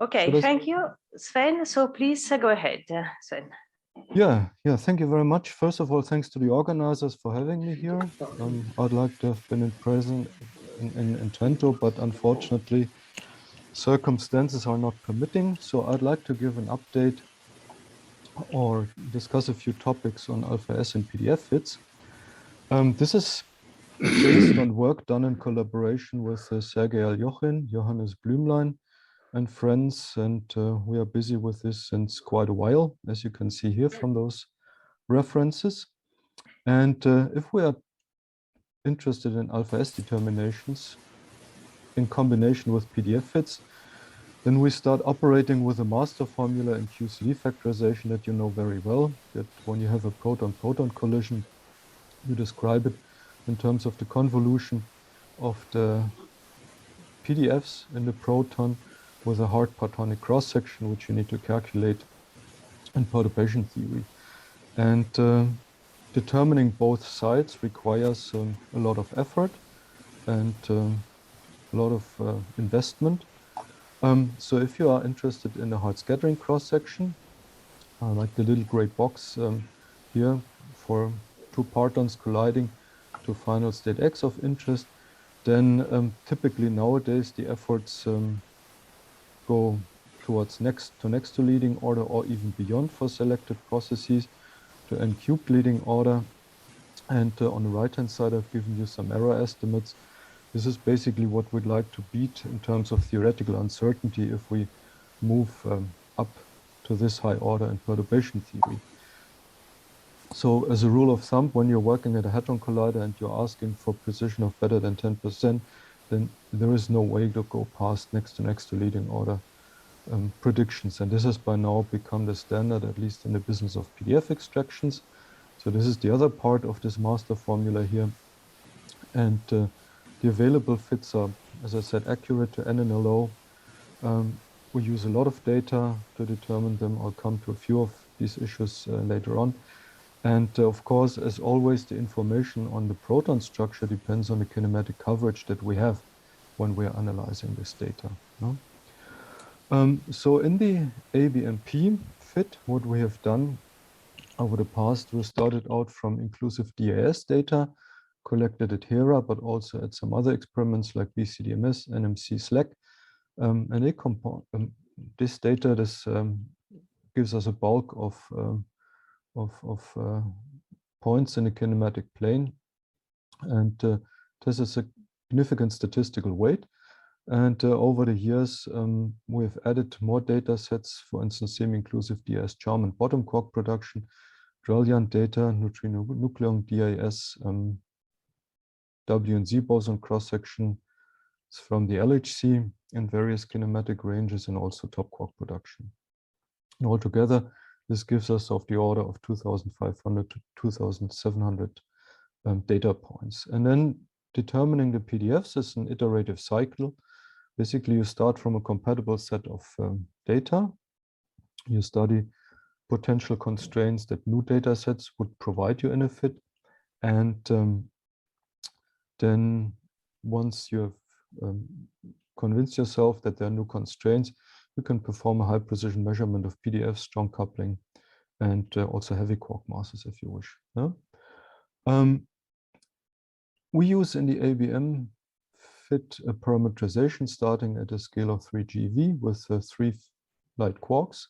Okay, thank you, Sven. So please go ahead, Sven. Yeah, thank you very much. First of all, thanks to the organizers for having me here. I'd like to have been in present in Trento, but unfortunately, circumstances are not permitting. So I'd like to give an update or discuss a few topics on alpha S and PDF fits. This is based on work done in collaboration with Sergei Alyochin, Johannes Bluemlein, and friends, and we are busy with this since quite a while, as you can see here from those references. And if we are interested in alpha S determinations in combination with PDF fits, then we start operating with a master formula in QCD factorization that you know very well, that when you have a proton-proton collision, you describe it in terms of the convolution of the PDFs in the proton with a hard partonic cross-section, which you need to calculate in perturbation theory. And determining both sides requires a lot of effort and a lot of investment. So if you are interested in a hard scattering cross-section, like the little gray box here for two partons colliding to final state X of interest, then typically nowadays the efforts go towards next to leading order or even beyond for selected processes to n-cubed leading order. And on the right-hand side, I've given you some error estimates. This is basically what we'd like to beat in terms of theoretical uncertainty if we move up to this high order in perturbation theory. So as a rule of thumb, when you're working at a hadron collider and you're asking for precision of better than 10%, then there is no way to go past next to leading order predictions. And this has by now become the standard, at least in the business of PDF extractions. So this is the other part of this master formula here. And the available fits are, as I said, accurate to N and LO. We use a lot of data to determine them. I'll come to a few of these issues later on. And of course, as always, the information on the proton structure depends on the kinematic coverage that we have when we're analyzing this data. No? So in the ABMP fit, what we have done over the past, we started out from inclusive DAS data collected at HERA, but also at some other experiments like BCDMS, NMC, SLAC. And this data gives us a bulk of points in the kinematic plane, and this is a significant statistical weight. And over the years, we've added more data sets, for instance, semi-inclusive DIS charm and bottom quark production, Brilliant data, neutrino nucleon DIS, W and Z boson cross-section from the LHC in various kinematic ranges, and also top quark production. And altogether, this gives us of the order of 2,500 to 2,700 data points. And then determining the PDFs is an iterative cycle. Basically, you start from a compatible set of data. You study potential constraints that new data sets would provide you in a fit. And then once you have convinced yourself that there are new constraints, you can perform a high precision measurement of PDF, strong coupling, and also heavy quark masses if you wish. Yeah? We use in the ABM fit a parameterization starting at a scale of 3 GeV with 3 light quarks.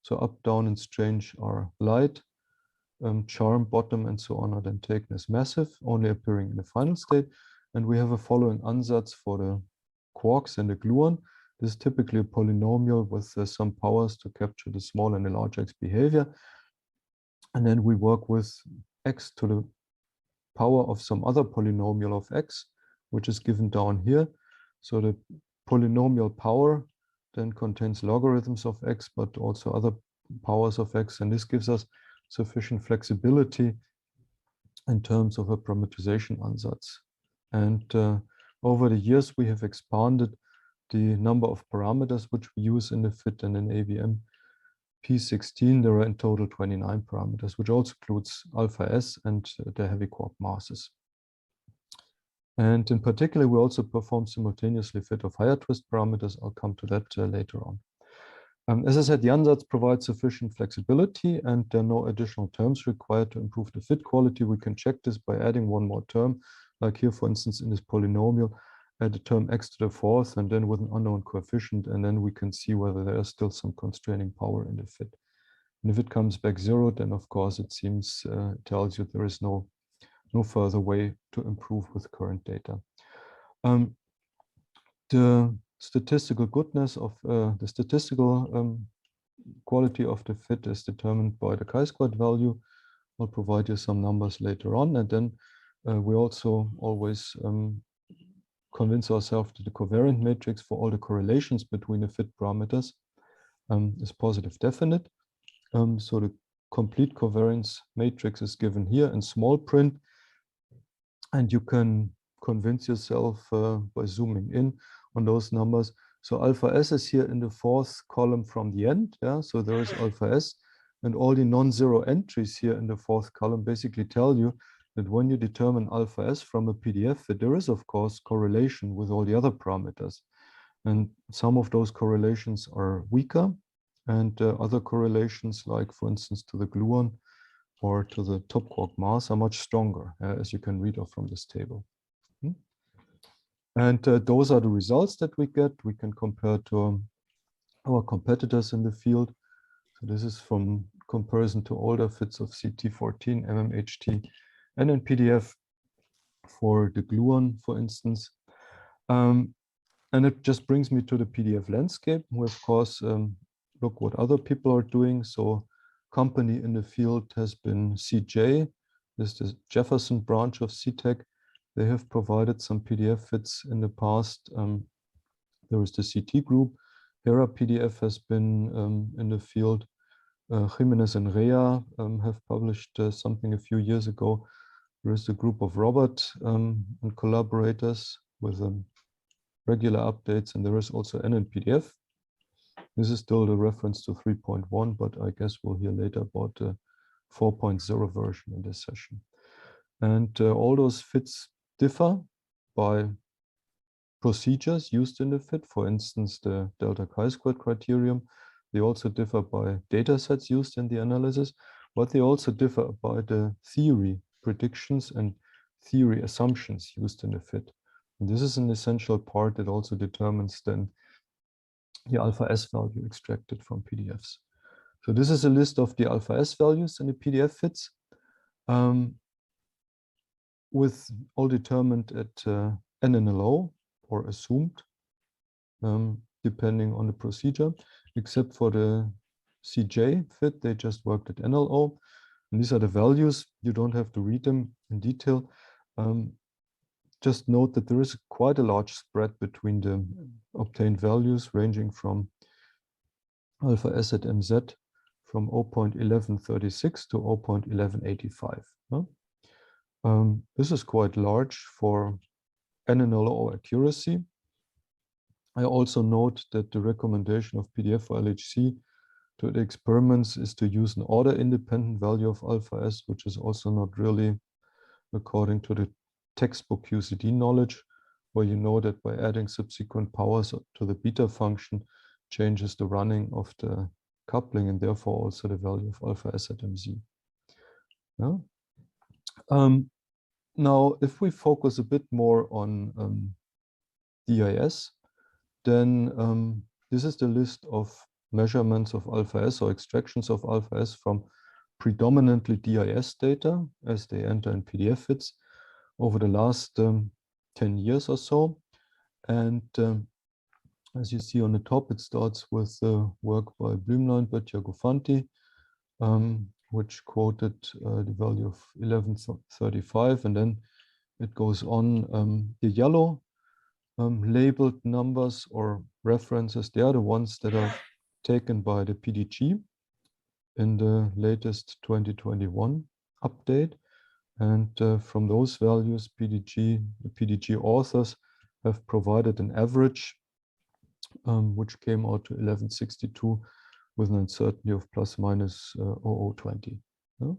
So up, down, and strange are light. Charm, bottom, and so on are then taken as massive, only appearing in the final state. And we have a following ansatz for the quarks and the gluon. This is typically a polynomial with some powers to capture the small and the large x behavior. And then we work with x to the power of some other polynomial of x, which is given down here. So the polynomial power then contains logarithms of x, but also other powers of x. And this gives us sufficient flexibility in terms of a parameterization ansatz. And over the years, we have expanded the number of parameters which we use in the fit, and in ABM P16, there are in total 29 parameters, which also includes alpha S and the heavy quark masses. And in particular, we also perform simultaneously fit of higher twist parameters. I'll come to that later on. As I said, the ansatz provides sufficient flexibility and there are no additional terms required to improve the fit quality. We can check this by adding one more term, like here, for instance, in this polynomial, add a term x to the fourth and then with an unknown coefficient, and then we can see whether there is still some constraining power in the fit. And if it comes back 0, then of course it seems, tells you there is no further way to improve with current data. The statistical goodness of the statistical quality of the fit is determined by the chi-squared value. I'll provide you some numbers later on, and then we also always convince ourselves that the covariant matrix for all the correlations between the fit parameters is positive definite. So the complete covariance matrix is given here in small print, and you can convince yourself by zooming in on those numbers. So alpha S is here in the fourth column from the end. Yeah, so there is alpha S, and all the non-zero entries here in the fourth column basically tell you that when you determine alpha S from a PDF, that there is of course correlation with all the other parameters, and some of those correlations are weaker, and other correlations, like for instance to the gluon or to the top quark mass, are much stronger, as you can read off from this table. And those are the results that we get. We can compare to our competitors in the field. So this is from comparison to older fits of CT14, MMHT, and in PDF for the gluon, for instance. And it just brings me to the PDF landscape. We, of course, look what other people are doing. So company in the field has been CJ. This is the Jefferson branch of CTEC. They have provided some PDF fits in the past. There is the CT group. Hera PDF has been in the field. Jimenez and Rea have published something a few years ago. There is the group of Robert and collaborators with regular updates, and there is also NNPDF. This is still the reference to 3.1, but I guess we'll hear later about the 4.0 version in this session. And all those fits differ by procedures used in the fit. For instance, the delta chi-squared criterion. They also differ by data sets used in the analysis, but they also differ by the theory predictions and theory assumptions used in the fit. And this is an essential part that also determines then the alpha S value extracted from PDFs. So this is a list of the alpha S values in the PDF fits, with all determined at NNLO or assumed, depending on the procedure, except for the CJ fit, they just worked at NLO. And these are the values. You don't have to read them in detail. Just note that there is quite a large spread between the obtained values, ranging from alpha S at MZ from 0.1136 to 0.1185. This is quite large for NNLO accuracy. I also note that the recommendation of PDF for LHC to the experiments is to use an order-independent value of alpha S, which is also not really according to the textbook QCD knowledge, where you know that by adding subsequent powers to the beta function changes the running of the coupling and therefore also the value of alpha S at MZ. Yeah. Now, if we focus a bit more on DIS, then this is the list of measurements of alpha S or extractions of alpha S from predominantly DIS data as they enter in PDF fits over the last 10 years or so. And as you see on the top, it starts with work by Bluemlein, Böttcher, Gufanti, which quoted the value of 1135, and then it goes on. The yellow labeled numbers or references, they are the ones that are taken by the PDG in the latest 2021 update. And from those values, the PDG authors have provided an average, which came out to 1162 with an uncertainty of plus minus 0020. Yeah?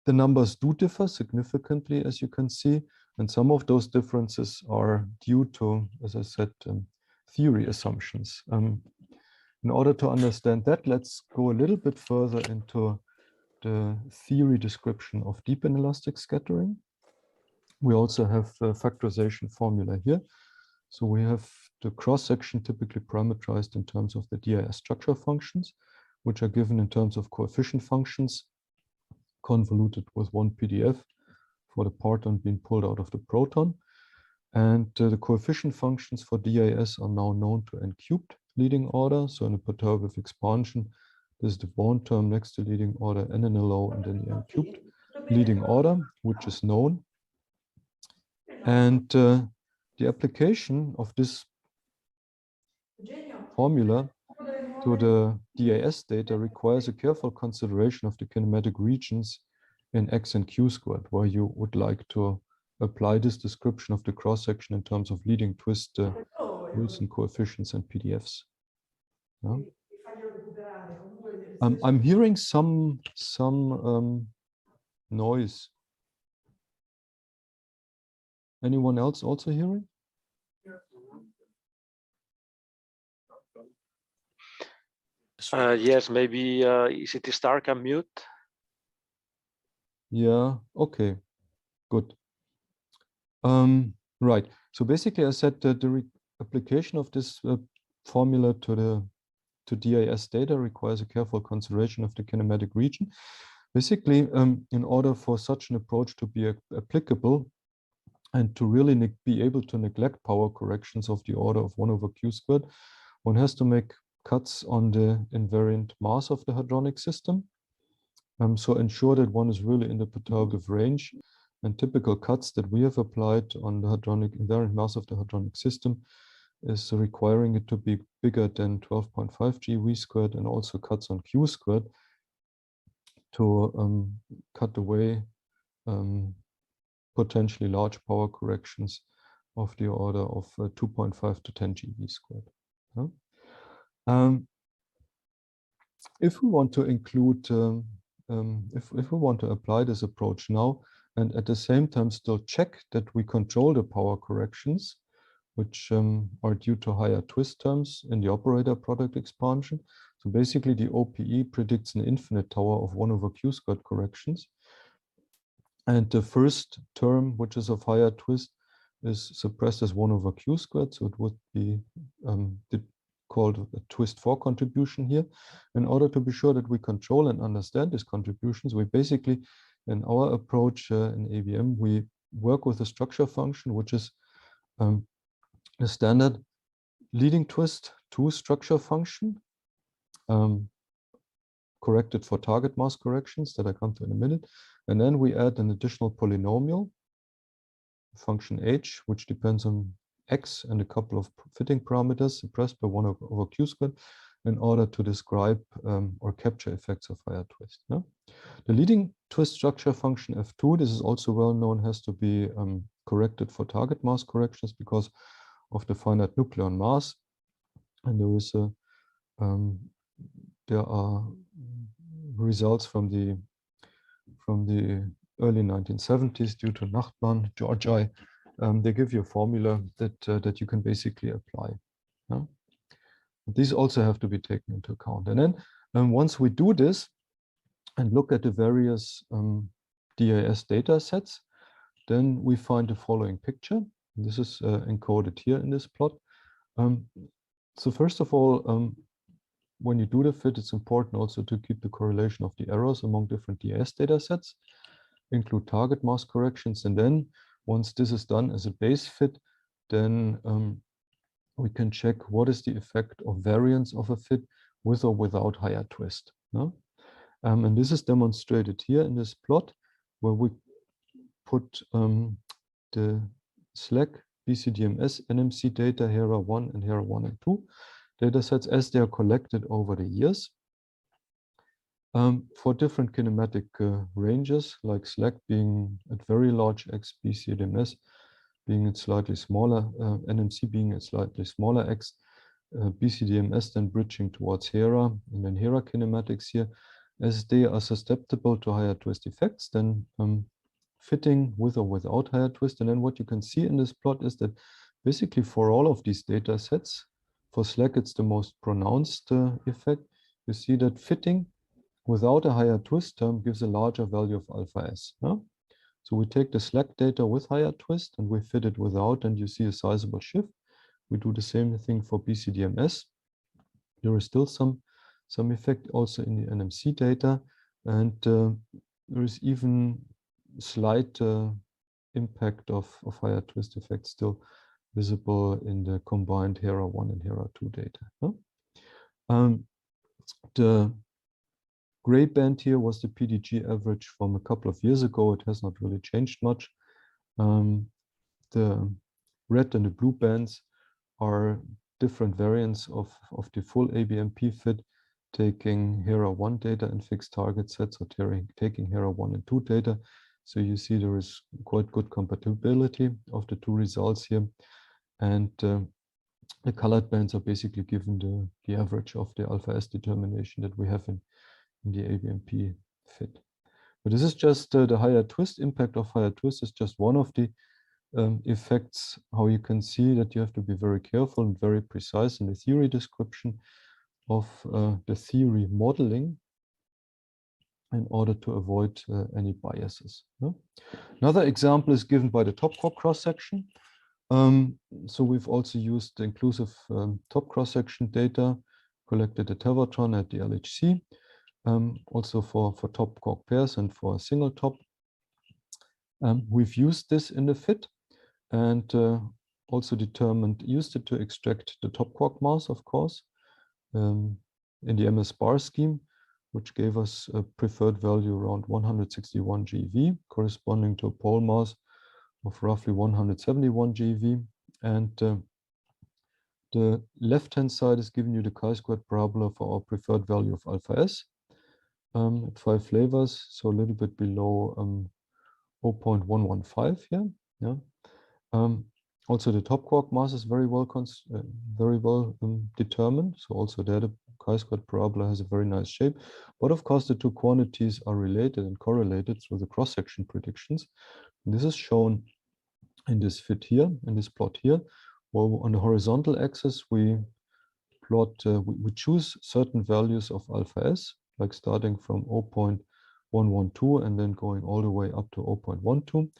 The numbers do differ significantly, as you can see, and some of those differences are due to, as I said, theory assumptions. In order to understand that, let's go a little bit further into the theory description of deep inelastic scattering. We also have the factorization formula here. So we have the cross-section typically parameterized in terms of the DIS structure functions, which are given in terms of coefficient functions, convoluted with one PDF for the parton being pulled out of the proton. And the coefficient functions for DIS are now known to n cubed leading order. So in a perturbative expansion, this is the Born term next to leading order, n in a low, and then the n cubed leading order, which is known. And the application of this formula to the DAS data requires a careful consideration of the kinematic regions in X and Q squared, where you would like to apply this description of the cross-section in terms of leading twist Wilson coefficients and PDFs. Yeah. I'm hearing some noise. Anyone else also hearing? Yes, maybe is it Stark and mute? Yeah, okay, good. Right, so basically I said that the application of this formula to DAS data requires a careful consideration of the kinematic region. Basically, in order for such an approach to be applicable and to really be able to neglect power corrections of the order of 1 over q squared, one has to make cuts on the invariant mass of the hadronic system. So ensure that one is really in the perturbative range, and typical cuts that we have applied on the hadronic invariant mass of the hadronic system is requiring it to be bigger than 12.5 GeV squared, and also cuts on q squared to cut away potentially large power corrections of the order of 2.5 to 10 GeV squared. Yeah? If we want to include, if we want to apply this approach now, and at the same time still check that we control the power corrections, which are due to higher twist terms in the operator product expansion. So basically the OPE predicts an infinite tower of 1 over q squared corrections. And the first term, which is of higher twist, is suppressed as 1 over q squared. So it would be called a twist 4 contribution here. In order to be sure that we control and understand these contributions, we basically, in our approach in AVM, we work with a structure function, which is a standard leading twist 2 structure function, corrected for target mass corrections that I come to in a minute. And then we add an additional polynomial, function h, which depends on x and a couple of fitting parameters suppressed by 1 over q squared, in order to describe or capture effects of higher twist. Yeah? The leading twist structure function f2, this is also well known, has to be corrected for target mass corrections because of the finite nucleon mass. And there is a there are results from the early 1970s due to Nachtman, Georgi. They give you a formula that you can basically apply. Yeah? These also have to be taken into account. And then once we do this and look at the various DAS data sets, then we find the following picture. This is encoded here in this plot. So first of all, when you do the fit, it's important also to keep the correlation of the errors among different DAS data sets, include target mass corrections, and then once this is done as a base fit, then we can check what is the effect of variance of a fit with or without higher twist. No? And this is demonstrated here in this plot, where we put the SLAC, BCDMS, NMC data, HERA 1 and HERA 1 and 2 data sets as they are collected over the years for different kinematic ranges, like SLAC being at very large X, BCDMS being at slightly smaller, NMC being at slightly smaller X, BCDMS then bridging towards HERA, and then HERA kinematics here. As they are susceptible to higher twist effects, then fitting with or without higher twist. And then what you can see in this plot is that basically for all of these data sets, For slack, it's the most pronounced effect. You see that fitting without a higher twist term gives a larger value of alpha s. Yeah? So we take the slack data with higher twist and we fit it without, and you see a sizable shift. We do the same thing for BCDMS. There is still some effect also in the NMC data, and there is even slight impact of higher twist effects still visible in the combined HERA1 and HERA2 data. Huh? The gray band here was the PDG average from a couple of years ago. It has not really changed much. The red and the blue bands are different variants of the full ABMP fit, taking HERA1 data and fixed target sets, or taking HERA1 and 2 data. So you see there is quite good compatibility of the two results here. And the colored bands are basically given the average of the alpha S determination that we have in the ABMP fit. But this is just the higher twist. Impact of higher twist is just one of the effects. How you can see that you have to be very careful and very precise in the theory description of the theory modeling in order to avoid any biases. Yeah? Another example is given by the top quark cross-section. So we've also used the inclusive top cross-section data collected at Tevatron at the LHC, also for top quark pairs and for a single top. We've used this in the fit and also used it to extract the top quark mass, of course, in the MS bar scheme, which gave us a preferred value around 161 GeV, corresponding to a pole mass of roughly 171 GeV. And the left-hand side is giving you the chi-squared parabola for our preferred value of alpha S at 5 flavors, so a little bit below 0.115 here. Yeah. Also, the top quark mass is very well determined. So also there, the chi-squared parabola has a very nice shape. But of course, the two quantities are related and correlated through the cross-section predictions. And this is shown in this fit here, in this plot here. Well, on the horizontal axis, we plot, we choose certain values of alpha S, like starting from 0.112 and then going all the way up to 0.12.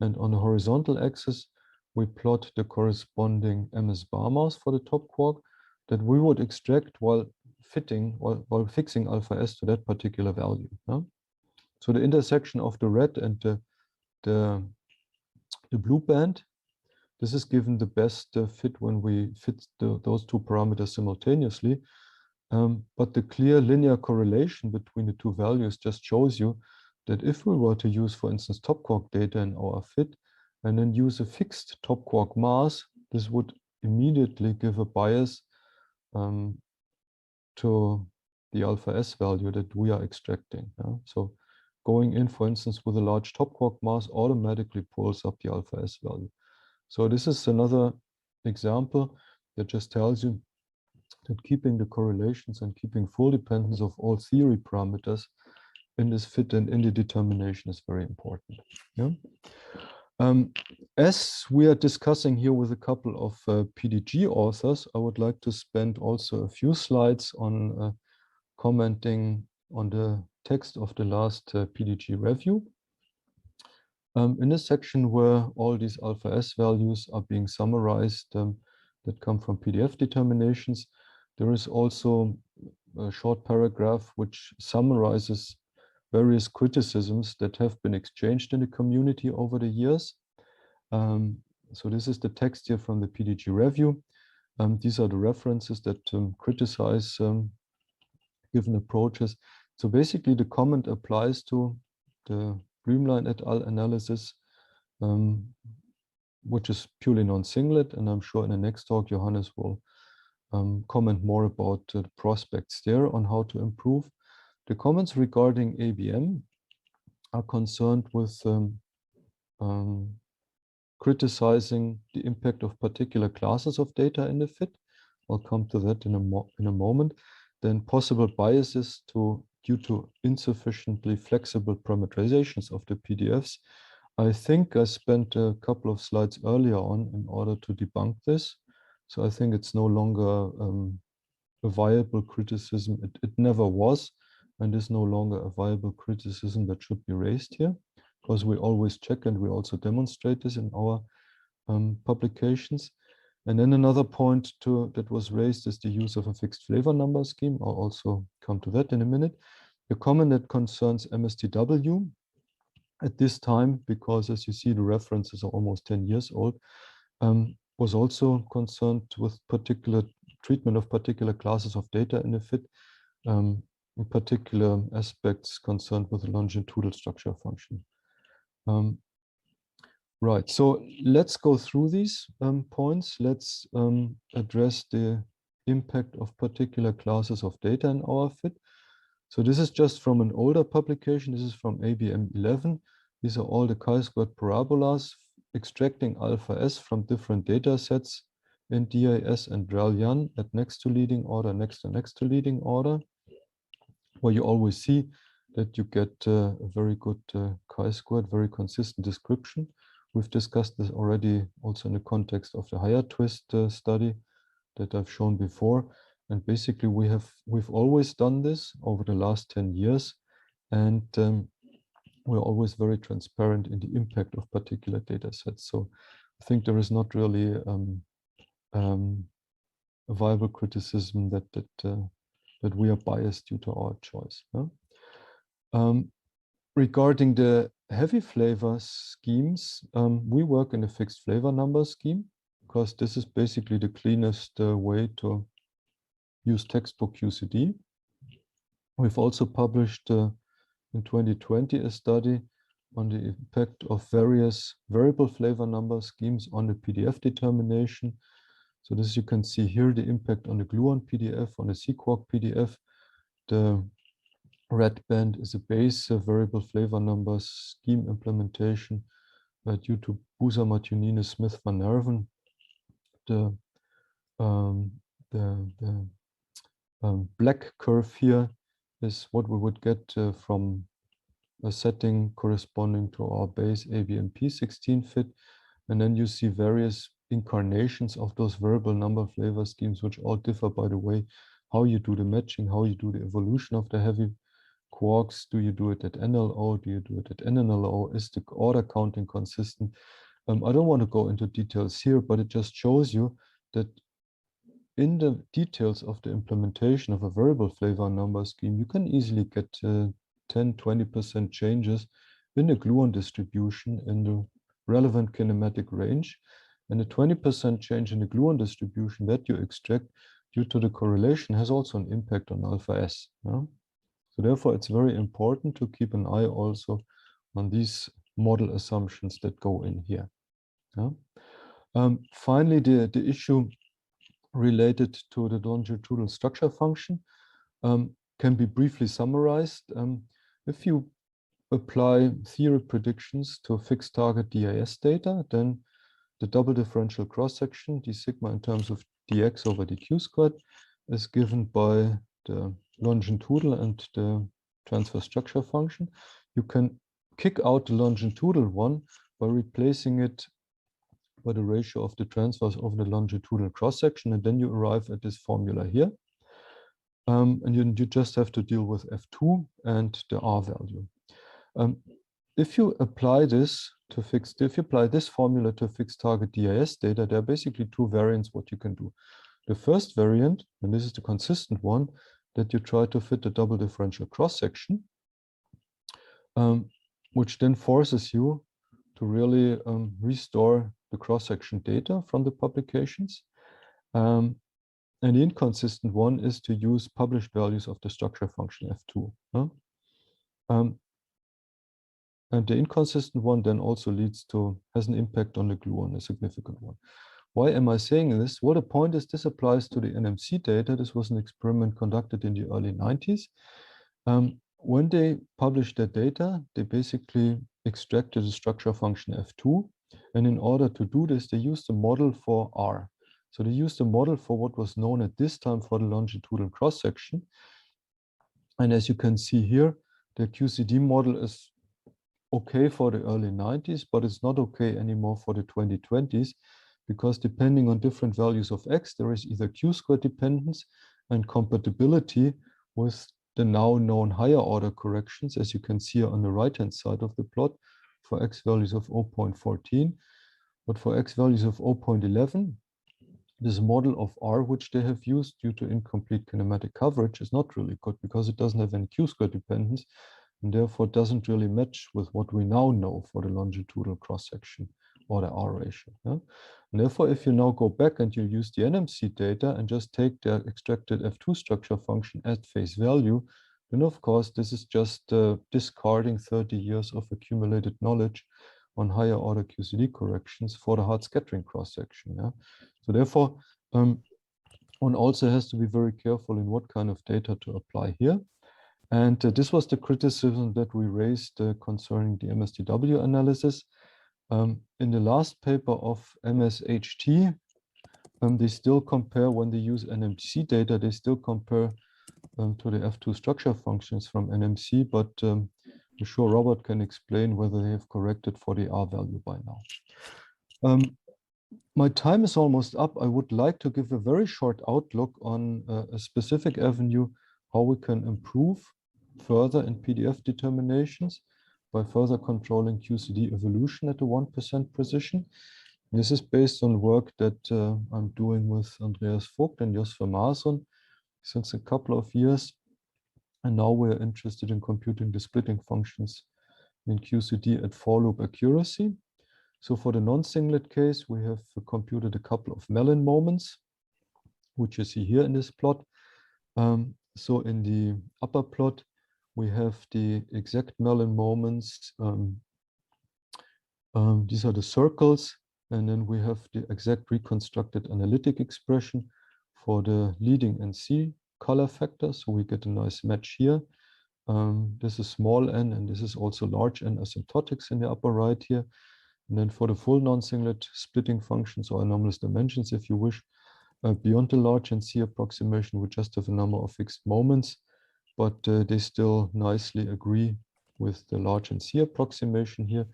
And on the horizontal axis, we plot the corresponding MS bar mass for the top quark that we would extract while fixing alpha S to that particular value. Yeah? So the intersection of the red and the blue band, this is given the best fit when we fit those two parameters simultaneously. But the clear linear correlation between the two values just shows you that if we were to use, for instance, top quark data in our fit, and then use a fixed top quark mass, this would immediately give a bias to the alpha S value that we are extracting. Yeah? So going in, for instance, with a large top quark mass automatically pulls up the alpha S value. So this is another example that just tells you that keeping the correlations and keeping full dependence of all theory parameters in this fit and in the determination is very important. Yeah? As we are discussing here with a couple of PDG authors, I would like to spend also a few slides on commenting on the text of the last PDG review. In this section where all these alpha S values are being summarized that come from PDF determinations, there is also a short paragraph which summarizes various criticisms that have been exchanged in the community over the years. So this is the text here from the PDG review. These are the references that criticize given approaches. So basically the comment applies to the Bluemlein et al. Analysis, which is purely non-singlet, and I'm sure in the next talk Johannes will comment more about the prospects there on how to improve. The comments regarding ABM are concerned with criticizing the impact of particular classes of data in the fit. I'll come to that in a moment. Then possible biases due to insufficiently flexible parameterizations of the PDFs. I think I spent a couple of slides earlier on in order to debunk this. So I think it's no longer a viable criticism. It never was, and is no longer a viable criticism that should be raised here, because we always check and we also demonstrate this in our publications. And then another point that was raised is the use of a fixed flavor number scheme. I'll also come to that in a minute. The comment that concerns MSTW at this time, because as you see, the references are almost 10 years old, was also concerned with particular treatment of particular classes of data in a fit, in particular aspects concerned with the longitudinal structure function. Right, so let's go through these points. Let's address the impact of particular classes of data in our fit. So this is just from an older publication. This is from ABM 11. These are all the chi-squared parabolas extracting alpha S from different data sets in DIS and ReLN at next to leading order, next to leading order, where you always see that you get a very good chi-squared, very consistent description. We've discussed this already also in the context of the higher twist study that I've shown before. And basically we've always done this over the last 10 years. And we're always very transparent in the impact of particular data sets. So I think there is not really a viable criticism that we are biased due to our choice. Huh? Regarding the heavy flavor schemes, we work in a fixed flavor number scheme, because this is basically the cleanest way to use textbook QCD. We've also published in 2020 a study on the impact of various variable flavor number schemes on the PDF determination. So this, you can see here, the impact on the gluon PDF, on the CQuark PDF. The red band is a base variable flavor number scheme implementation due to Buser-Martinini, Smith, van Nerven. The black curve here is what we would get from a setting corresponding to our base ABMP16 fit. And then you see various incarnations of those variable number flavor schemes, which all differ, by the way, how you do the matching, how you do the evolution of the heavy quarks. Do you do it at NLO? Do you do it at NNLO? Is the order counting consistent? I don't want to go into details here, but it just shows you that in the details of the implementation of a variable flavor number scheme, you can easily get 10–20% changes in the gluon distribution in the relevant kinematic range. And the 20% change in the gluon distribution that you extract due to the correlation has also an impact on alpha S. Yeah? So therefore, it's very important to keep an eye also on these model assumptions that go in here. Yeah? Finally, the issue related to the longitudinal structure function can be briefly summarized. If you apply theory predictions to fixed target DIS data, then the double differential cross-section, d sigma in terms of dx over dq squared, is given by the longitudinal and the transfer structure function. You can kick out the longitudinal one by replacing it by the ratio of the transfers over the longitudinal cross-section, and then you arrive at this formula here. And you just have to deal with F2 and the R value. If you apply this to if you apply this formula to fixed target DIS data, there are basically two variants what you can do. The first variant, and this is the consistent one, that you try to fit the double differential cross-section, which then forces you to really restore the cross-section data from the publications. And the inconsistent one is to use published values of the structure function F2. Huh? And the inconsistent one then also has an impact on the gluon, a significant one. Why am I saying this? Well, the point is this applies to the NMC data. This was an experiment conducted in the early 90s. When they published their data, they basically extracted the structure function F2. And in order to do this, they used a model for R. So they used a model for what was known at this time for the longitudinal cross-section. And as you can see here, the QCD model is okay for the early 90s, but it's not okay anymore for the 2020s, because depending on different values of x, there is either q-squared dependence and compatibility with the now known higher order corrections, as you can see on the right-hand side of the plot, for x values of 0.14. But for x values of 0.11, this model of R, which they have used due to incomplete kinematic coverage, is not really good because it doesn't have any q-squared dependence and therefore doesn't really match with what we now know for the longitudinal cross-section or the R ratio. Yeah? And therefore, if you now go back and you use the NMC data and just take the extracted F2 structure function at face value, then of course, this is just discarding 30 years of accumulated knowledge on higher order QCD corrections for the hard scattering cross-section. Yeah? So therefore, one also has to be very careful in what kind of data to apply here. And this was the criticism that we raised concerning the MSTW analysis. In the last paper of MSHT, they still compare, when they use NMC data, they still compare to the F2 structure functions from NMC, but I'm sure Robert can explain whether they have corrected for the R value by now. My time is almost up. I would like to give a very short outlook on a specific avenue, how we can improve further in PDF determinations by further controlling QCD evolution at the 1% precision. This is based on work that I'm doing with Andreas Vogt and Jos Vermaasson since a couple of years. And now we're interested in computing the splitting functions in QCD at for-loop accuracy. So for the non-singlet case, we have computed a couple of Melin moments, which you see here in this plot. So in the upper plot, we have the exact Melin moments. These are the circles. And then we have the exact reconstructed analytic expression for the leading NC color factor. So we get a nice match here. This is small n, and this is also large n asymptotics in the upper right here. And then for the full non-singlet splitting functions or anomalous dimensions, if you wish, beyond the large NC approximation, we just have a number of fixed moments, but they still nicely agree with the large NC approximation here.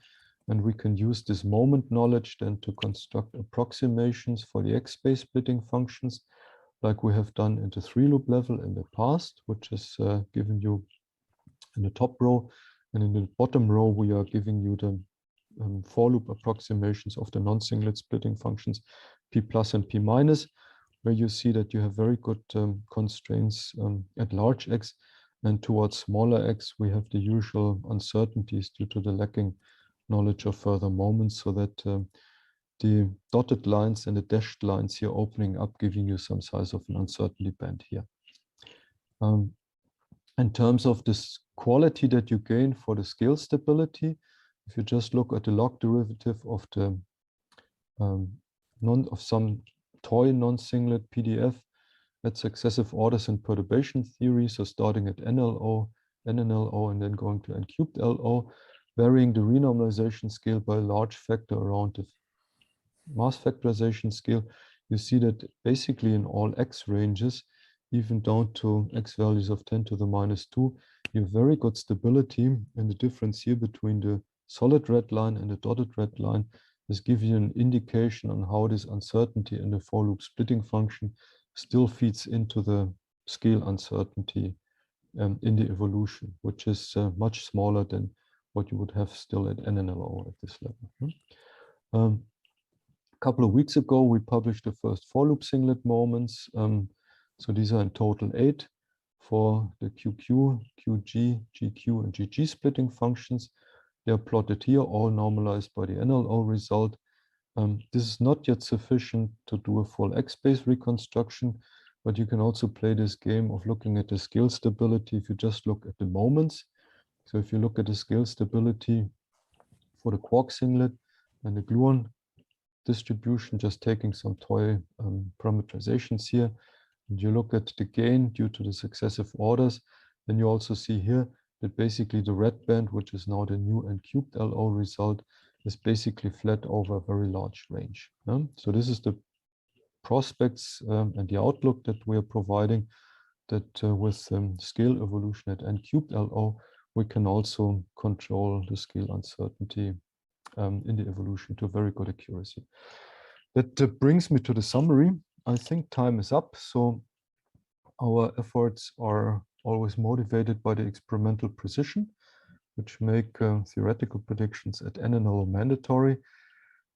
And we can use this moment knowledge then to construct approximations for the X-space splitting functions, like we have done in the 3-loop level in the past, which is given you in the top row. And in the bottom row, we are giving you the for-loop approximations of the non-singlet splitting functions P plus and P minus, where you see that you have very good constraints at large X, and towards smaller X, we have the usual uncertainties due to the lacking knowledge of further moments, so that the dotted lines and the dashed lines here opening up, giving you some size of an uncertainty band here. In terms of this quality that you gain for the scale stability, if you just look at the log derivative of the some toy non-singlet PDF at successive orders in perturbation theory, so starting at NLO, NNLO, and then going to n cubed LO, varying the renormalization scale by a large factor around the mass factorization scale, you see that basically in all X ranges, even down to X values of 10 to the minus 2, you have very good stability, and the difference here between the solid red line and the dotted red line is giving you an indication on how this uncertainty in the for-loop splitting function still feeds into the scale uncertainty in the evolution, which is much smaller than what you would have still at NNLO at this level. A couple of weeks ago, we published the first for-loop singlet moments. So these are in total 8 for the QQ, QG, GQ, and GG splitting functions. They are plotted here, all normalized by the NLO result. This is not yet sufficient to do a full X-space reconstruction, but you can also play this game of looking at the scale stability if you just look at the moments. So if you look at the scale stability for the quark singlet and the gluon distribution, just taking some toy parameterizations here, and you look at the gain due to the successive orders, then you also see here that basically the red band, which is now the new n cubed LO result, is basically flat over a very large range. So this is the prospects and the outlook that we are providing, that with scale evolution at n cubed LO, we can also control the scale uncertainty in the evolution to very good accuracy. That brings me to the summary. I think time is up. So our efforts are always motivated by the experimental precision, which make theoretical predictions at NNL mandatory.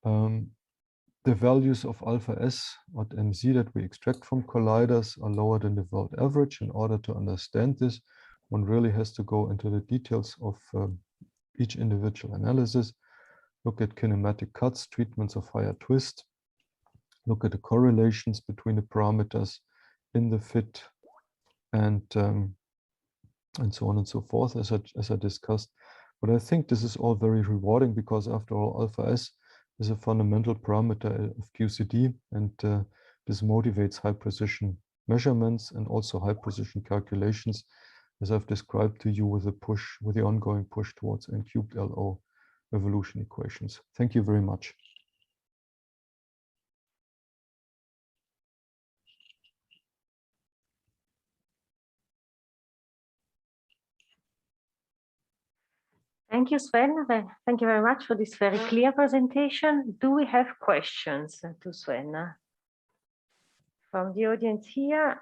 The values of alpha S at MZ that we extract from colliders are lower than the world average. In order to understand this, one really has to go into the details of each individual analysis, look at kinematic cuts, treatments of higher twist, look at the correlations between the parameters in the fit, and so on and so forth, as I discussed. But I think this is all very rewarding because, after all, alpha S is a fundamental parameter of QCD, and this motivates high precision measurements and also high precision calculations, as I've described to you with the ongoing push towards n-cubed LO evolution equations. Thank you very much. Thank you, Sven. Thank you very much for this very clear presentation. Do we have questions to Sven from the audience here?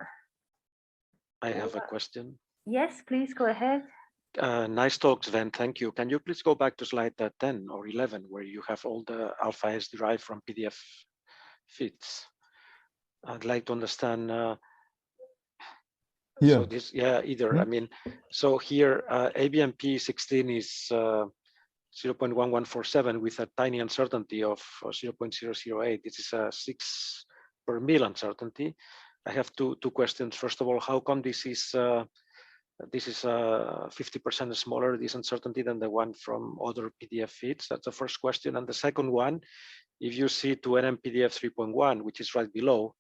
I have a question. Yes, please go ahead. Nice talk, Sven. Thank you. Can you please go back to slide 10 or 11, where you have all the alpha S derived from PDF fits? I'd like to understand. Yeah. So this, yeah, either. I mean, so here ABMP 16 is 0.1147 with a tiny uncertainty of 0.008. This is a 6 per mil uncertainty. I have two questions. First of all, how come this is 50% smaller, this uncertainty, than the one from other PDF feeds? That's the first question. And the second one, if you see to NMPDF 3.1, which is right below,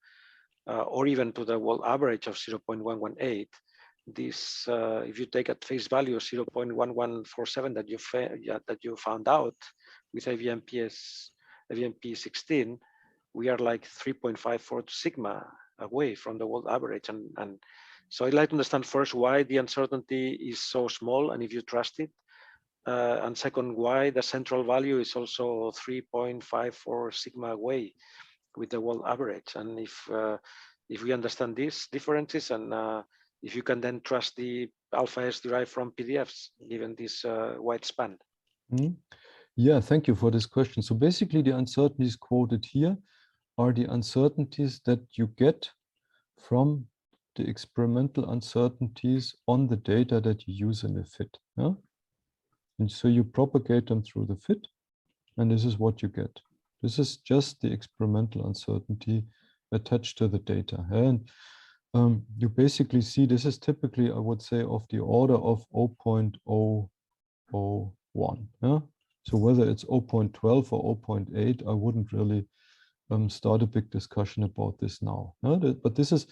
or even to the world average of 0.118, this, if you take at face value 0.1147 that you found out with AVMP 16, we are like 3.54 sigma away from the world average. And so I'd like to understand first why the uncertainty is so small, and if you trust it, and second, why the central value is also 3.54 sigma away with the world average. And if we understand these differences, and if you can then trust the alpha S derived from PDFs, given this wide span. Yeah, thank you for this question. So basically, the uncertainties quoted here are the uncertainties that you get from the experimental uncertainties on the data that you use in the fit. Yeah? And so you propagate them through the fit, and this is what you get. This is just the experimental uncertainty attached to the data. And you basically see this is typically, I would say, of the order of 0.001. Yeah? So whether it's 0.12 or 0.8, I wouldn't really start a big discussion about this now. Yeah? But this is,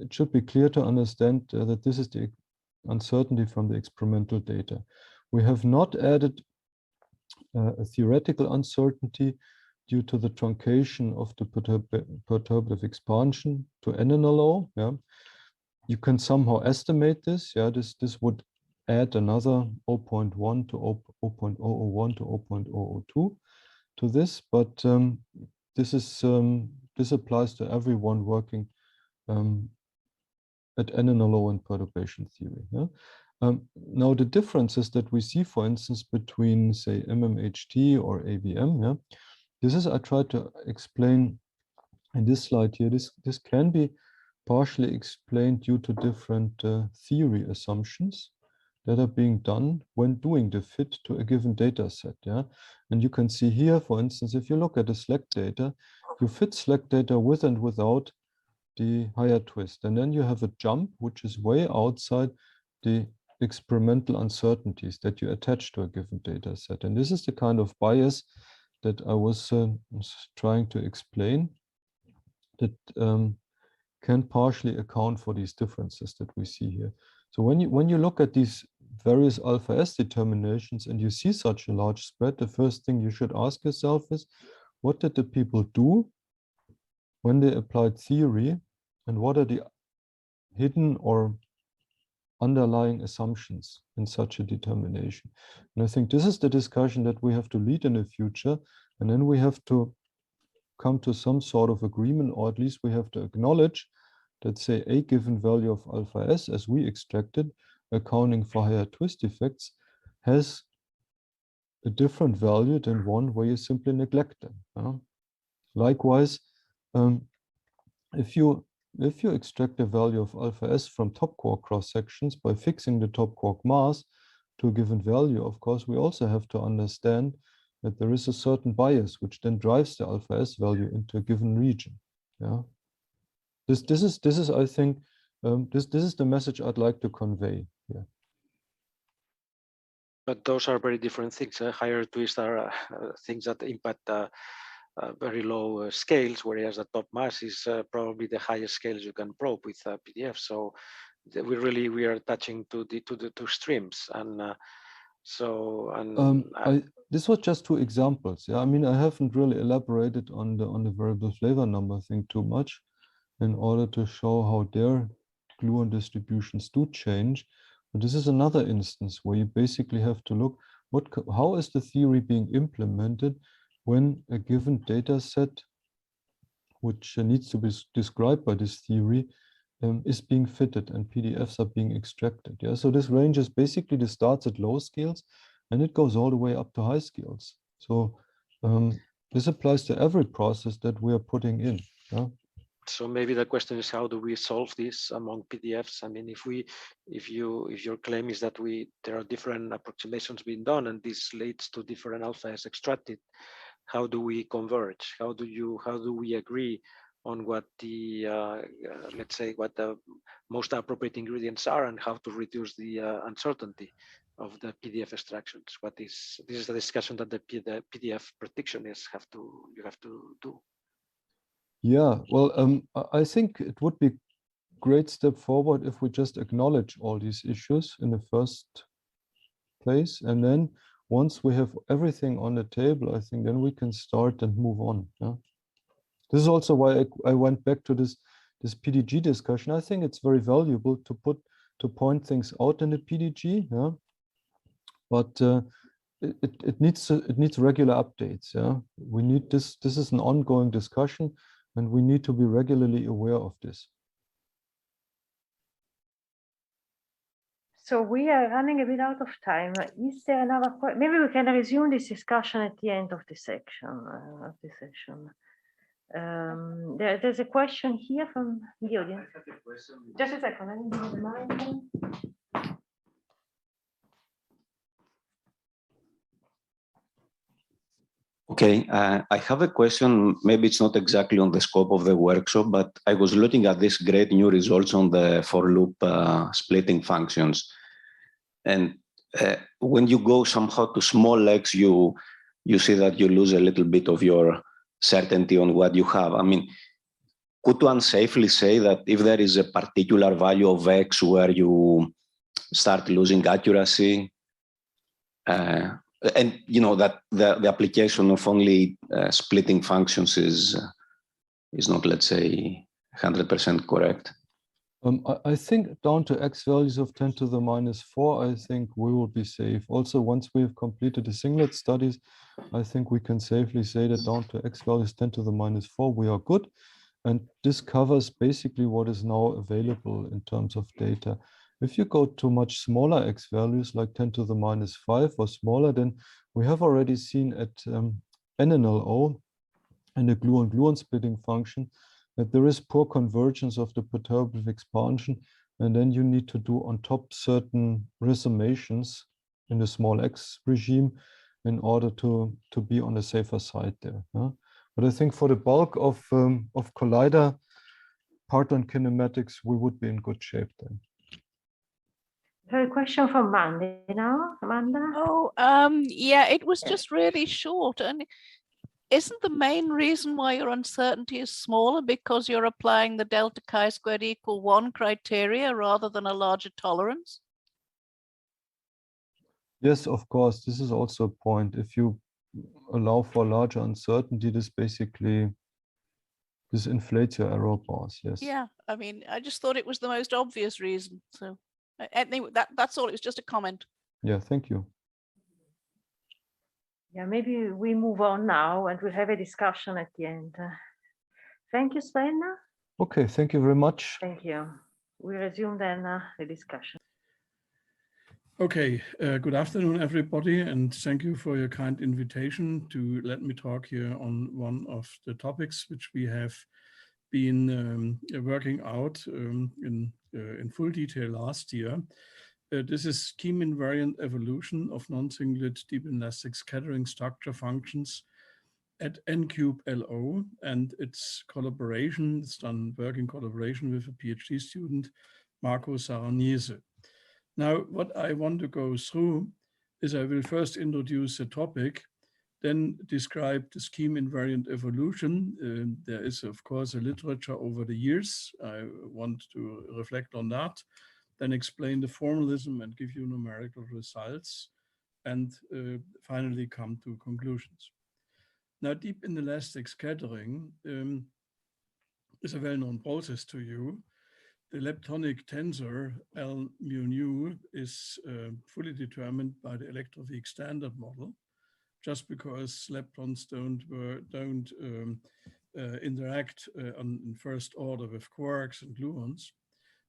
it should be clear to understand that this is the uncertainty from the experimental data. We have not added a theoretical uncertainty due to the truncation of the perturbative expansion to NNLO. Yeah, you can somehow estimate this. Yeah, this would add another 0.1 to 0.001 to 0.002 to this, but this applies to everyone working at NNLO and perturbation theory. Yeah? Now the differences that we see, for instance, between, say, MMHT or AVM, yeah, this is, I tried to explain in this slide here. This can be partially explained due to different theory assumptions that are being done when doing the fit to a given data set. Yeah, and you can see here, for instance, if you look at the slack data, you fit slack data with and without the higher twist, and then you have a jump which is way outside the experimental uncertainties that you attach to a given data set. And this is the kind of bias that I was trying to explain, that can partially account for these differences that we see here. So when you look at these various alpha S determinations and you see such a large spread, the first thing you should ask yourself is, what did the people do when they applied theory, and what are the hidden or underlying assumptions in such a determination? And I think this is the discussion that we have to lead in the future, and then we have to come to some sort of agreement, or at least we have to acknowledge that, say, a given value of alpha s, as we extracted, accounting for higher twist effects, has a different value than one where you simply neglect them. Likewise, if you extract the value of alpha s from top quark cross sections by fixing the top quark mass to a given value, of course, we also have to understand that there is a certain bias which then drives the alpha s value into a given region. This is I think this is the message I'd like to convey here. But those are very different things. Higher twists are things that impact very low scales, whereas the top mass is probably the highest scales you can probe with PDF. So we are touching to the two streams, and this was just two examples. I mean, I haven't really elaborated on the variable flavor number thing too much, in order to show how their gluon distributions do change. But this is another instance where you basically have to look how is the theory being implemented when a given data set, which needs to be described by this theory, is being fitted and PDFs are being extracted. So this range is basically, this starts at low scales and it goes all the way up to high scales. So this applies to every process that we are putting in. So maybe the question is, how do we solve this among PDFs? I mean, if your claim is that there are different approximations being done and this leads to different alpha s extracted, how do we converge? How do we agree on what the let's say what the most appropriate ingredients are and how to reduce the uncertainty of the PDF extractions? This is the discussion that the PDF practitioners have to do. Yeah, well, I think it would be a great step forward if we just acknowledge all these issues in the first place. And then once we have everything on the table, I think then we can start and move on. This is also why I went back to this PDG discussion. I think it's very valuable to point things out in the PDG, but it needs regular updates. We need this. This is an ongoing discussion, and we need to be regularly aware of this. So we are running a bit out of time. Is there another question? Maybe we can resume this discussion at the end of the section. There's a question here from the audience. Just a second. I need the mic. Okay, I have a question. Maybe it's not exactly on the scope of the workshop, but I was looking at these great new results on the for loop splitting functions. And when you go somehow to small x, you see that you lose a little bit of your certainty on what you have. I mean, could one safely say that if there is a particular value of x where you start losing accuracy, and you know that the application of only splitting functions is not, let's say, 100% correct? I think down to x values of 10 to the minus 4, I think we will be safe. Also, once we've completed the singlet studies, I think we can safely say that down to x values 10 to the minus 4, we are good. And this covers basically what is now available in terms of data. If you go to much smaller x values, like 10 to the minus 5 or smaller, then we have already seen at NNLO and the gluon-gluon splitting function that there is poor convergence of the perturbative expansion. And then you need to do on top certain resummations in the small x regime in order to be on the safer side there. But I think for the bulk of collider parton kinematics, we would be in good shape then. A question from Mandy now, Amanda. Oh, yeah, it was just really short. And isn't the main reason why your uncertainty is smaller because you're applying the delta chi-squared equal 1 criteria rather than a larger tolerance? Yes, of course. This is also a point. If you allow for larger uncertainty, this inflates your error bars. Yes. Yeah, I mean, I just thought it was the most obvious reason. So anyway, that's all. It was just a comment. Yeah, thank you. Yeah, maybe we move on now and we'll have a discussion at the end. Thank you, Sven. Okay, thank you very much. Thank you. We resume then the discussion. Okay, good afternoon, everybody, and thank you for your kind invitation to let me talk here on one of the topics which we have been working out in full detail last year. This is scheme invariant evolution of non-singlet deep inelastic scattering structure functions at N3LO, and its collaboration, it's done working collaboration with a PhD student, Marco Saragnese. Now, what I want to go through is I will first introduce the topic, then describe the scheme invariant evolution. There is, of course, a literature over the years. I want to reflect on that, then explain the formalism and give you numerical results, and finally come to conclusions. Now, deep inelastic scattering is a well-known process to you. The leptonic tensor L mu nu is fully determined by the electroweak standard model, just because leptons don't interact in first order with quarks and gluons.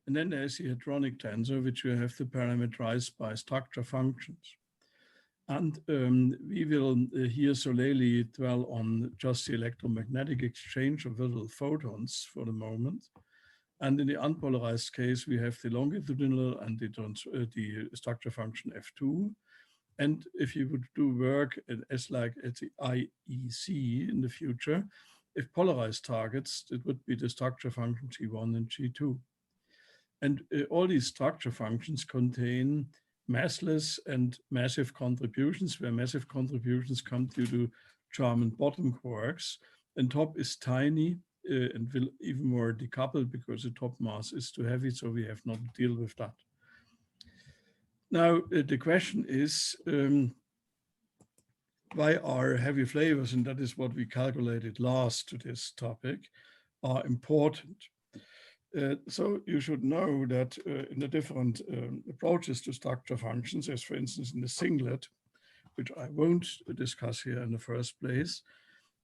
And then there's the hadronic tensor, which you have to parameterize by structure functions. And we will here solely dwell on just the electromagnetic exchange of little photons for the moment. And in the unpolarized case, we have the longitudinal and the structure function F2. And if you would do work as like at the IEC in the future, if polarized targets, it would be the structure function G1 and G2. And all these structure functions contain massless and massive contributions, where massive contributions come due to charm and bottom quarks, and top is tiny, and will even more decouple because the top mass is too heavy, so we have not to deal with that. Now, the question is, why are heavy flavors, and that is what we calculated last to this topic, are important. So you should know that in the different approaches to structure functions, as for instance in the singlet, which I won't discuss here in the first place,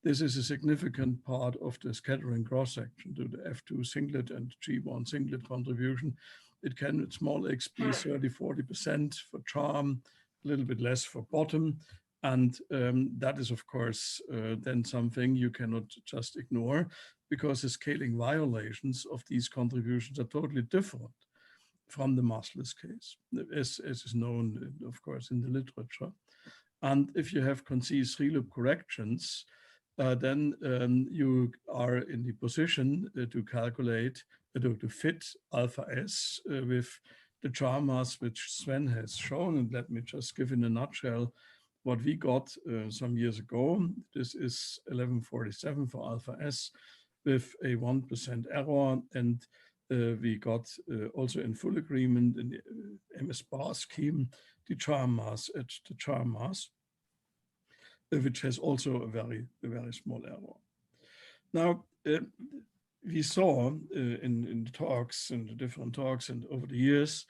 this is a significant part of the scattering cross-section to the F2 singlet and G1 singlet contribution. It can with small x be 30–40% for charm, a little bit less for bottom. And that is, of course, then something you cannot just ignore, because the scaling violations of these contributions are totally different from the massless case, as is known, of course, in the literature. And if you have concise three-loop corrections, then you are in the position to calculate, to fit alpha S with the charm mass which Sven has shown. And let me just give in a nutshell what we got some years ago. This is 1147 for alpha S with a 1% error. And we got also in full agreement in the MS bar scheme, the charm mass at the charm mass, which has also a very small error. Now, we saw in the talks, in the different talks and over the years,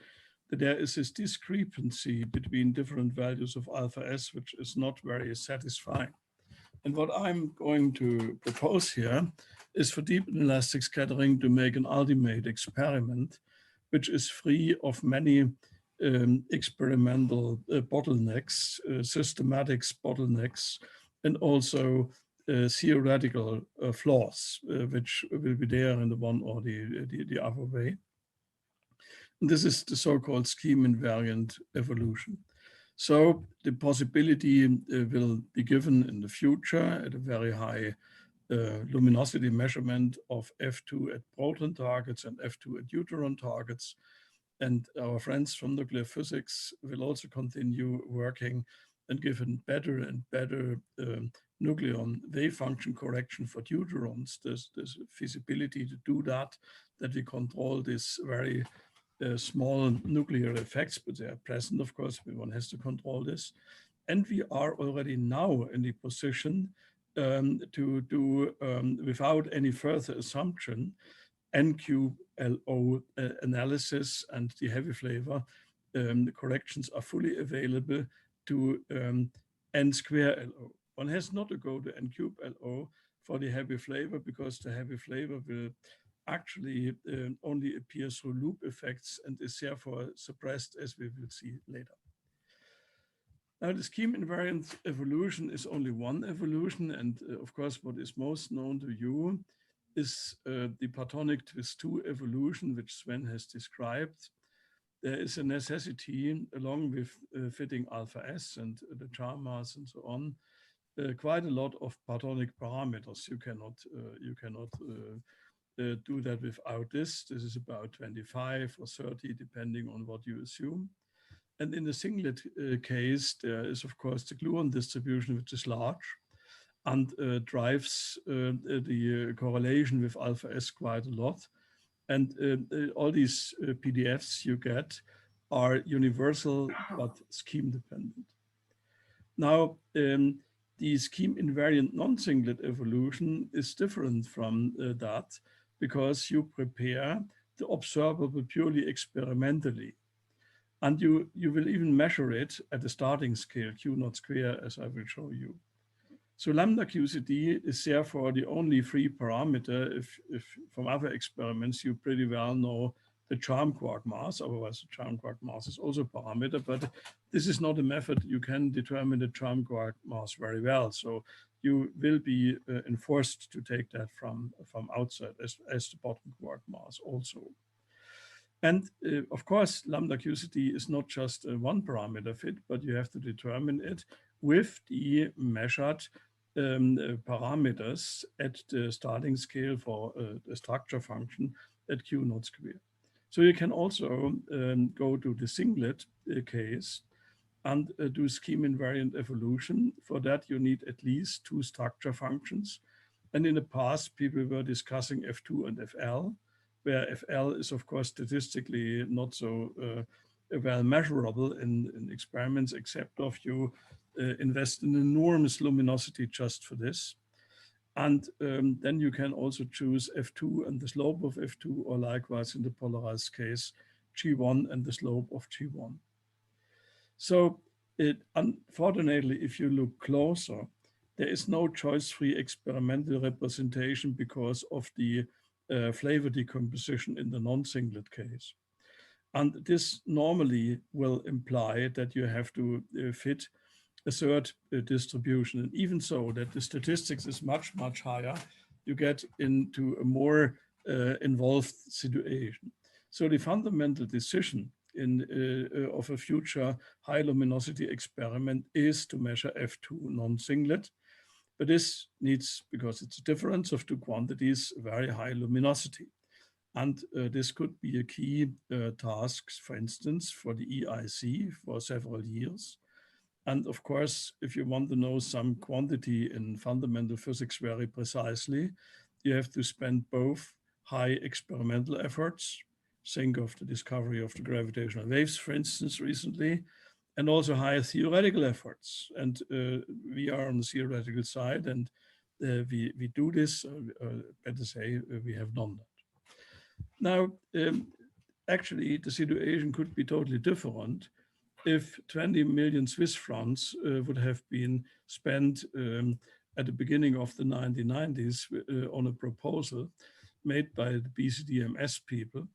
that there is this discrepancy between different values of alpha S, which is not very satisfying. And what I'm going to propose here is for deep inelastic scattering to make an ultimate experiment, which is free of many experimental bottlenecks, systematics bottlenecks, and also theoretical flaws, which will be there in the one or the other way. And this is the so-called scheme invariant evolution. So the possibility will be given in the future at a very high luminosity measurement of F2 at proton targets and F2 at deuteron targets. And our friends from nuclear physics will also continue working and give a better and better nucleon wave function correction for deuterons. There's feasibility to do that we control this very small nuclear effects, but they are present, of course, one has to control this. And we are already now in the position to do, without any further assumption, N3LO analysis, and the heavy flavor the corrections are fully available to n square LO. One has not to go to n cube LO for the heavy flavor, because the heavy flavor will actually only appear through loop effects and is therefore suppressed, as we will see later. Now, the scheme invariant evolution is only one evolution, and of course, what is most known to you is the Platonic twist-2 evolution, which Sven has described. There is a necessity, along with fitting alpha S and the charm mass and so on, quite a lot of Platonic parameters. You cannot do that without this. This is about 25 or 30, depending on what you assume. And in the singlet case, there is, of course, the gluon distribution, which is large and drives the correlation with alpha S quite a lot. And all these PDFs you get are universal but scheme dependent. Now, the scheme invariant non-singlet evolution is different from that, because you prepare the observable purely experimentally. And you will even measure it at the starting scale, Q0 square, as I will show you. So lambda QCD is therefore the only free parameter if from other experiments you pretty well know the charm quark mass. Otherwise, the charm quark mass is also a parameter, but this is not a method you can determine the charm quark mass very well. So you will be enforced to take that from outside as the bottom quark mass also. And of course, lambda QCD is not just a one parameter fit, but you have to determine it with the measured parameters at the starting scale for the structure function at Q0 square. So you can also go to the singlet case and do scheme invariant evolution. For that, you need at least two structure functions. And in the past, people were discussing F2 and FL, where FL is, of course, statistically not so well measurable in experiments, except if you invest in enormous luminosity just for this. And then you can also choose F2 and the slope of F2, or likewise in the polarized case, G1 and the slope of G1. So unfortunately, if you look closer, there is no choice-free experimental representation because of the flavor decomposition in the non-singlet case. And this normally will imply that you have to fit a third distribution. And even so, that the statistics is much, much higher, you get into a more involved situation. So the fundamental decision of a future high luminosity experiment is to measure F2 non-singlet. But this needs, because it's a difference of two quantities, very high luminosity. And this could be a key task, for instance, for the EIC for several years. And of course, if you want to know some quantity in fundamental physics very precisely, you have to spend both high experimental efforts, think of the discovery of the gravitational waves, for instance, recently, and also high theoretical efforts. And we are on the theoretical side, and we do this, better say, we have done that. Now, actually, the situation could be totally different if 20 million Swiss francs would have been spent at the beginning of the 1990s on a proposal made by the BCDMS people,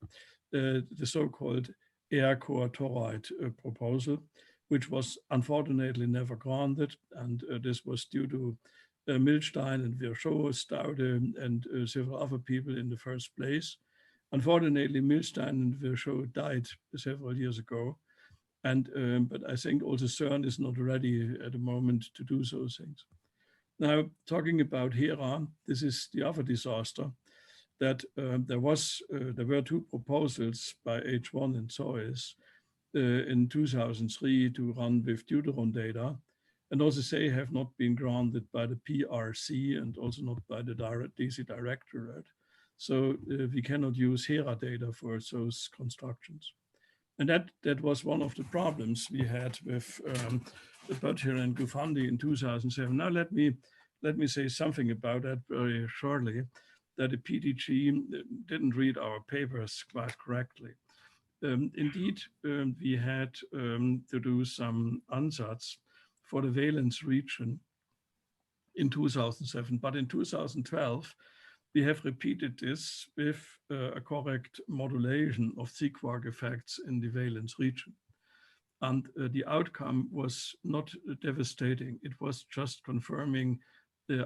the so-called air core toroid proposal, which was unfortunately never granted. And this was due to Milstein and Virchow, Staude, and several other people in the first place. Unfortunately, Milstein and Virchow died several years ago. And but I think also CERN is not ready at the moment to do those things. Now, talking about HERA, this is the other disaster, that there were two proposals by H1 and Zois in 2003 to run with deuteron data, and also they have not been granted by the PRC and also not by the DESY directorate. So we cannot use HERA data for those constructions. And that was one of the problems we had with Butcher and Gufandi in 2007. Now let me say something about that very shortly, that the PDG didn't read our papers quite correctly. Indeed, we had to do some ansatz for the valence region in 2007. But in 2012, we have repeated this with a correct modulation of Z-quark effects in the valence region. And the outcome was not devastating. It was just confirming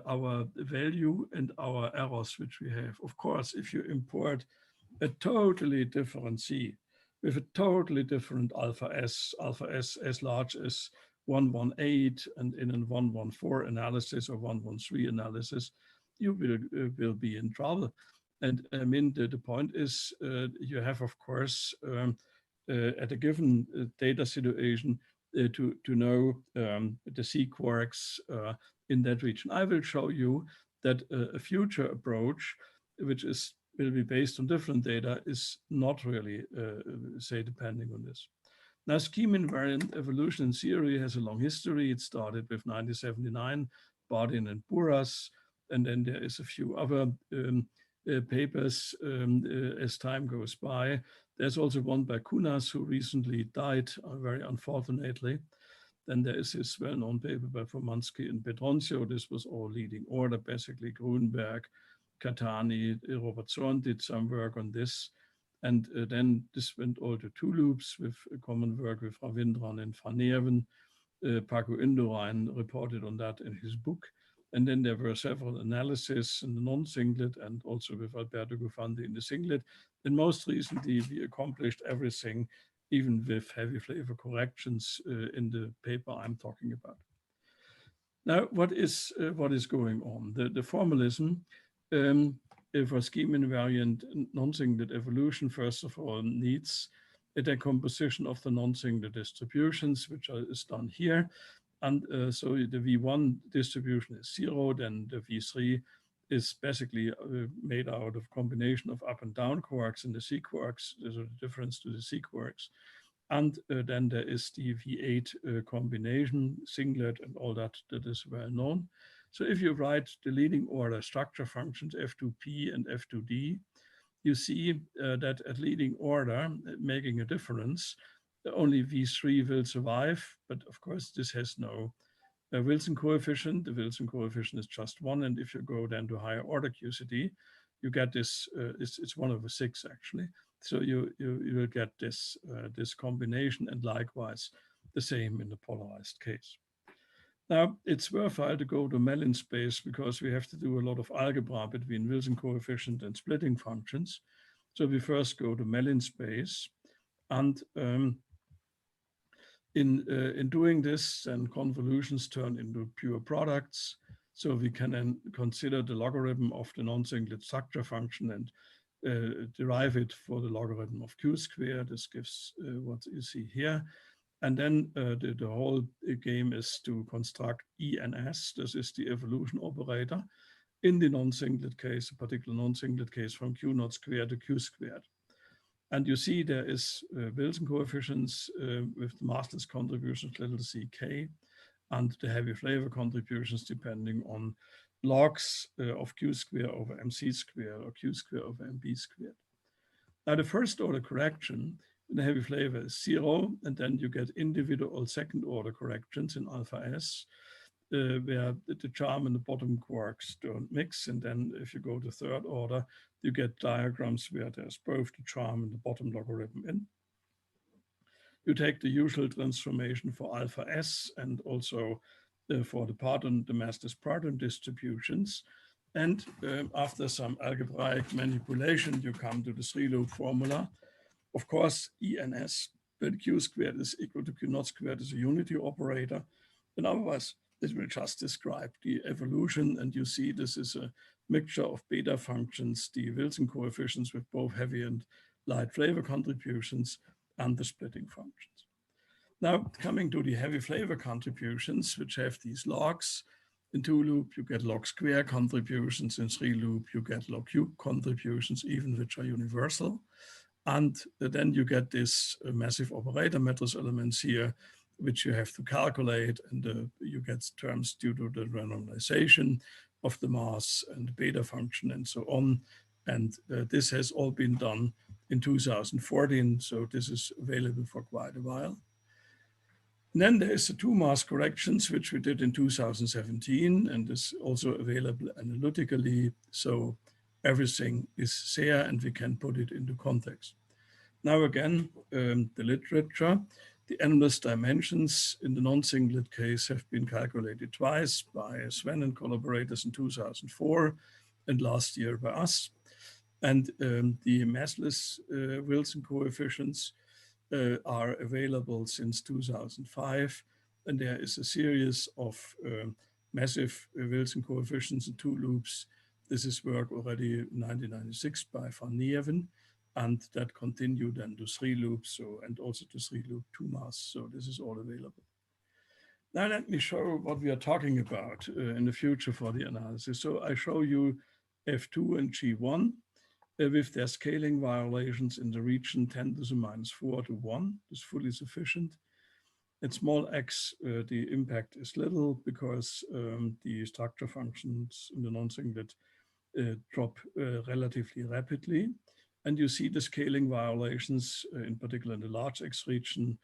our value and our errors which we have. Of course, if you import a totally different Z with a totally different alpha S as large as 118 and in a 114 analysis or 113 analysis, you will be in trouble. And I mean, the point is you have, of course, at a given data situation to know the Z quarks in that region. I will show you that a future approach, which will be based on different data, is not really, say, depending on this. Now, scheme invariant evolution in theory has a long history. It started with 1979, Bardin and Buras, and then there is a few other papers as time goes by. There's also one by Kunas, who recently died, very unfortunately. Then there is this well-known paper by Fomansky and Petroncio. This was all leading order, basically Grunberg, Catani, Robert Zorn did some work on this. And then this went all to two loops with a common work with Ravindran and Van Neerven. Paco Indurain reported on that in his book. And then there were several analyses in the non-singlet and also with Alberto Gufandi in the singlet. And most recently, we accomplished everything, even with heavy flavor corrections in the paper I'm talking about. Now, what is going on? The formalism for scheme invariant non-singlet evolution, first of all, needs a decomposition of the non-singlet distributions, which is done here. And so the V1 distribution is 0, then the V3 is basically made out of combination of up and down quarks and the Z quarks. There's a difference to the Z quarks. And then there is the V8 combination, singlet, and all that is well known. So if you write the leading order structure functions F2P and F2D, you see that at leading order, making a difference, only V3 will survive, but of course this has no Wilson coefficient. The Wilson coefficient is just 1, and if you go then to higher order QCD, you get this, it's 1/6 actually. So you will get this, this combination, and likewise the same in the polarized case. Now, it's worthwhile to go to Mellin space because we have to do a lot of algebra between Wilson coefficient and splitting functions. So we first go to Mellin space, and in doing this, then convolutions turn into pure products. So we can then consider the logarithm of the non-singlet structure function and derive it for the logarithm of Q squared. This gives what you see here. And then the whole game is to construct ENS. This is the evolution operator in the non-singlet case, a particular non-singlet case from Q naught squared to Q squared. And you see there is Wilson coefficients with the massless contributions little ck, and the heavy flavor contributions depending on logs of Q squared over MC squared or Q squared over MB squared. Now the first order correction in the heavy flavor is 0, and then you get individual second order corrections in alpha S, where the charm and the bottom quarks don't mix. And then if you go to third order, you get diagrams where there's both the charm and the bottom logarithm in. You take the usual transformation for alpha S and also for the pattern, the massless pattern distributions. And after some algebraic manipulation, you come to the 3-loop formula. Of course, ENS, when Q squared is equal to Q naught squared, is a unity operator. And otherwise, it will just describe the evolution. And you see this is a mixture of beta functions, the Wilson coefficients with both heavy and light flavor contributions, and the splitting functions. Now, coming to the heavy flavor contributions, which have these logs. In 2-loop, you get log square contributions. In 3-loop, you get log cube contributions, even which are universal. And then you get this massive operator matrix elements here, which you have to calculate, and you get terms due to the randomization of the mass and the beta function and so on. And this has all been done in 2014, so this is available for quite a while. And then there is the 2 mass corrections, which we did in 2017, and is also available analytically. So everything is there and we can put it into context. Now again, the literature, the endless dimensions in the non-singlet case have been calculated twice by Sven and collaborators in 2004 and last year by us. And the massless Wilson coefficients are available since 2005. And there is a series of massive Wilson coefficients in 2 loops. This is work already in 1996 by Van Neerven. And that continued then to 3 loops, so, and also to 3 loop 2 mass. So this is all available. Now let me show what we are talking about in the future for the analysis. So I show you F2 and G1 with their scaling violations in the region 10 to the minus 4 to 1. It's fully sufficient. At small x, the impact is little because the structure functions in the non-singlet drop relatively rapidly. And you see the scaling violations, in particular in the large X region,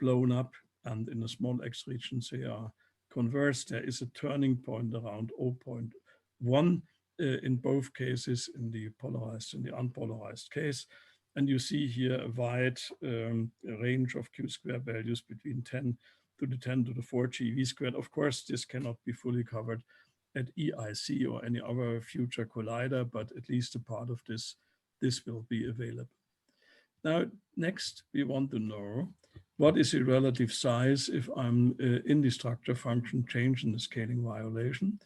blown up, and in the small X regions, they are conversed. There is a turning point around 0.1 in both cases, in the polarized and the unpolarized case. And you see here a wide range of Q² values between 10 to the 10 to the 4 GeV². Of course, this cannot be fully covered at EIC or any other future collider, but at least a part of this will be available. Now, next, we want to know what is the relative size if I'm in the structure function change in the scaling violation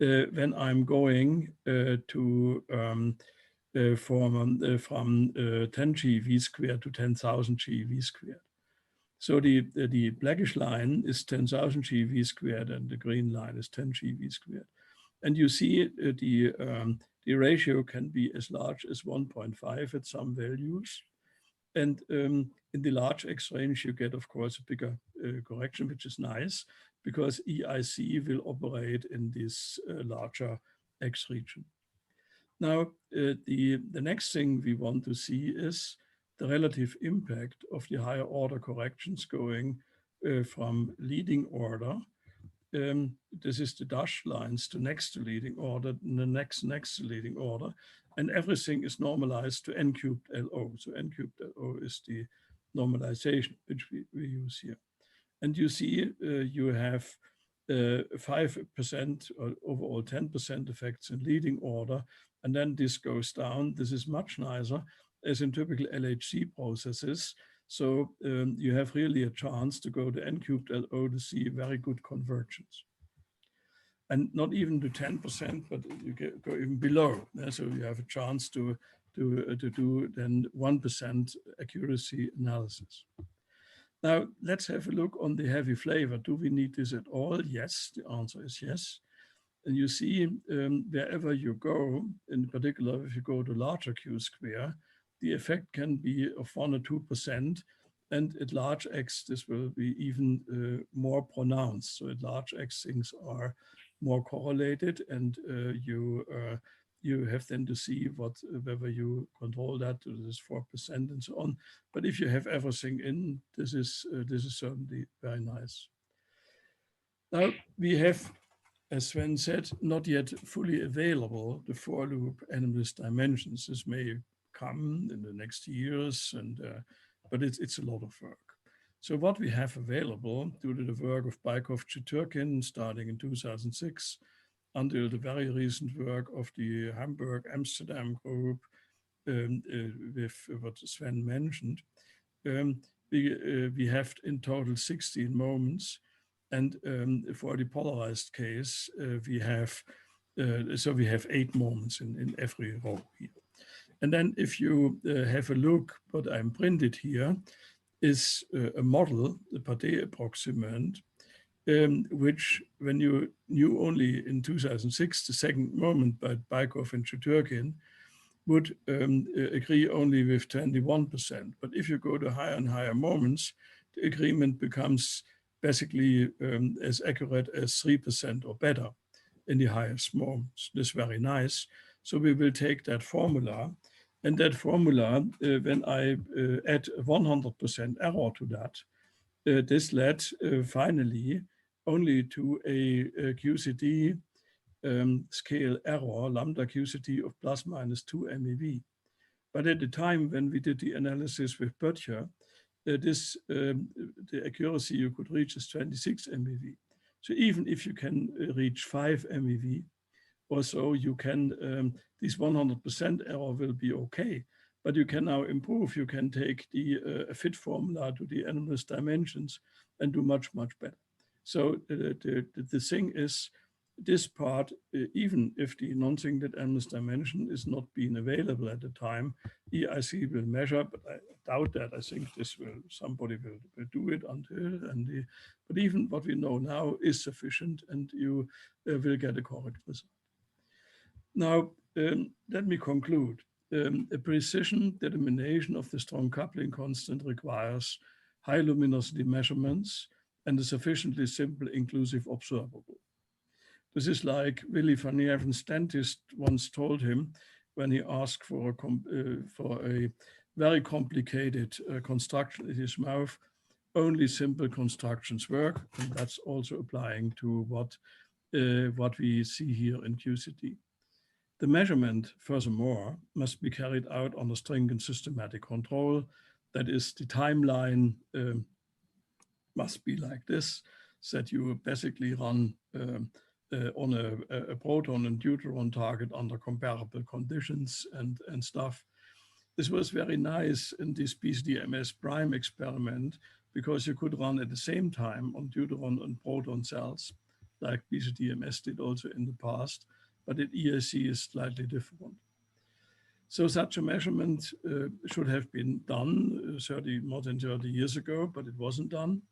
when I'm going from 10 GeV² to 10,000 GeV². So the blackish line is 10,000 GeV² and the green line is 10 GeV². And you see the ratio can be as large as 1.5 at some values. And in the large X range, you get, of course, a bigger correction, which is nice, because EIC will operate in this larger X region. Now, the next thing we want to see is the relative impact of the higher order corrections going from leading order. This is the dashed lines to next to leading order, and the next to leading order, and everything is normalized to n cubed LO. So n cubed LO is the normalization which we use here. And you see you have 5% or overall 10% effects in leading order, and then this goes down. This is much nicer as in typical LHC processes. So you have really a chance to go to n cubed LO to see very good convergence. And not even to 10%, but you go even below. So you have a chance to do then 1% accuracy analysis. Now let's have a look on the heavy flavor. Do we need this at all? Yes, the answer is yes. And you see wherever you go, in particular, if you go to larger Q², the effect can be of 1 or 2%, and at large X, this will be even more pronounced. So at large X, things are more correlated, and you have then to see whether you control that to this 4% and so on. But if you have everything in, this is certainly very nice. Now we have, as Sven said, not yet fully available the 4-loop endless dimensions. This may come in the next years, and but it's a lot of work. So what we have available due to the work of Baikov-Chiturkin starting in 2006 until the very recent work of the Hamburg Amsterdam group with what Sven mentioned, we have in total 16 moments. And for the polarized case, we have 8 moments in every row here. And then if you have a look, what I'm printed here is a model, the Pate approximant, which when you knew only in 2006 the second moment by Baikov and Chiturkin would agree only with 21%. But if you go to higher and higher moments, the agreement becomes basically as accurate as 3% or better in the highest moments. This is very nice. So we will take that formula, and that formula, when I add 100% error to that, this led finally only to a QCD scale error, lambda QCD of plus minus 2 MeV. But at the time when we did the analysis with Böttcher, the accuracy you could reach is 26 MeV. So even if you can reach 5 MeV or so, you can, this 100% error will be okay. But you can now improve. You can take the fit formula to the anomalous dimensions and do much, much better. So the thing is, this part, even if the non-singlet anomalous dimension is not being available at the time, EIC will measure, but I doubt that. I think this will, somebody will do it until, but even what we know now is sufficient, and you will get a correct result. Now, let me conclude. A precision determination of the strong coupling constant requires high luminosity measurements and a sufficiently simple inclusive observable. This is like Willy van Neerven's dentist once told him when he asked for a very complicated construction in his mouth. Only simple constructions work, and that's also applying to what we see here in QCD. The measurement, furthermore, must be carried out on a stringent systematic control. That is, the timeline must be like this, that you basically run on a proton and deuteron target under comparable conditions and stuff. This was very nice in this BCDMS prime experiment because you could run at the same time on deuteron and proton cells, like BCDMS did also in the past, but at EIC is slightly different. So such a measurement should have been done more than 30 years ago, but it wasn't done.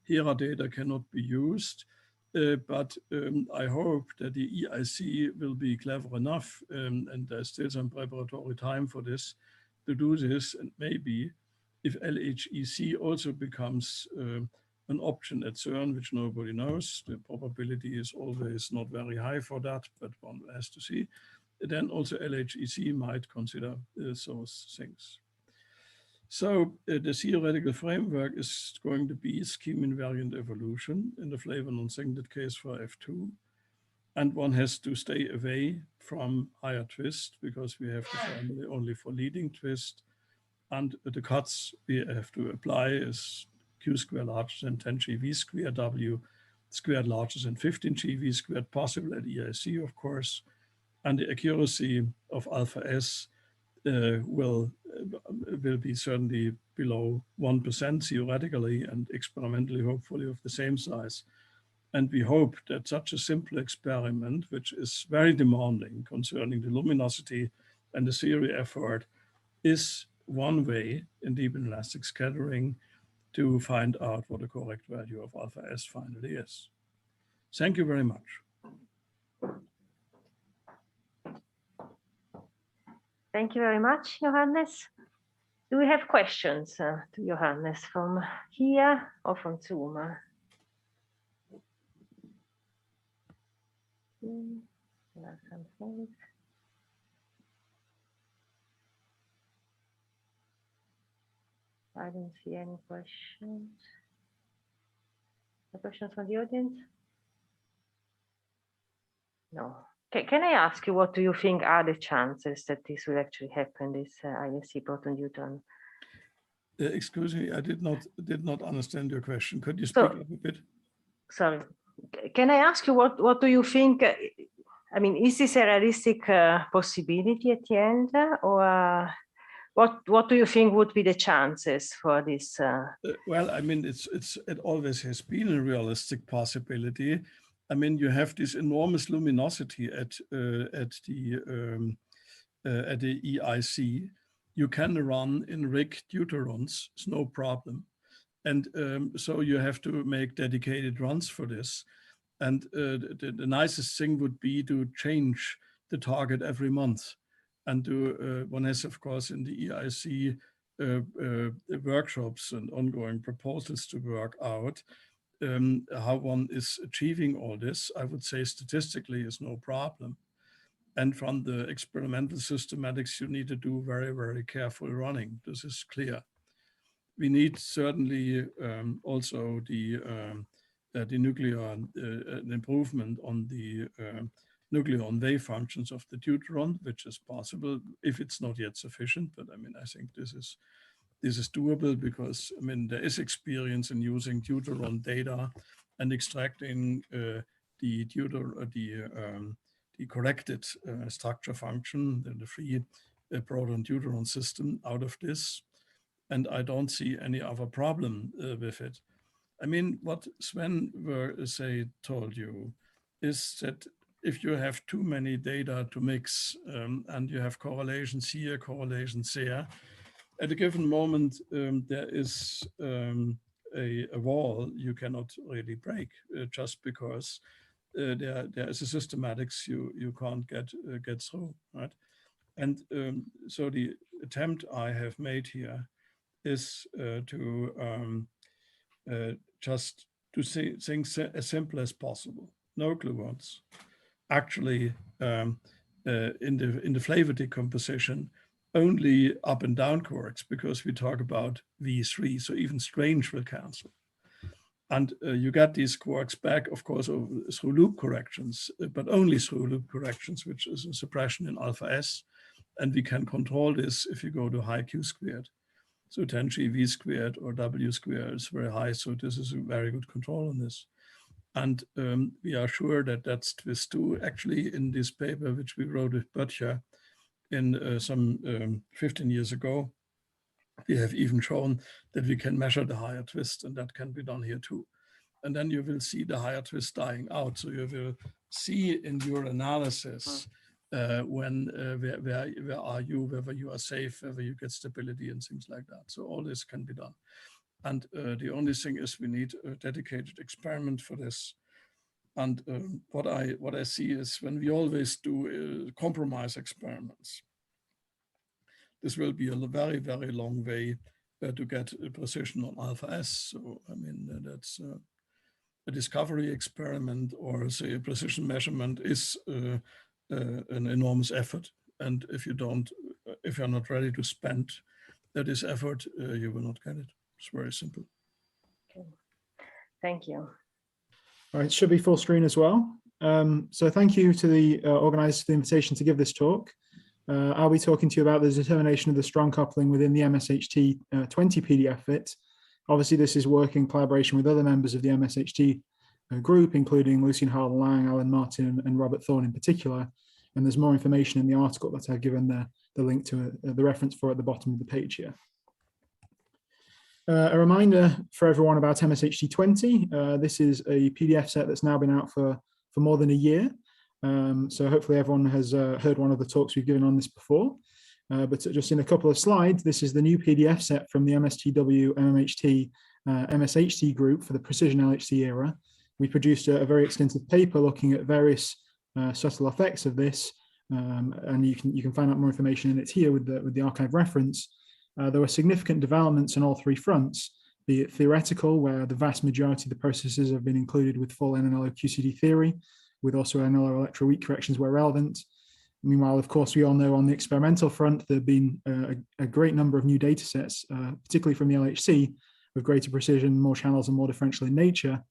HERA data cannot be used, but I hope that the EIC will be clever enough, and there's still some preparatory time for this, to do this, and maybe if LHEC also becomes an option at CERN, which nobody knows, the probability is always not very high for that, but one has to see, then also LHEC might consider those things. So the theoretical framework is going to be scheme invariant evolution in the flavor non-singlet case for F2. And one has to stay away from higher twist because we have the formula only for leading twist. And the cuts we have to apply is Q squared larger than 10 GV squared, W squared larger than 15 GV squared, possible at EIC, of course. And the accuracy of alpha S will be certainly below 1% theoretically and experimentally, hopefully, of the same size. And we hope that such a simple experiment, which is very demanding concerning the luminosity and the theory effort, is one way in deep inelastic scattering to find out what the correct value of alpha S finally is. Thank you very much. Thank you very much, Johannes. Do we have questions to Johannes from here or from Zoom? I don't see any questions. No questions from the audience? No. Can I ask you, what do you think are the chances that this will actually happen, this ISC proton deuteron? Excuse me, I did not understand your question. Could you speak up a bit? Sorry. Can I ask you, what do you think? I mean, is this a realistic possibility at the end, or what do you think would be the chances for this? Well, I mean, it always has been a realistic possibility. I mean, you have this enormous luminosity at the EIC. You can run in rig deuterons, it's no problem. And so you have to make dedicated runs for this. And the nicest thing would be to change the target every month. And one has, of course, in the EIC workshops and ongoing proposals to work out how one is achieving all this. I would say statistically is no problem. And from the experimental systematics, you need to do very, very careful running. This is clear. we need certainly also the nuclear improvement on the nucleon wave functions of the deuteron, which is possible if it's not yet sufficient. But I mean, I think this is doable because I mean there is experience in using deuteron data and extracting the corrected structure function, the free proton deuteron system out of this, and I don't see any other problem with it. I mean, what Sven told you is that if you have too many data to mix and you have correlations here, correlations there, at a given moment there is a wall you cannot really break just because there is a systematics you can't get through, right? And so the attempt I have made here is to just to say things as simple as possible. No gluons. Actually, in the flavor decomposition, only up and down quarks, because we talk about V3, so even strange will cancel. And you get these quarks back, of course, through loop corrections, but only through loop corrections, which is a suppression in alpha S. And we can control this if you go to high Q squared. So 10G V squared or W squared is very high. So this is a very good control on this. And we are sure that that's twist 2. Actually, in this paper, which we wrote with Böttcher in some 15 years ago, we have even shown that we can measure the higher twist, and that can be done here too. And then you will see the higher twist dying out. So you will see in your analysis where are you, whether you are safe, whether you get stability and things like that. So all this can be done. And the only thing is we need a dedicated experiment for this. And what I see is when we always do compromise experiments, this will be a very, very long way to get a precision on alpha S. So, I mean, that's a discovery experiment or say a precision measurement is an enormous effort. And if you're not ready to spend this effort, you will not get it. It's very simple. Okay. Thank you. All right, it should be full screen as well. So thank you to the organizers for the invitation to give this talk. I'll be talking to you about the determination of the strong coupling within the MSHT 20 PDF fit. Obviously, this is work in collaboration with other members of the MSHT group, including Lucien Harlan-Lang, Alan Martin, and Robert Thorne in particular. And there's more information in the article that I've given the link to the reference for at the bottom of the page here. A reminder for everyone about MSHT 20. This is a PDF set that's now been out for more than a year. So hopefully everyone has heard one of the talks we've given on this before. But just in a couple of slides, this is the new PDF set from the MSTW, MMHT, MSHT group for the precision LHC era. We produced a very extensive paper looking at various subtle effects of this, and you can find out more information in it here with the archive reference. There were significant developments on all three fronts, be it theoretical, where the vast majority of the processes have been included with full NNLO QCD theory, with also NNLO electroweak corrections where relevant. Meanwhile, of course, we all know on the experimental front, there have been a great number of new data sets, particularly from the LHC, with greater precision, more channels, and more differential in nature.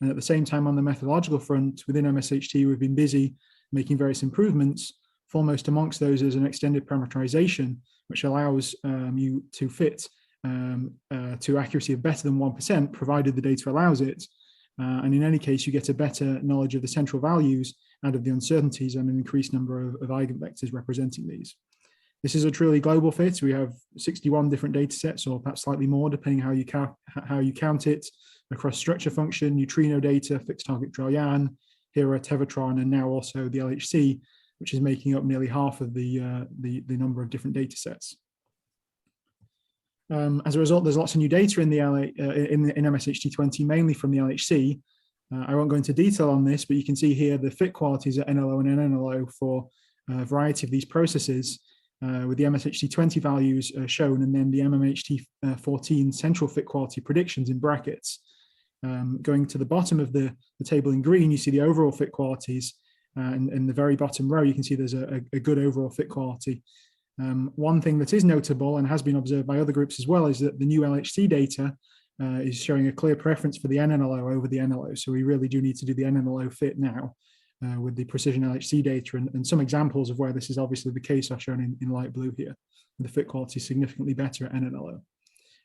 And at the same time, on the methodological front, within MSHT, we've been busy making various improvements. Foremost amongst those is an extended parameterization, which allows you to fit to accuracy of better than 1%, provided the data allows it. And in any case, you get a better knowledge of the central values and of the uncertainties and an increased number of eigenvectors representing these. This is a truly global fit. We have 61 different data sets, or perhaps slightly more, depending how you count it, across structure function, neutrino data, fixed target Drell-Yan, HERA, Tevatron, and now also the LHC, which is making up nearly half of the number of different data sets. As a result, there's lots of new data in in MSHT 20, mainly from the LHC. I won't go into detail on this, but you can see here the fit qualities at NLO and NNLO for a variety of these processes, with the MSHT 20 values shown, and then the MMHT 14 central fit quality predictions in brackets. Going to the bottom of the table in green, you see the overall fit qualities. In the very bottom row, you can see there's a good overall fit quality. One thing that is notable and has been observed by other groups as well is that the new LHC data is showing a clear preference for the NNLO over the NLO. So we really do need to do the NNLO fit now with the precision LHC data. And some examples of where this is obviously the case are shown in light blue here. The fit quality is significantly better at NNLO.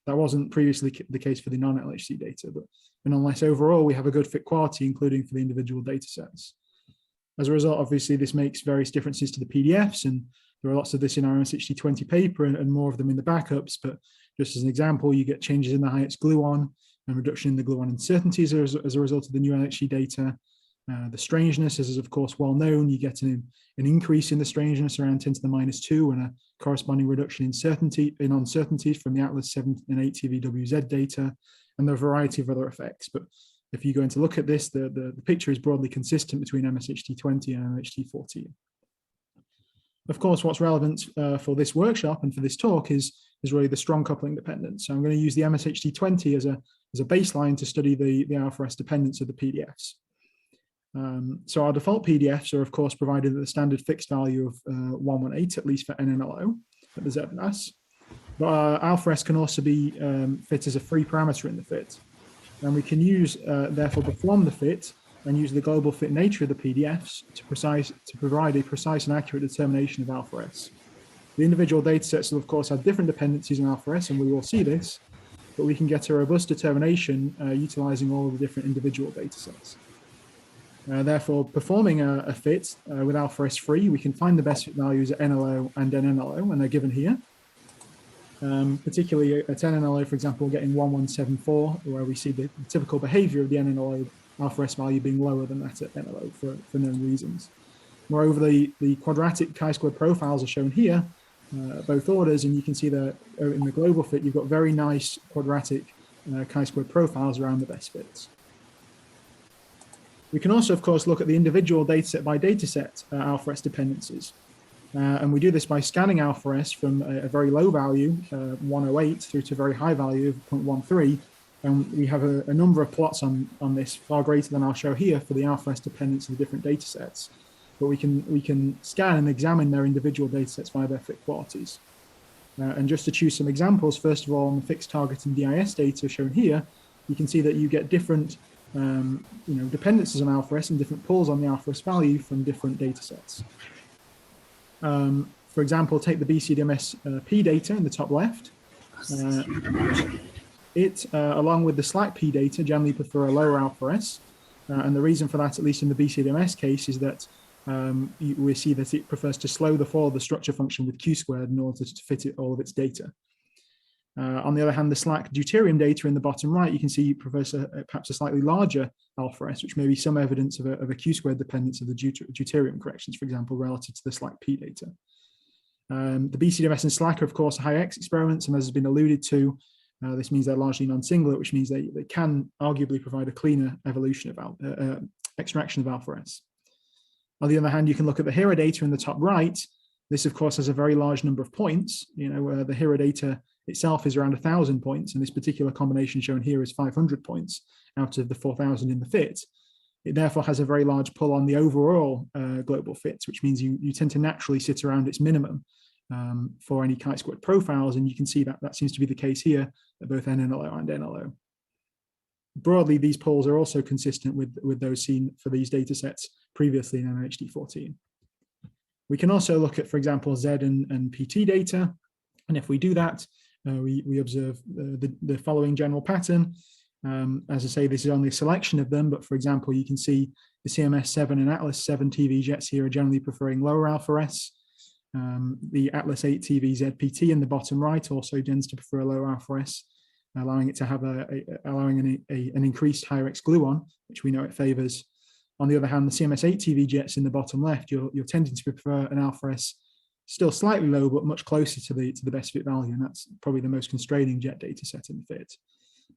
That wasn't previously the case for the non-LHC data, but nonetheless, overall, we have a good fit quality, including for the individual data sets. As a result, obviously, this makes various differences to the PDFs, and there are lots of this in our MSHT 20 paper and more of them in the backups, but just as an example, you get changes in the Hayek's gluon and reduction in the gluon uncertainties as a result of the new LHC data. The strangeness is of course well known. You get an increase in the strangeness around 10 to the -2 and a corresponding reduction in uncertainties from the Atlas 7 and 8 TVWZ data, and there are a variety of other effects. But if you go in to look at this, the picture is broadly consistent between MSHT 20 and MSHT 14. Of course, what's relevant for this workshop and for this talk is really the strong coupling dependence. So I'm going to use the MSHT 20 as a baseline to study the alpha S dependence of the PDFs. So our default PDFs are of course provided at the standard fixed value of 118, at least for NNLO at the ZNAS. But alpha S can also be fit as a free parameter in the fit. And we can use, therefore perform the fit and use the global fit nature of the PDFs to provide a precise and accurate determination of alpha S. The individual datasets will of course have different dependencies in alpha S, and we will see this, but we can get a robust determination utilizing all of the different individual datasets. Therefore, performing a fit with alpha S free, we can find the best fit values at NLO and NNLO, and they're given here. Particularly at NNLO, for example, getting 1174, where we see the typical behavior of the NNLO alpha S value being lower than that at NLO for known reasons. Moreover, the quadratic chi-square profiles are shown here, both orders, and you can see that in the global fit, you've got very nice quadratic chi-square profiles around the best fits. We can also, of course, look at the individual dataset by dataset alpha S dependencies. And we do this by scanning alpha S from a very low value, 108, through to a very high value of 0.13. And we have a number of plots on this, far greater than I'll show here, for the alpha S dependence of the different datasets. But we can scan and examine their individual datasets by their fit qualities. And just to choose some examples, first of all, on the fixed target and DIS data shown here, you can see that you get different dependencies on alpha S and different pulls on the alpha S value from different data sets. For example, take the BCDMS P data in the top left. Along with the SLAC P data, generally prefer a lower alpha S. And the reason for that, at least in the BCDMS case, is that we see that it prefers to slow the fall of the structure function with Q squared in order to fit all of its data. On the other hand, the SLAC deuterium data in the bottom right, you can see prefers perhaps a slightly larger alpha S, which may be some evidence of a Q squared dependence of the deuterium corrections, for example, relative to the SLAC P data. The BCDMS and SLAC are, of course, high X experiments, and as has been alluded to, this means they're largely non-singlet, which means they can arguably provide a cleaner evolution of extraction of alpha S. On the other hand, you can look at the HERA data in the top right. This, of course, has a very large number of points. The HERA data itself is around 1,000 points, and this particular combination shown here is 500 points out of the 4,000 in the fit. It therefore has a very large pull on the overall global fits, which means you tend to naturally sit around its minimum for any chi-squared profiles, and you can see that seems to be the case here at both NNLO and NLO. Broadly, these polls are also consistent with those seen for these data sets previously in MSHT 14. We can also look at, for example, Z and PT data, and if we do that, we observe the following general pattern. As I say, this is only a selection of them, but for example, you can see the CMS 7 and Atlas 7 TV jets here are generally preferring lower alpha S. The Atlas 8 TV ZPT in the bottom right also tends to prefer a lower alpha S, allowing it to have an increased higher X gluon, which we know it favors. On the other hand, the CMS 8 TV jets in the bottom left, you're tending to prefer an alpha S still slightly low, but much closer to the best fit value, and that's probably the most constraining jet data set in the fit.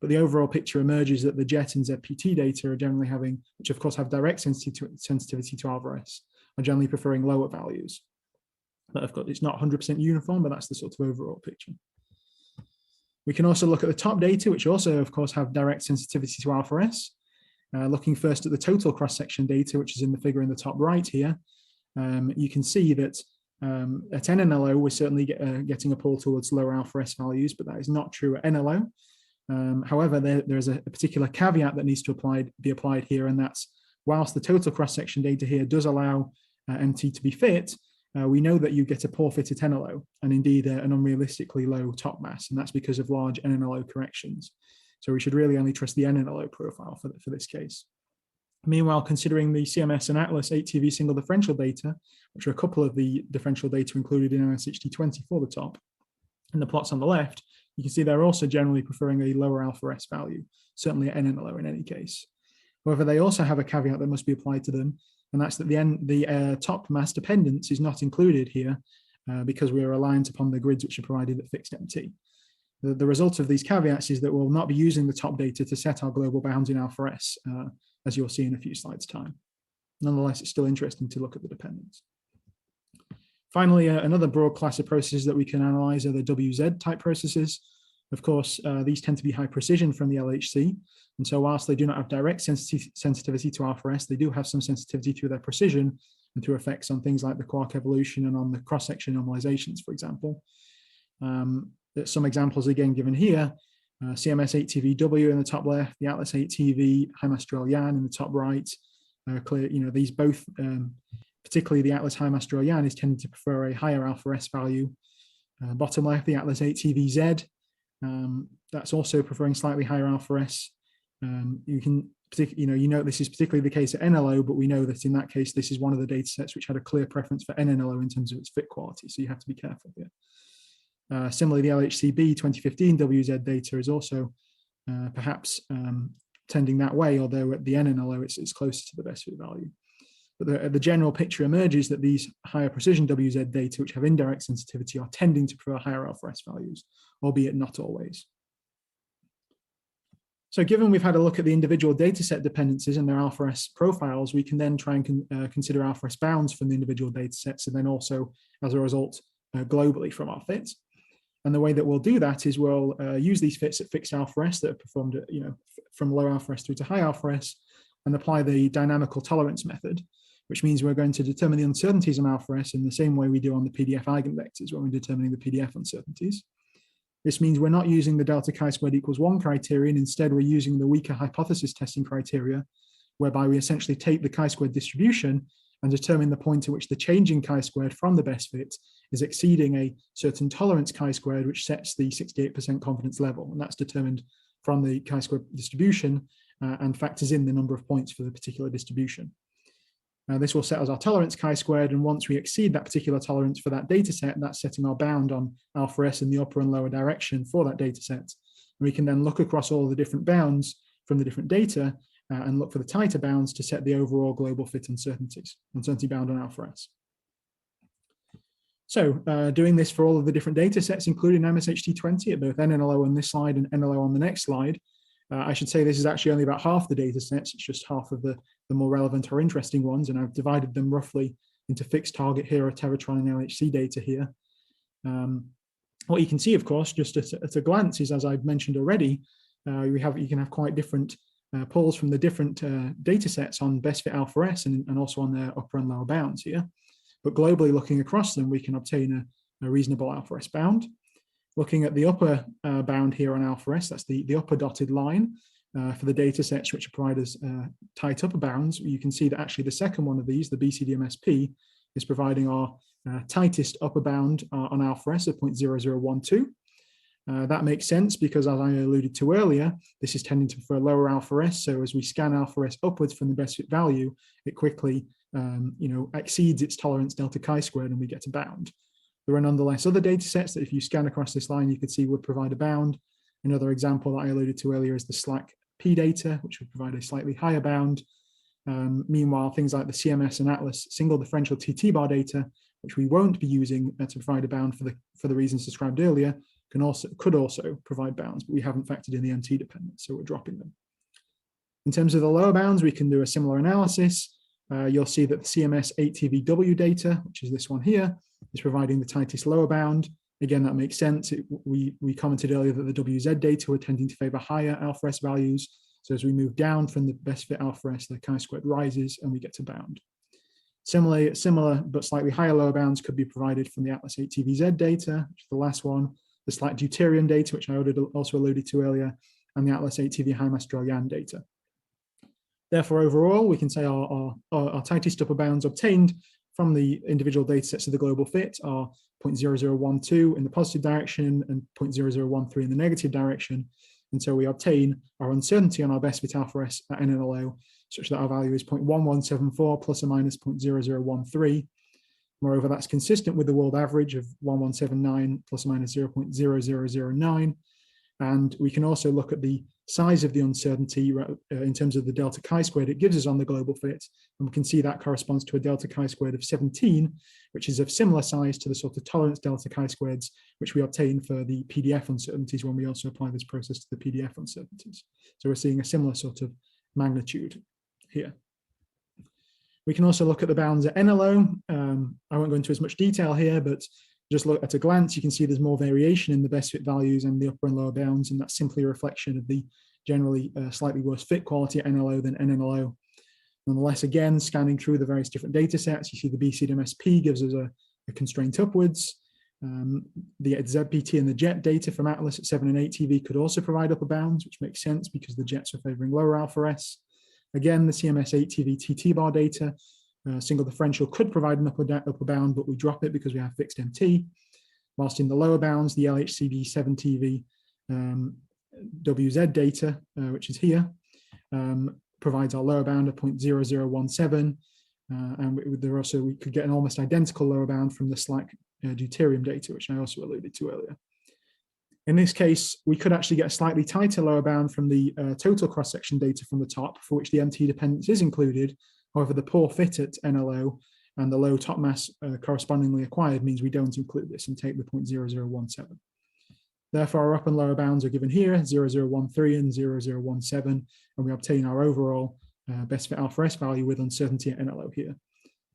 But the overall picture emerges that the jet and ZPT data are generally having, which of course have direct sensitivity to alpha S, are generally preferring lower values. But of course, it's not 100% uniform, but that's the sort of overall picture. We can also look at the top data, which also, of course, have direct sensitivity to alpha S. Looking first at the total cross-section data, which is in the figure in the top right here, you can see that At NNLO, we're certainly getting a pull towards lower alpha S values, but that is not true at NLO. However, there is a particular caveat that needs to be applied here, and that's whilst the total cross-section data here does allow MT to be fit, we know that you get a poor fit at NLO, and indeed an unrealistically low top mass, and that's because of large NNLO corrections. So we should really only trust the NNLO profile for this case. Meanwhile, considering the CMS and Atlas 8TV single differential data, which are a couple of the differential data included in MSHT 20 for the top, and the plots on the left, you can see they're also generally preferring a lower alpha S value, certainly at NNLO in any case. However, they also have a caveat that must be applied to them, and that's that the top mass dependence is not included here because we are reliant upon the grids which are provided at fixed MT. The result of these caveats is that we'll not be using the top data to set our global bounds in alpha S, as you'll see in a few slides' time. Nonetheless, it's still interesting to look at the dependence. Finally, another broad class of processes that we can analyze are the WZ type processes. Of course, these tend to be high precision from the LHC. And so whilst they do not have direct sensitivity to alpha S, they do have some sensitivity through their precision and through effects on things like the quark evolution and on the cross-section normalizations, for example. Some examples again given here, CMS 8TVW in the top left, the Atlas 8TV, High-Mass-Drell-Yan in the top right. Clear, these both, particularly the Atlas High-Mass-Drell-Yan is tending to prefer a higher alpha S value. Bottom left, the Atlas 8TVZ, that's also preferring slightly higher alpha S. You note this is particularly the case at NLO, but we know that in that case, this is one of the data sets which had a clear preference for NNLO in terms of its fit quality. So you have to be careful here. Similarly, the LHCb 2015 WZ data is also perhaps tending that way, although at the NNLO it's closer to the best fit value. But the general picture emerges that these higher precision WZ data, which have indirect sensitivity, are tending to prefer higher alpha S values, albeit not always. So given we've had a look at the individual dataset dependencies and their alpha S profiles, we can then try and consider alpha S bounds from the individual datasets, and then also, as a result, globally from our fits. And the way that we'll do that is we'll use these fits at fixed alpha S that are performed at, from low alpha S through to high alpha S, and apply the dynamical tolerance method, which means we're going to determine the uncertainties on alpha S in the same way we do on the PDF eigenvectors when we're determining the PDF uncertainties. This means we're not using the delta chi-squared equals 1 criterion. Instead, we're using the weaker hypothesis testing criteria, whereby we essentially take the chi-squared distribution and determine the point at which the changing chi-squared from the best fit is exceeding a certain tolerance chi-squared, which sets the 68% confidence level. And that's determined from the chi-squared distribution and factors in the number of points for the particular distribution. This will set as our tolerance chi-squared, and once we exceed that particular tolerance for that data set, that's setting our bound on alpha S in the upper and lower direction for that data set. And we can then look across all the different bounds from the different data and look for the tighter bounds to set the overall global fit uncertainty bound on alpha S. So doing this for all of the different data sets, including MSHT 20 at both NNLO on this slide and NLO on the next slide, I should say this is actually only about half the data sets. It's just half of the more relevant or interesting ones, and I've divided them roughly into fixed target here, Tevatron and LHC data here. What you can see, of course, just at a glance is, as I've mentioned already, you can have quite different pulls from the different data sets on best fit alpha S and also on their upper and lower bounds here. But globally, looking across them, we can obtain a reasonable alpha S bound. Looking at the upper bound here on alpha S, that's the upper dotted line for the data sets which provide us tight upper bounds. You can see that actually the second one of these, the BCDMSP, is providing our tightest upper bound on alpha S at 0.0012. That makes sense because, as I alluded to earlier, this is tending to prefer lower alpha S. So as we scan alpha S upwards from the best fit value, it quickly exceeds its tolerance delta chi-squared, and we get a bound. There are nonetheless other data sets that if you scan across this line, you could see would provide a bound. Another example that I alluded to earlier is the SLAC P data, which would provide a slightly higher bound. Meanwhile, things like the CMS and Atlas single differential TT bar data, which we won't be using to provide a bound for the reasons described earlier, could also provide bounds, but we haven't factored in the MT dependence, so we're dropping them. In terms of the lower bounds, we can do a similar analysis. You'll see that the CMS 8TVW data, which is this one here, is providing the tightest lower bound. Again, that makes sense. We commented earlier that the WZ data were tending to favor higher alpha S values. So as we move down from the best fit alpha S, the chi-squared rises and we get to bound. Similar but slightly higher lower bounds could be provided from the Atlas 8TVZ data, which is the last one, the slight deuterium data, which I also alluded to earlier, and the Atlas 8TV high mass Yan data. Therefore, overall, we can say our tightest upper bounds obtained from the individual data sets of the global fit are 0.0012 in the positive direction and 0.0013 in the negative direction. And so we obtain our uncertainty on our best fit alpha S at NNLO, such that our value is 0.1174 plus or minus 0.0013. Moreover, that's consistent with the world average of 1179 plus or minus 0.0009. And we can also look at the size of the uncertainty in terms of the delta chi-squared it gives us on the global fit. And we can see that corresponds to a delta chi-squared of 17, which is of similar size to the sort of tolerance delta chi-squareds, which we obtain for the PDF uncertainties when we also apply this process to the PDF uncertainties. So we're seeing a similar sort of magnitude here. We can also look at the bounds at NLO. I won't go into as much detail here, but just look at a glance, you can see there's more variation in the best fit values and the upper and lower bounds, and that's simply a reflection of the generally slightly worse fit quality at NLO than NNLO. Nonetheless, again, scanning through the various different data sets, you see the BCDMSP gives us a constraint upwards. The ZPT and the JET data from Atlas at 7 and 8 TV could also provide upper bounds, which makes sense because the JETs are favoring lower alpha S. Again, the CMS 8 TV TT bar data, single differential could provide an upper bound, but we drop it because we have fixed MT. Whilst in the lower bounds, the LHCb 7 TV WZ data, which is here, provides our lower bound of 0.0017. And there also, we could get an almost identical lower bound from the SLAC deuterium data, which I also alluded to earlier. In this case, we could actually get a slightly tighter lower bound from the total cross-section data from the top, for which the MT dependence is included. However, the poor fit at NLO and the low top mass correspondingly acquired means we don't include this and take the 0.0017. Therefore, our upper and lower bounds are given here, 0.0013 and 0.0017, and we obtain our overall best fit alpha S value with uncertainty at NLO here.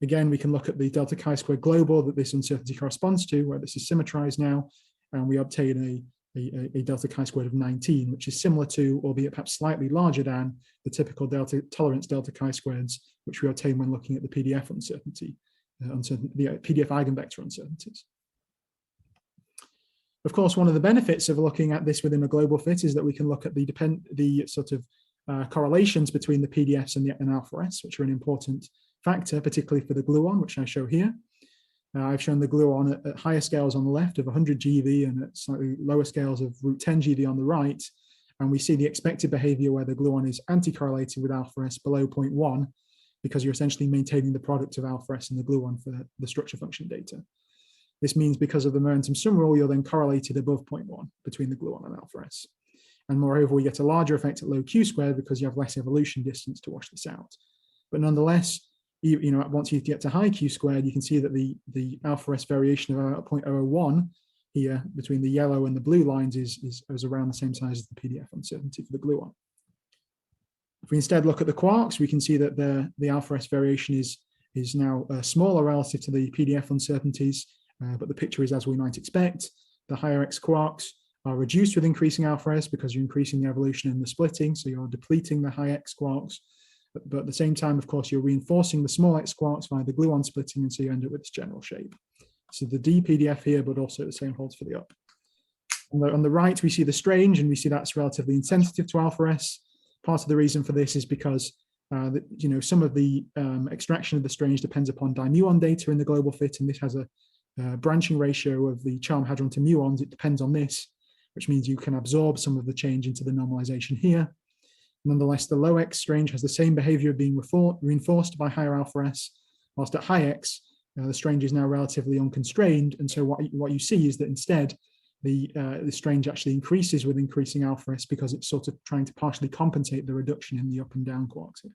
Again, we can look at the delta chi-squared global that this uncertainty corresponds to, where this is symmetrized now, and we obtain a delta chi-squared of 19, which is similar to, albeit perhaps slightly larger than, the typical tolerance delta chi-squareds, which we obtain when looking at the PDF uncertainty, the PDF eigenvector uncertainties. Of course, one of the benefits of looking at this within a global fit is that we can look at the sort of correlations between the PDFs and alpha S, which are an important factor, particularly for the gluon, which I show here. I've shown the gluon at higher scales on the left of 100 GeV and at slightly lower scales of root 10 GeV on the right. And we see the expected behavior where the gluon is anti-correlated with alpha S below 0.1, because you're essentially maintaining the product of alpha S and the gluon for the structure function data. This means because of the momentum sum rule, you're then correlated above 0.1 between the gluon and alpha S. And moreover, we get a larger effect at low Q squared because you have less evolution distance to wash this out. But nonetheless, once you get to high Q squared, you can see that the alpha S variation of about 0.001 here between the yellow and the blue lines is around the same size as the PDF uncertainty for the gluon. If we instead look at the quarks, we can see that the alpha S variation is now smaller relative to the PDF uncertainties, but the picture is as we might expect. The higher X quarks are reduced with increasing alpha S because you're increasing the evolution and the splitting, so you're depleting the high X quarks. But at the same time, of course, you're reinforcing the small X quarks via the gluon splitting, and so you end up with this general shape. So the D PDF here, but also the same holds for the up. On the right, we see the strange, and we see that's relatively insensitive to alpha S. Part of the reason for this is because some of the extraction of the strange depends upon dimuon data in the global fit, and this has a branching ratio of the charm hadron to muons. It depends on this, which means you can absorb some of the change into the normalization here. Nonetheless, the low X strange has the same behavior of being reinforced by higher alpha S, whilst at high X, the strange is now relatively unconstrained. And so what you see is that instead, the strange actually increases with increasing alpha S because it's sort of trying to partially compensate the reduction in the up and down quarks here.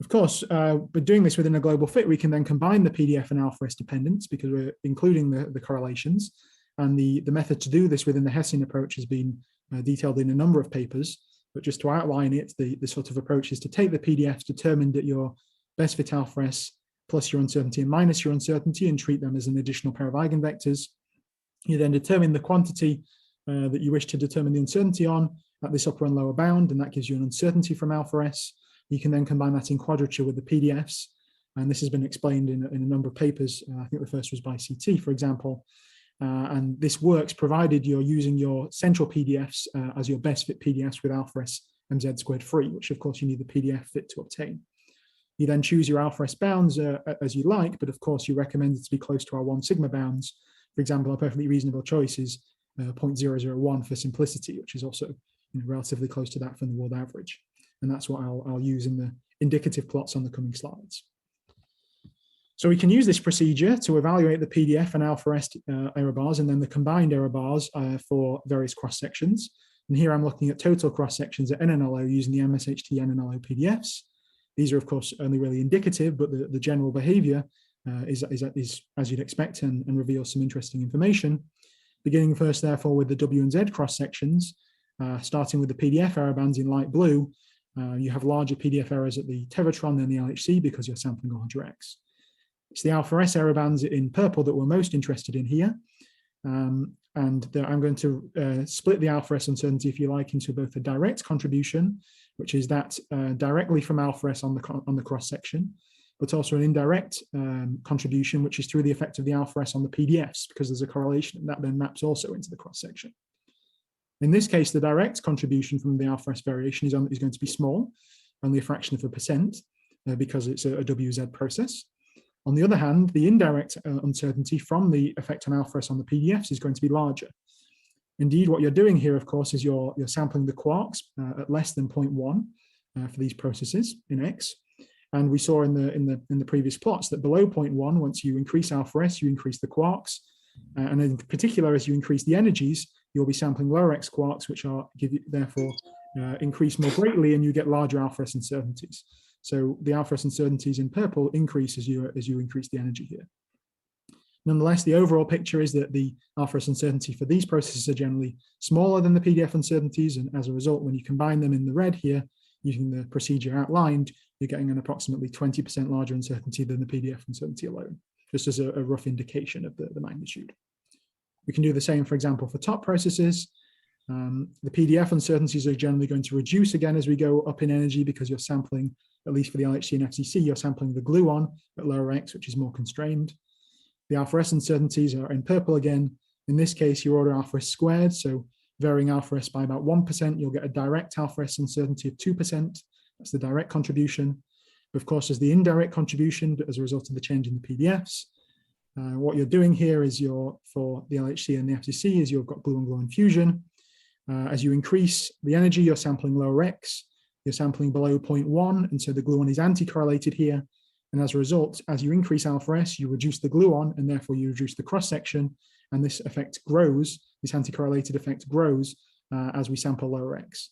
Of course, by doing this within a global fit, we can then combine the PDF and alpha S dependence because we're including the correlations. And the method to do this within the Hessian approach has been detailed in a number of papers, but just to outline it, the sort of approach is to take the PDFs determined at your best fit alpha S plus your uncertainty and minus your uncertainty and treat them as an additional pair of eigenvectors. You then determine the quantity that you wish to determine the uncertainty on at this upper and lower bound, and that gives you an uncertainty from alpha S. You can then combine that in quadrature with the PDFs. And this has been explained in a number of papers. I think the first was by CT, for example. And this works provided you're using your central PDFs as your best fit PDFs with alpha S MZ squared free, which of course you need the PDF fit to obtain. You then choose your alpha S bounds as you like, but of course you recommend it to be close to our 1 sigma bounds. For example, a perfectly reasonable choice is 0.001 for simplicity, which is also relatively close to that from the world average. And that's what I'll use in the indicative plots on the coming slides. So we can use this procedure to evaluate the PDF and alpha S error bars and then the combined error bars for various cross sections. And here I'm looking at total cross sections at NNLO using the MSHT NNLO PDFs. These are of course only really indicative, but the general behavior is as you'd expect and reveals some interesting information. Beginning first therefore with the W and Z cross sections, starting with the PDF error bands in light blue, you have larger PDF errors at the Tevatron than the LHC because you're sampling larger X. It's the alpha S error bands in purple that we're most interested in here. I'm going to split the alpha S uncertainty, if you like, into both a direct contribution, which is that directly from alpha S on the cross section, but also an indirect contribution, which is through the effect of the alpha S on the PDFs, because there's a correlation that then maps also into the cross section. In this case, the direct contribution from the alpha S variation is going to be small, only a fraction of a percent, because it's a WZ process. On the other hand, the indirect uncertainty from the effect on alpha S on the PDFs is going to be larger. Indeed, what you're doing here, of course, is you're sampling the quarks at less than 0.1 for these processes in X. And we saw in the previous plots that below 0.1, once you increase alpha S, you increase the quarks. And in particular, as you increase the energies, you'll be sampling lower X quarks, which therefore increase more greatly, and you get larger alpha S uncertainties. So the alpha S uncertainties in purple increase as you increase the energy here. Nonetheless, the overall picture is that the alpha S uncertainty for these processes are generally smaller than the PDF uncertainties, and as a result, when you combine them in the red here, using the procedure outlined, you're getting an approximately 20% larger uncertainty than the PDF uncertainty alone, just as a rough indication of the magnitude. We can do the same, for example, for top processes. The PDF uncertainties are generally going to reduce again as we go up in energy because you're sampling, at least for the LHC and FCC, you're sampling the gluon at lower X, which is more constrained. The alpha S uncertainties are in purple again. In this case, you order alpha S squared, so varying alpha S by about 1%, you'll get a direct alpha S uncertainty of 2%. That's the direct contribution. Of course, there's the indirect contribution as a result of the change in the PDFs. What you're doing here is for the LHC and the FCC is you've got gluon-gluon fusion. As you increase the energy, you're sampling lower X, you're sampling below 0.1, and so the gluon is anti-correlated here. And as a result, as you increase alpha S, you reduce the gluon, and therefore you reduce the cross-section, and this effect grows, this anti-correlated effect grows as we sample lower X.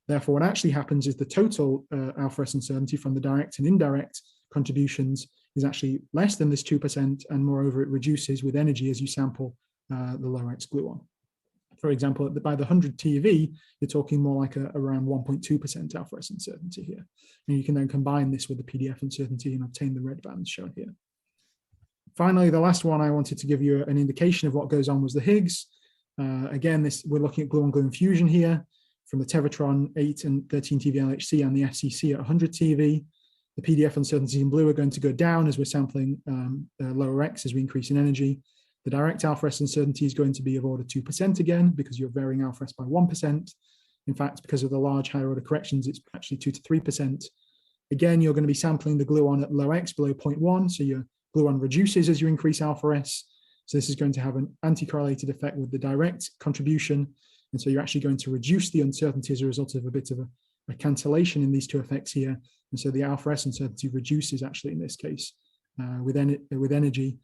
Therefore, what actually happens is the total alpha S uncertainty from the direct and indirect contributions is actually less than this 2%, and moreover, it reduces with energy as you sample the lower X gluon. For example, by the 100 TeV, you're talking more like around 1.2% alpha S uncertainty here. And you can then combine this with the PDF uncertainty and obtain the red bands shown here. Finally, the last one I wanted to give you an indication of what goes on was the Higgs. Again, we're looking at gluon-gluon fusion here from the Tevatron 8 and 13 TeV LHC and the FCC at 100 TeV. The PDF uncertainties in blue are going to go down as we're sampling lower X as we increase in energy. The direct alpha S uncertainty is going to be of order 2% again, because you're varying alpha S by 1%. In fact, because of the large higher order corrections, it's actually 2 to 3%. Again, you're going to be sampling the gluon at low X below 0.1, so your gluon reduces as you increase alpha S. So this is going to have an anti-correlated effect with the direct contribution. And so you're actually going to reduce the uncertainty as a result of a bit of a cancellation in these two effects here. And so the alpha S uncertainty reduces actually in this case with energy.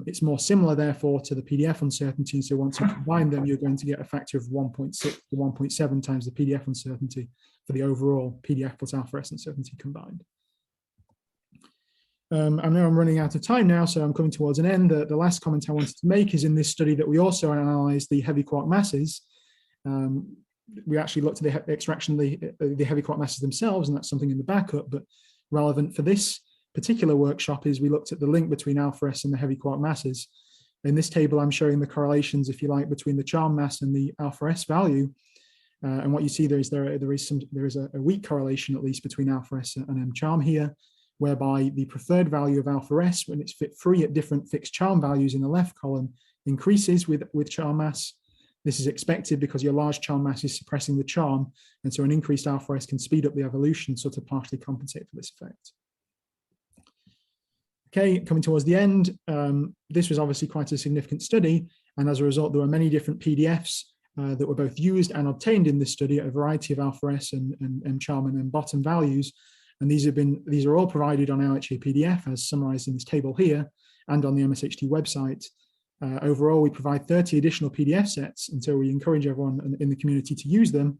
It's more similar, therefore, to the PDF uncertainty. So once you combine them, you're going to get a factor of 1.6 to 1.7 times the PDF uncertainty for the overall PDF plus alpha S uncertainty combined. I know I'm running out of time now, so I'm coming towards an end. The last comment I wanted to make is in this study that we also analyzed the heavy quark masses. We actually looked at the extraction of the heavy quark masses themselves, and that's something in the backup, but relevant for this particular workshop is we looked at the link between alpha S and the heavy quark masses. In this table, I'm showing the correlations, if you like, between the charm mass and the alpha S value. And what you see there is a weak correlation, at least, between alpha S and M charm here, whereby the preferred value of alpha S, when it's fit free at different fixed charm values in the left column, increases with charm mass. This is expected because your large charm mass is suppressing the charm, and so an increased alpha S can speed up the evolution, so to partially compensate for this effect. Okay, coming towards the end, this was obviously quite a significant study, and as a result, there were many different PDFs that were both used and obtained in this study at a variety of alpha S and M charm and M bottom values. And these are all provided on LHA PDF as summarized in this table here and on the MSHT website. Overall, we provide 30 additional PDF sets, and so we encourage everyone in the community to use them.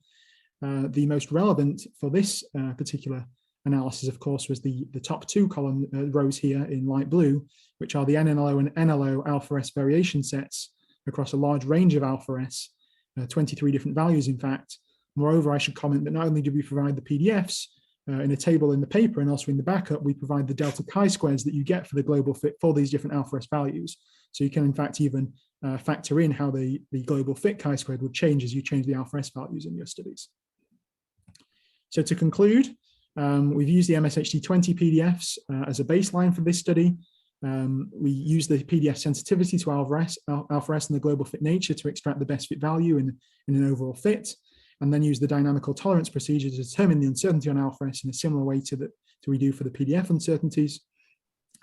The most relevant for this particular analysis, of course, was the top two column rows here in light blue, which are the NNLO and NLO alpha S variation sets across a large range of alpha S, 23 different values, in fact. Moreover, I should comment that not only do we provide the PDFs in a table in the paper and also in the backup, we provide the delta chi-squares that you get for the global fit for these different alpha S values. So you can, in fact, even factor in how the global fit chi-squared would change as you change the alpha S values in your studies. So to conclude, we've used the MSHT 20 PDFs as a baseline for this study. We use the PDF sensitivity to alpha S and the global fit nature to extract the best fit value in an overall fit, and then use the dynamical tolerance procedure to determine the uncertainty on alpha S in a similar way to we do for the PDF uncertainties.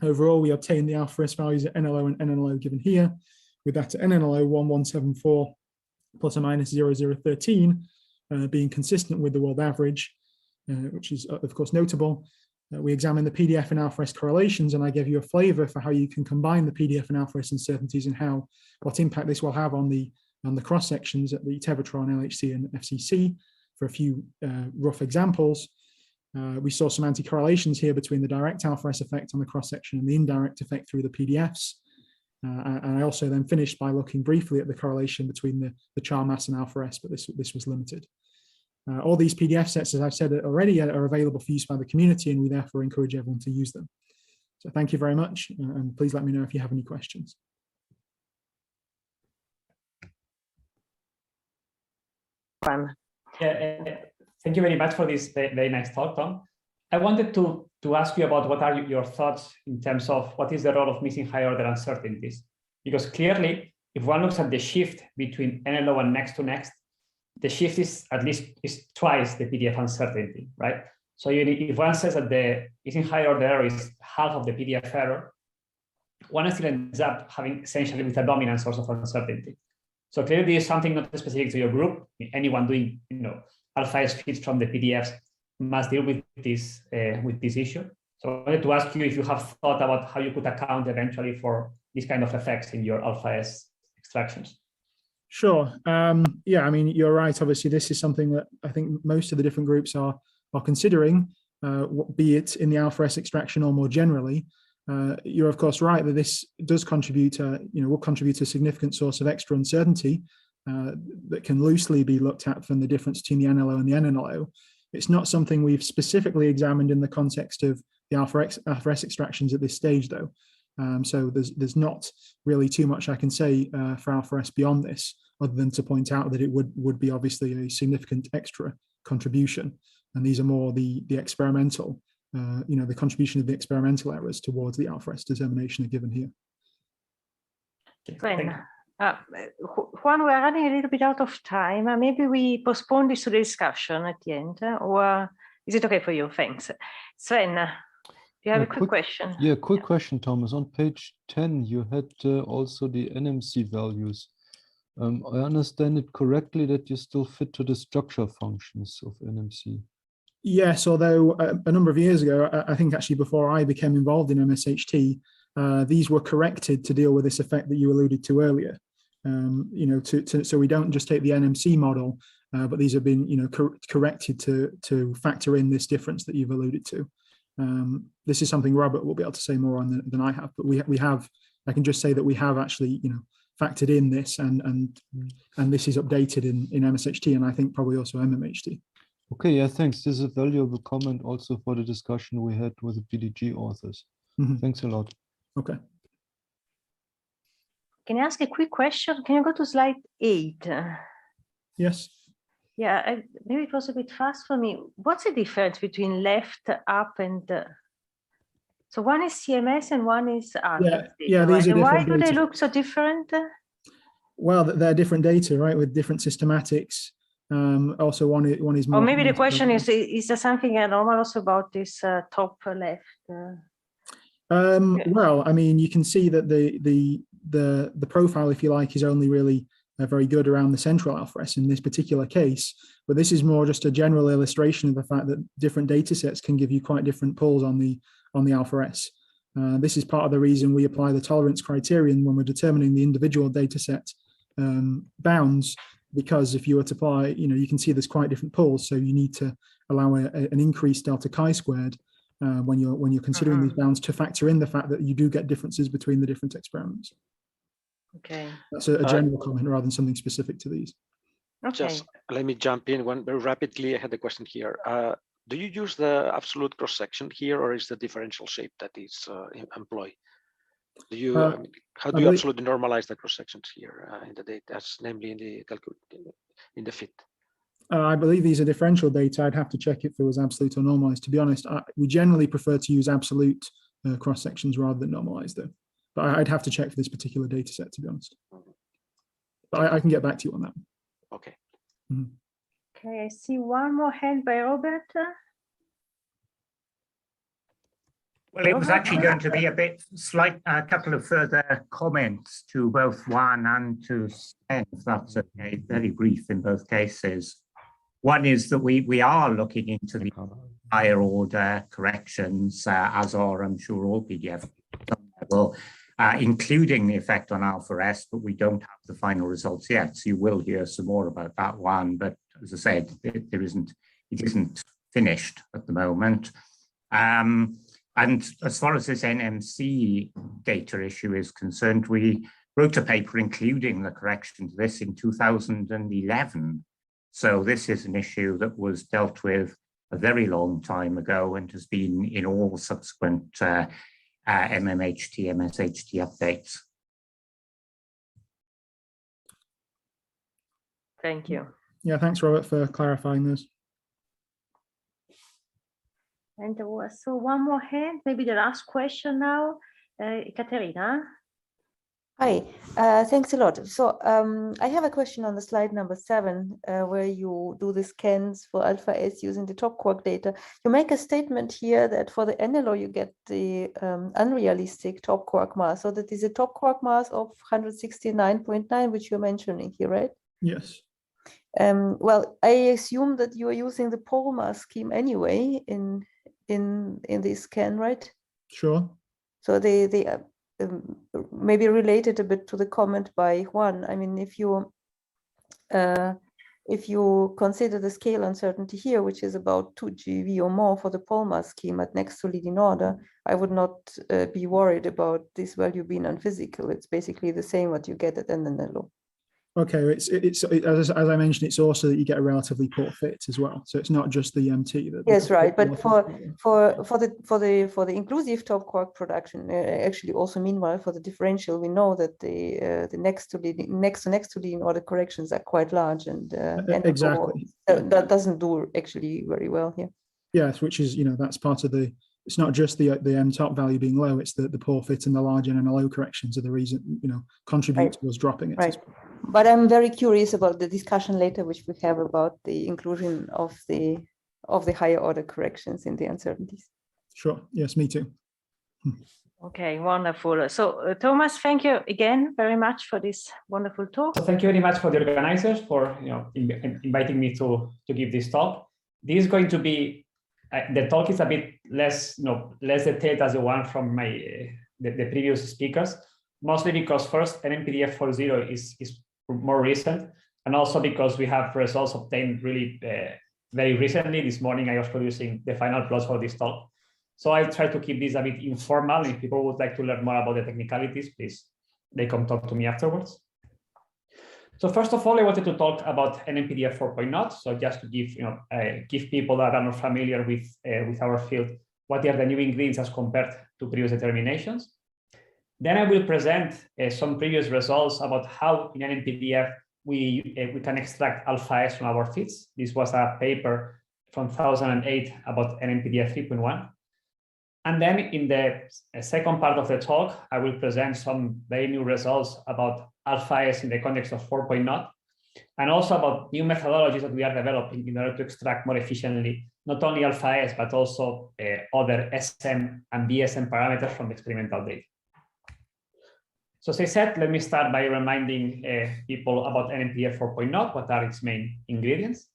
Overall, we obtain the alpha S values at NLO and NNLO given here, with that at NNLO 1174 plus or minus 0013 being consistent with the world average, which is of course notable. We examine the PDF and alpha S correlations, and I gave you a flavor for how you can combine the PDF and alpha S uncertainties and what impact this will have on the cross sections at the Tevatron, LHC, and FCC for a few rough examples. We saw some anti-correlations here between the direct alpha S effect on the cross section and the indirect effect through the PDFs. And I also then finished by looking briefly at the correlation between the charm mass and alpha S, but this was limited. All these PDF sets, as I've said already, are available for use by the community, and we therefore encourage everyone to use them. So thank you very much, and please let me know if you have any questions. Yeah, thank you very much for this very nice talk, Tom. I wanted to ask you about what are your thoughts in terms of what is the role of missing high order uncertainties? Because clearly, if one looks at the shift between NLO and next to next, the shift is at least twice the PDF uncertainty, right? So if one says that the missing high order error is half of the PDF error, one still ends up having essentially with a dominant source of uncertainty. So clearly, this is something not specific to your group. Anyone doing, alpha S fits from the PDFs must deal with this issue. So I wanted to ask you if you have thought about how you could account eventually for these kind of effects in your alpha S extractions. Sure. Yeah, I mean, you're right. Obviously, this is something that I think most of the different groups are considering, be it in the alpha S extraction or more generally. You're of course right that this does contribute, will contribute to a significant source of extra uncertainty that can loosely be looked at from the difference between the NLO and the NNLO. It's not something we've specifically examined in the context of the alpha S extractions at this stage, though. So there's not really too much I can say for alpha S beyond this, other than to point out that it would be obviously a significant extra contribution, and these are more the experimental. The contribution of the experimental errors towards the alpha S determination are given here. Juan, we're running a little bit out of time. Maybe we postpone this to the discussion at the end, or is it okay for you? Thanks. Sven, do you have a quick question? Yeah, quick question, Thomas. On page 10, you had also the NMC values. I understand it correctly that you still fit to the structure functions of NMC. Yes, although a number of years ago, I think actually before I became involved in MSHT, these were corrected to deal with this effect that you alluded to earlier. So we don't just take the NMC model, but these have been, corrected to factor in this difference that you've alluded to. This is something Robert will be able to say more on than I have, but we have. I can just say that we have actually, factored in this, and this is updated in MSHT, and I think probably also MMHT. Okay, yeah, thanks. This is a valuable comment also for the discussion we had with the PDG authors. Mm-hmm. Thanks a lot. Okay. Can I ask a quick question? Can you go to slide 8? Yes. Yeah, maybe it was a bit fast for me. What's the difference between left, up, and so one is CMS and one is alpha? Yeah, these are and why different do they data. look so different? Well, they're different data, right, with different systematics. Also, one is more. Or maybe the question is there something abnormal also about this top left? Well, I mean, you can see that the profile, if you like, is only really very good around the central alpha S in this particular case. But this is more just a general illustration of the fact that different data sets can give you quite different pulls on the alpha S. This is part of the reason we apply the tolerance criterion when we're determining the individual data set bounds, because if you were to apply, you can see there's quite different pulls. So you need to allow an increased delta chi-squared when you're considering these bounds to factor in the fact that you do get differences between the different experiments. Okay. That's a general comment rather than something specific to these. Okay. Just let me jump in very rapidly. I had a question here. Do you use the absolute cross-section here, or is the differential shape that is employed? Do you how do you absolutely normalize the cross-sections here in the data, as namely in the fit? I believe these are differential data. I'd have to check if it was absolute or normalized. To be honest, we generally prefer to use absolute cross-sections rather than normalized, though. But I'd have to check for this particular data set, to be honest. But I can get back to you on that. Okay. Mm-hmm. Okay, I see one more hand by Robert. Well, it was actually going to be a couple of further comments to both Juan and to Sven, if that's okay, very brief in both cases. One is that we are looking into the higher order corrections, as are, I'm sure, all PDF level, including the effect on alpha S, but we don't have the final results yet. So you will hear some more about that one. But as I said, it isn't finished at the moment. And as far as this NMC data issue is concerned, we wrote a paper including the correction to this in 2011. So this is an issue that was dealt with a very long time ago and has been in all subsequent MMHT, MSHT updates. Thank you. Yeah, thanks, Robert, for clarifying this. And there was one more hand, maybe the last question now, Katerina. Hi, thanks a lot. So I have a question on the slide number 7, where you do the scans for alpha S using the top quark data. You make a statement here that for the NLO you get the unrealistic top quark mass. So that is a top quark mass of 169.9, which you're mentioning here, right? Yes. Well, I assume that you are using the pole mass scheme anyway in this scan, right? Sure. So they maybe related a bit to the comment by Juan. I mean, if you consider the scale uncertainty here, which is about 2 GeV or more for the pole mass scheme at next to leading order, I would not be worried about this value being unphysical. It's basically the same what you get at NNLO. Okay, it's as I mentioned, it's also that you get a relatively poor fit as well. So it's not just the MT. Yes, right. But for the inclusive top quark production, actually also meanwhile for the differential, we know that the next to leading order corrections are quite large, and exactly that doesn't do actually very well here. Yes, which is that's part of the. It's not just the M top value being low; it's the poor fit and the large NNLO corrections are the reason contribute to us dropping it. Right. But I'm very curious about the discussion later, which we have about the inclusion of the higher order corrections in the uncertainties. Sure. Yes, me too. Okay, wonderful. So Thomas, thank you again very much for this wonderful talk. So thank you very much for the organizers for inviting me to give this talk. This is going to be the talk is a bit less detailed as the one from the previous speakers, mostly because first NMPDF 4.0 is more recent, and also because we have results obtained really very recently. This morning I was producing the final plots for this talk. So I try to keep this a bit informal. If people would like to learn more about the technicalities, please, they come talk to me afterwards. So first of all, I wanted to talk about NMPDF 4.0. So just to give people that are not familiar with our field, what are the new ingredients as compared to previous determinations. Then I will present some previous results about how in NMPDF we can extract alpha S from our fits. This was a paper from 2008 about NMPDF 3.1. And then in the second part of the talk, I will present some very new results about alpha S in the context of 4.0, and also about new methodologies that we are developing in order to extract more efficiently, not only alpha S, but also other SM and BSM parameters from the experimental data. So as I said, let me start by reminding people about NMPDF 4.0, what are its main ingredients.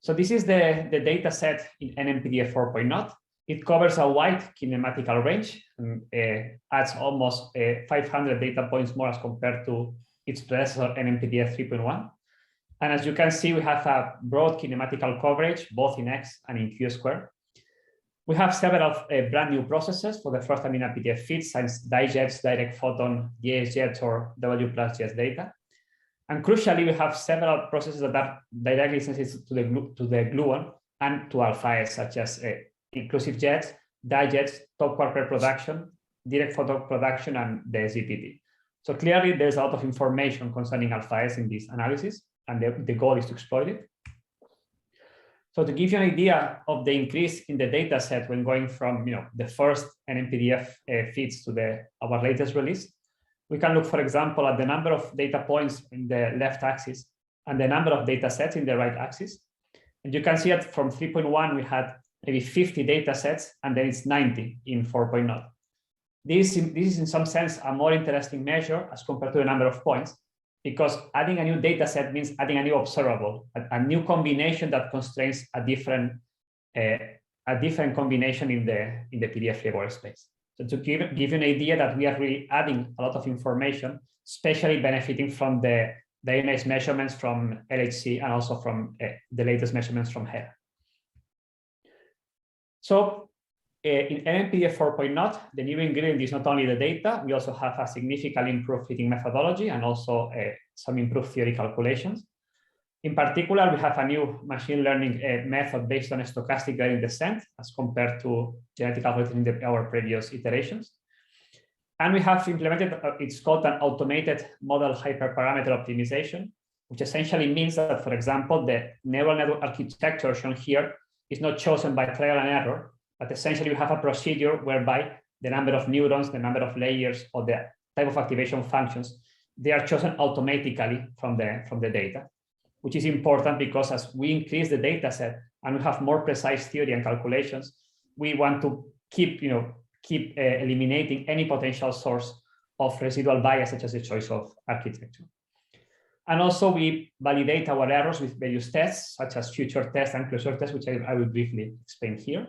So this is the data set in NMPDF 4.0. It covers a wide kinematical range and adds almost 500 data points more as compared to its predecessor NMPDF 3.1. And as you can see, we have a broad kinematical coverage, both in X and in Q square. We have several brand new processes for the first time in a PDF fit, such as DieJets, direct photon, JSJets, or W plus JS data. And crucially, we have several processes that are directly sensitive to the gluon and to alpha S, such as inclusive jets, DieJets, top quark reproduction, direct photon production, and the ZPT. So clearly, there's a lot of information concerning alpha S in this analysis, and the goal is to exploit it. So to give you an idea of the increase in the data set when going from the first NMPDF feeds to our latest release, we can look, for example, at the number of data points in the left axis and the number of data sets in the right axis. And you can see that from 3.1, we had maybe 50 data sets, and then it's 90 in 4.0. This is in some sense a more interesting measure as compared to the number of points, because adding a new data set means adding a new observable, a new combination that constrains a different combination in the PDF label space. So to give you an idea that we are really adding a lot of information, especially benefiting from the very nice measurements from LHC and also from the latest measurements from HERA. So in NMPDF 4.0, the new ingredient is not only the data, we also have a significantly improved fitting methodology and also some improved theory calculations. In particular, we have a new machine learning method based on stochastic gradient descent as compared to genetic algorithm in our previous iterations. And we have implemented, it's called an automated model hyperparameter optimization, which essentially means that, for example, the neural network architecture shown here is not chosen by trial and error, but essentially we have a procedure whereby the number of neurons, the number of layers, or the type of activation functions, they are chosen automatically from the data, which is important because as we increase the data set and we have more precise theory and calculations, we want to keep eliminating any potential source of residual bias, such as the choice of architecture. And also we validate our errors with various tests, such as future tests and closure tests, which I will briefly explain here.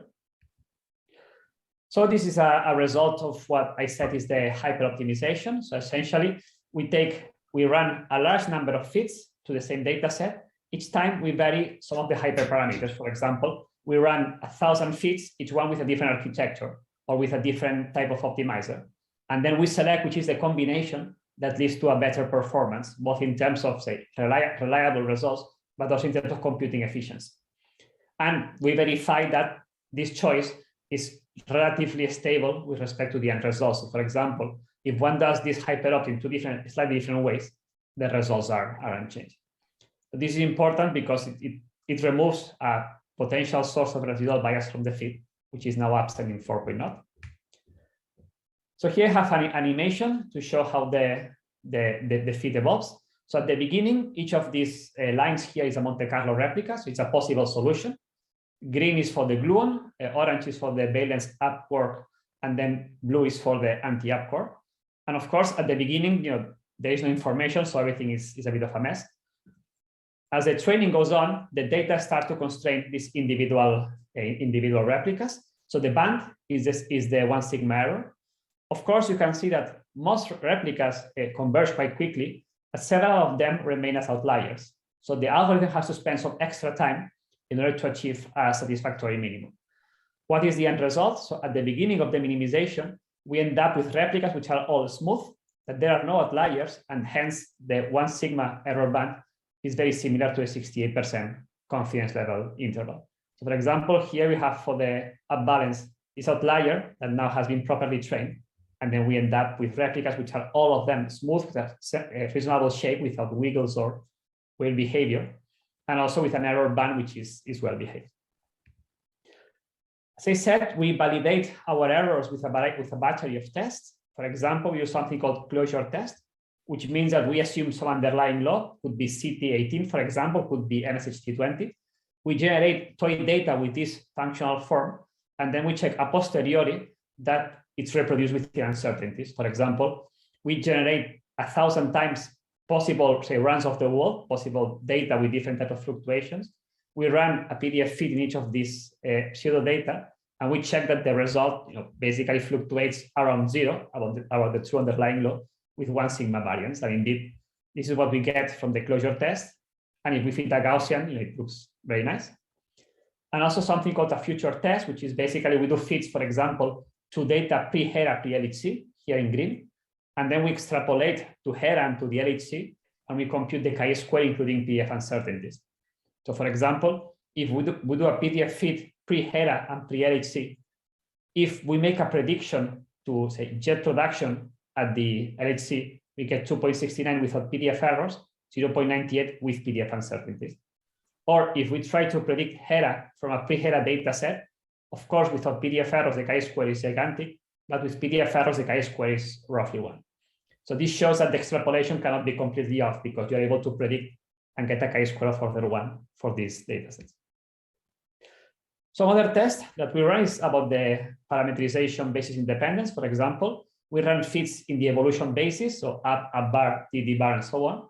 So this is a result of what I said is the hyper-optimization. So essentially, we run a large number of fits to the same data set. Each time we vary some of the hyperparameters. For example, we run 1,000 fits, each one with a different architecture or with a different type of optimizer. And then we select which is the combination that leads to a better performance, both in terms of, say, reliable results, but also in terms of computing efficiency. And we verify that this choice is relatively stable with respect to the end results. So for example, if one does this hyperopt in slightly different ways, the results are unchanged. So this is important because it removes a potential source of residual bias from the fit, which is now absent in 4.0. So here I have an animation to show how the fit evolves. So at the beginning, each of these lines here is a Monte Carlo replica, so it's a possible solution. Green is for the gluon, orange is for the valence up quark, and then blue is for the anti-up quark. And of course, at the beginning, there is no information, so everything is a bit of a mess. As the training goes on, the data start to constrain these individual replicas. So the band is the 1 sigma error. Of course, you can see that most replicas converge quite quickly, but several of them remain as outliers. So the algorithm has to spend some extra time in order to achieve a satisfactory minimum. What is the end result? So at the beginning of the minimization, we end up with replicas which are all smooth, that there are no outliers, and hence the 1 sigma error band is very similar to a 68% confidence level interval. So for example, here we have for the up balance this outlier that now has been properly trained. And then we end up with replicas, which are all of them smooth with a reasonable shape without wiggles or weird behavior, and also with an error band, which is well behaved. As I said, we validate our errors with a battery of tests. For example, we use something called closure test, which means that we assume some underlying law, could be CT18, for example, could be MSHT20. We generate toy data with this functional form, and then we check a posteriori that it's reproduced with the uncertainties. For example, we generate 1,000 times possible, say, runs of the world, possible data with different types of fluctuations. We run a PDF feed in each of these pseudo data, and we check that the result, basically fluctuates around 0 about the true underlying law with 1 sigma variance. And indeed, this is what we get from the closure test. And if we fit a Gaussian, it looks very nice. And also something called a future test, which is basically we do fits, for example, to data pre-HERA, pre-LHC, here in green. And then we extrapolate to HERA and to the LHC, and we compute the chi-square, including PDF uncertainties. So for example, if we do a PDF fit pre-HERA and pre-LHC, if we make a prediction to, say, jet production at the LHC, we get 2.69 without PDF errors, 0.98 with PDF uncertainties. Or if we try to predict HERA from a pre-HERA data set, of course, without PDF errors, the chi-square is gigantic, but with PDF errors, the chi-square is roughly 1. So this shows that the extrapolation cannot be completely off because you're able to predict and get a chi-square of order 1 for these data sets. Some other test that we run is about the parameterization basis independence. For example, we run fits in the evolution basis, so up bar, TD bar, and so on.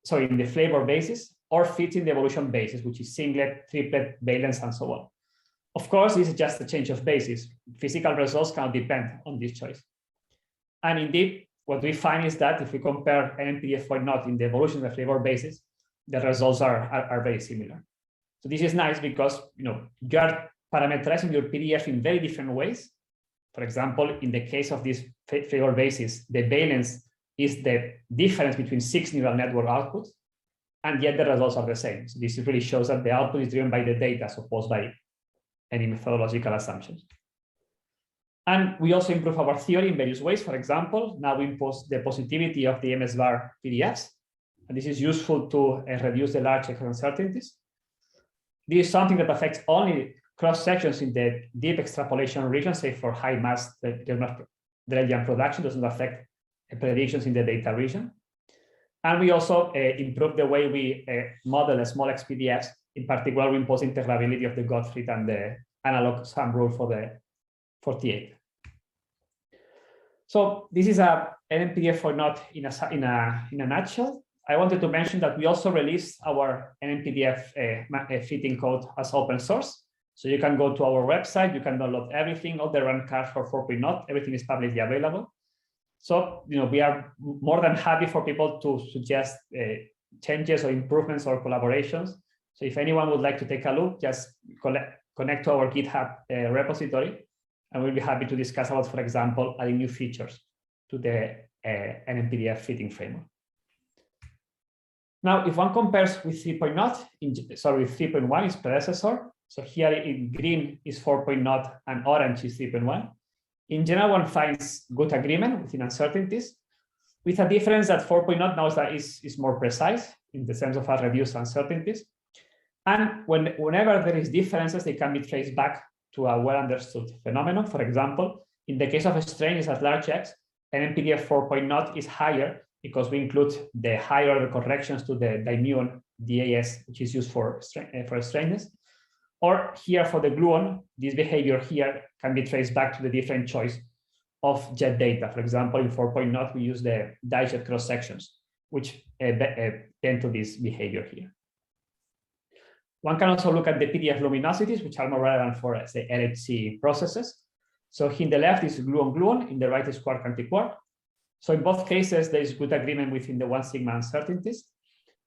So in the flavor basis, or fits in the evolution basis, which is singlet, triplet, valence, and so on. Of course, this is just a change of basis. Physical results cannot depend on this choice. And indeed, what we find is that if we compare NMPDF or not in the evolution of the flavor basis, the results are very similar. So this is nice because you are parameterizing your PDF in very different ways. For example, in the case of this flavor basis, the valence is the difference between 6 neural network outputs, and yet the results are the same. So this really shows that the output is driven by the data as opposed by any methodological assumptions. And we also improve our theory in various ways. For example, now we impose the positivity of the MSVAR PDFs, and this is useful to reduce the large uncertainties. This is something that affects only cross sections in the deep extrapolation region, say for high mass Drellian production, doesn't affect predictions in the data region. And we also improve the way we model a small XPDFs. In particular, we impose integrability of the Gottfried and the analog sum rule for the 48. So this is a NMPDF or not in a nutshell. I wanted to mention that we also released our NMPDF fitting code as open source. So you can go to our website, you can download everything, all the run cards for 4.0, everything is publicly available. So we are more than happy for people to suggest changes or improvements or collaborations. So if anyone would like to take a look, just connect to our GitHub repository, and we'll be happy to discuss about, for example, adding new features to the NMPDF fitting framework. Now, if one compares with 3.0, with 3.1 its predecessor, so here in green is 4.0 and orange is 3.1. In general, one finds good agreement within uncertainties, with a difference that 4.0 now is more precise in the sense of a reduced uncertainties. And whenever there is differences, they can be traced back to a well-understood phenomenon. For example, in the case of strains at large X, NMPDF 4.0 is higher because we include the higher order corrections to the dimuon DAS, which is used for straightness. Or here for the gluon, this behavior here can be traced back to the different choice of jet data. For example, in 4.0, we use the die-jet cross sections, which tend to this behavior here. One can also look at the PDF luminosities, which are more relevant for, say, LHC processes. So in the left is gluon-gluon, in the right is quark-antiquark. So in both cases, there is good agreement within the 1 sigma uncertainties.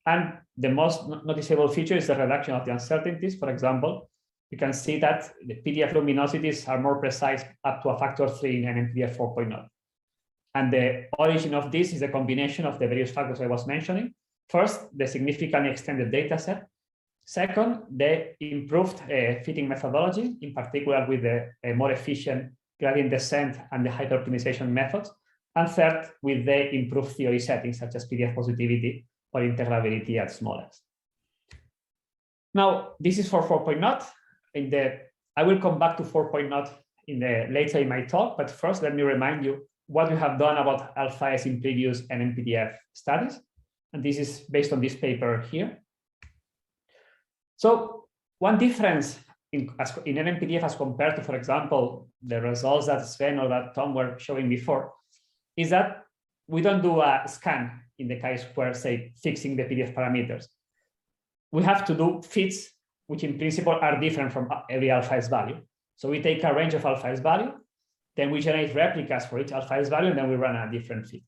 And the most noticeable feature is the reduction of the uncertainties. For example, you can see that the PDF luminosities are more precise up to a factor 3 in NMPDF 4.0. And the origin of this is a combination of the various factors I was mentioning. First, the significantly extended data set. Second, the improved fitting methodology, in particular with the more efficient gradient descent and the hyperoptimization methods. And third, with the improved theory settings such as PDF positivity or integrability at small x. Now, this is for 4.0. I will come back to 4.0 later in my talk, but first let me remind you what we have done about alpha S in previous NMPDF studies. And this is based on this paper here. So one difference in NMPDF as compared to, for example, the results that Sven or that Tom were showing before, is that we don't do a scan in the chi-square, say, fixing the PDF parameters. We have to do fits, which in principle are different from every alpha S value. So we take a range of alpha S value, then we generate replicas for each alpha S value, and then we run a different fit.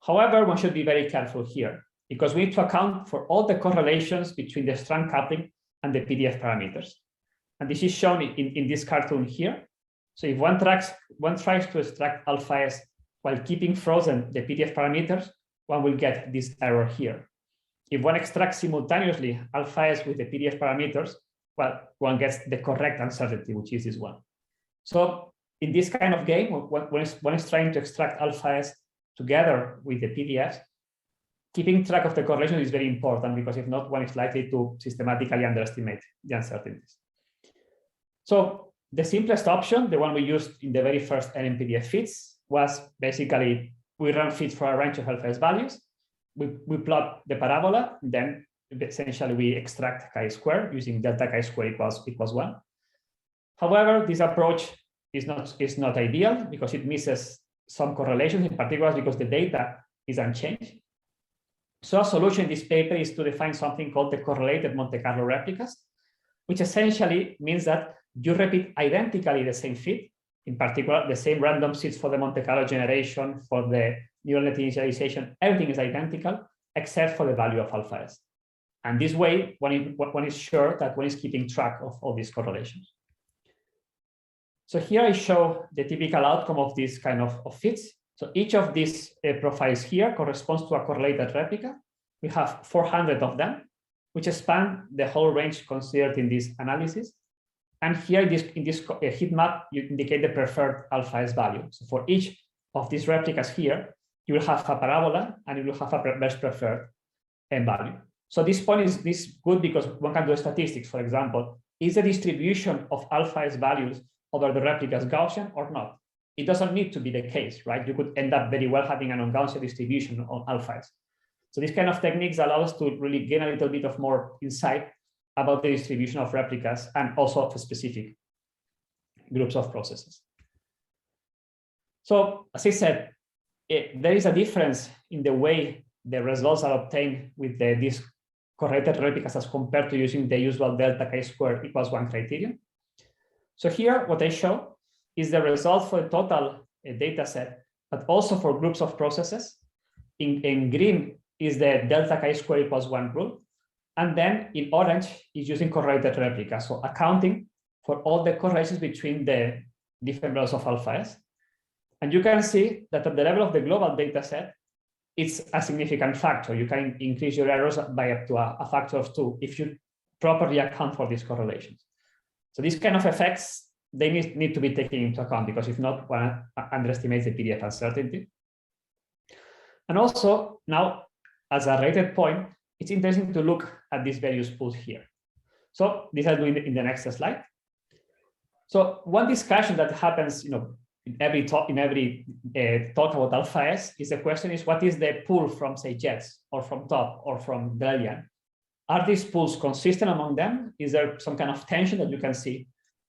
However, one should be very careful here, because we need to account for all the correlations between the strand coupling and the PDF parameters. And this is shown in this cartoon here. So if one tries to extract alpha S while keeping frozen the PDF parameters, one will get this error here. If one extracts simultaneously alpha S with the PDF parameters, well, one gets the correct uncertainty, which is this one. So in this kind of game, one is trying to extract alpha S together with the PDFs, keeping track of the correlation is very important, because if not, one is likely to systematically underestimate the uncertainties. So the simplest option, the one we used in the very first NMPDF fits, was basically we run fits for a range of alpha S values. We plot the parabola, then essentially we extract chi-square using delta chi-square equals 1. However, this approach is not ideal because it misses some correlations, in particular because the data is unchanged. So a solution in this paper is to define something called the correlated Monte Carlo replicas, which essentially means that you repeat identically the same fit, in particular the same random seeds for the Monte Carlo generation, for the neural net initialization, everything is identical except for the value of alpha S. And this way, one is sure that one is keeping track of all these correlations. So here I show the typical outcome of this kind of fits. So each of these profiles here corresponds to a correlated replica. We have 400 of them, which span the whole range considered in this analysis. And here in this heat map, you indicate the preferred alpha S value. So for each of these replicas here, you will have a parabola and you will have a best preferred value. So this point is good because one can do statistics. For example, is the distribution of alpha S values over the replicas Gaussian or not? It doesn't need to be the case, right? You could end up very well having an non-Gaussian distribution on alpha S. So these kind of techniques allow us to really gain a little bit of more insight about the distribution of replicas and also of specific groups of processes. So as I said, there is a difference in the way the results are obtained with these correlated replicas as compared to using the usual delta chi-square equals 1 criterion. So here, what I show is the result for the total data set, but also for groups of processes. In green is the delta chi-square equals 1 rule. And then in orange is using correlated replicas, so accounting for all the correlations between the different values of alpha S. And you can see that at the level of the global data set, it's a significant factor. You can increase your errors by up to a factor of 2 if you properly account for these correlations. So these kind of effects, they need to be taken into account, because if not, one underestimates the PDF uncertainty. And also now, as a rated point, it's interesting to look at these various pools here. So this I'll do in the next slide. So one discussion that happens, in every talk about alpha S is the question is, what is the pool from, say, Jets or from Top or from Bluemelein? Are these pools consistent among them? Is there some kind of tension that you can see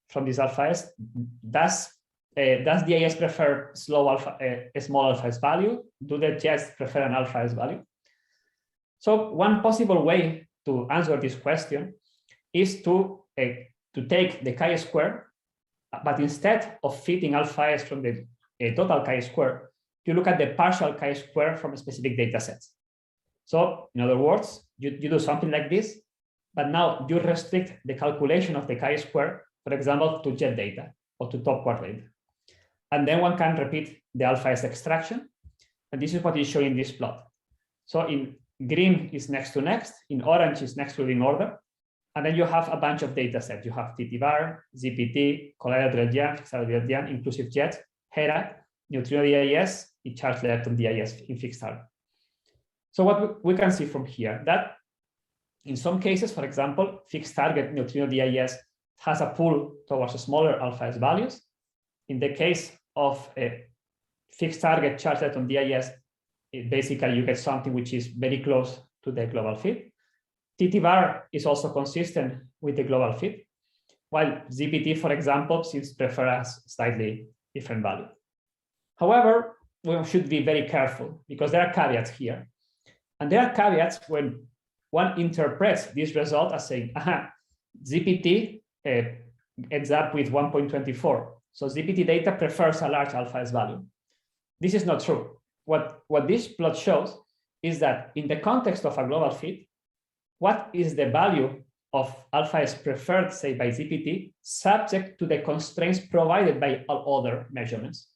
from this alpha S? Does DIS prefer small alpha S value? Do the Jets prefer an alpha S value? So one possible way to answer this question is to take the chi-square, but instead of fitting alpha S from the total chi-square, you look at the partial chi-square from specific data sets. So in other words, you do something like this, but now you restrict the calculation of the chi-square, for example, to Jet data or to top quark data. And then one can repeat the alpha S extraction. And this is what is shown in this plot. So in green is next to next, in orange is next to in order. And then you have a bunch of data sets. You have TT-bar, ZPT, collider Drell-Yan, fixed target Drell-Yan, inclusive jet, HERA, neutrino DIS, and charge lepton DIS in fixed target. So what we can see from here, that in some cases, for example, fixed target neutrino DIS has a pull towards smaller alpha S values. In the case of a fixed target charge lepton DIS, basically you get something which is very close to the global fit. TT-bar is also consistent with the global fit, while ZPT, for example, seems to prefer a slightly different value. However, we should be very careful because there are caveats here. And there are caveats when one interprets this result as saying, aha, ZPT ends up with 1.24. So ZPT data prefers a large alpha S value. This is not true. What this plot shows is that in the context of a global fit, what is the value of alpha S preferred, say, by ZPT, subject to the constraints provided by all other measurements?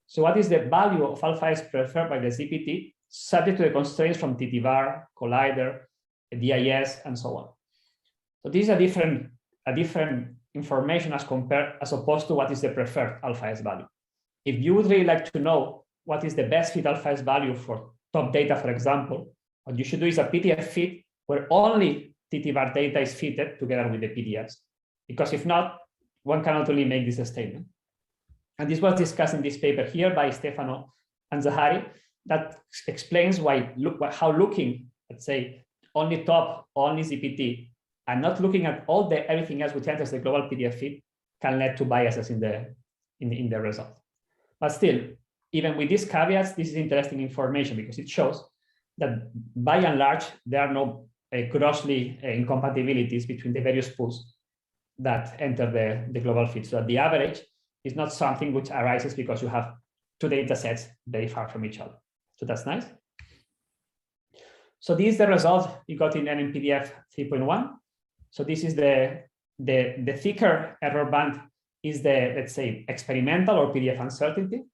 So what is the value of alpha S preferred by the ZPT, subject to the constraints from TT-bar, collider, DIS, and so on? So this is a different information as opposed to what is the preferred alpha S value. If you would really like to know what is the best fit alpha S value for top data, for example, what you should do is a PDF fit where only TT-bar data is fitted together with the PDFs. Because if not, one cannot really make this statement. And this was discussed in this paper here by Stefano and Zahari that explains how looking, let's say, only top, only ZPT, and not looking at everything else which enters the global PDF fit can lead to biases in the result. But still, even with these caveats, this is interesting information because it shows that by and large, there are no grossly incompatibilities between the various pools that enter the global fit. So the average is not something which arises because you have two data sets very far from each other. So that's nice. So this is the result we got in NMPDF 3.1. So this is the thicker error band is the, let's say, experimental or PDF uncertainty.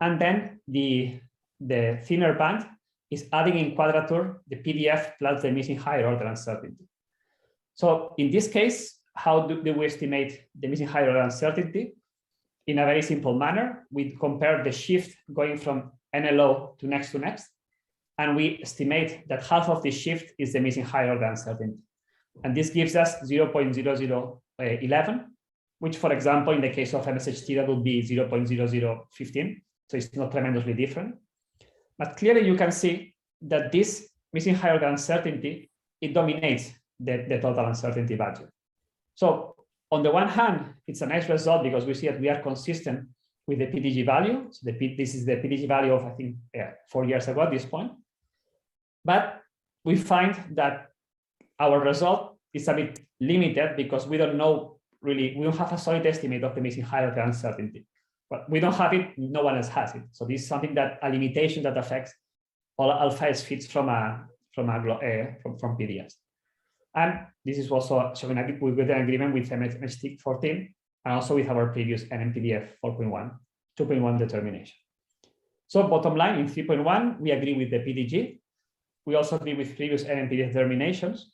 And then the thinner band is adding in quadrature the PDF plus the missing higher order uncertainty. So in this case, how do we estimate the missing higher order uncertainty? In a very simple manner, we compare the shift going from NLO to next, and we estimate that half of the shift is the missing higher order uncertainty. And this gives us 0.0011, which, for example, in the case of MSHT, that would be 0.0015. So it's not tremendously different. But clearly you can see that this missing higher order uncertainty, it dominates the total uncertainty budget. So on the one hand, it's a nice result because we see that we are consistent with the PDG value. So this is the PDG value of, I think, 4 years ago at this point. But we find that our result is a bit limited because we don't know really, we don't have a solid estimate of the missing higher order uncertainty. But we don't have it, no one else has it. So this is something that a limitation that affects all alpha S fits from PDFs. And this is also showing with an agreement with MSHT 14 and also with our previous NMPDF 4.1, 2.1 determination. So bottom line, in 3.1, we agree with the PDG. We also agree with previous NMPDF determinations,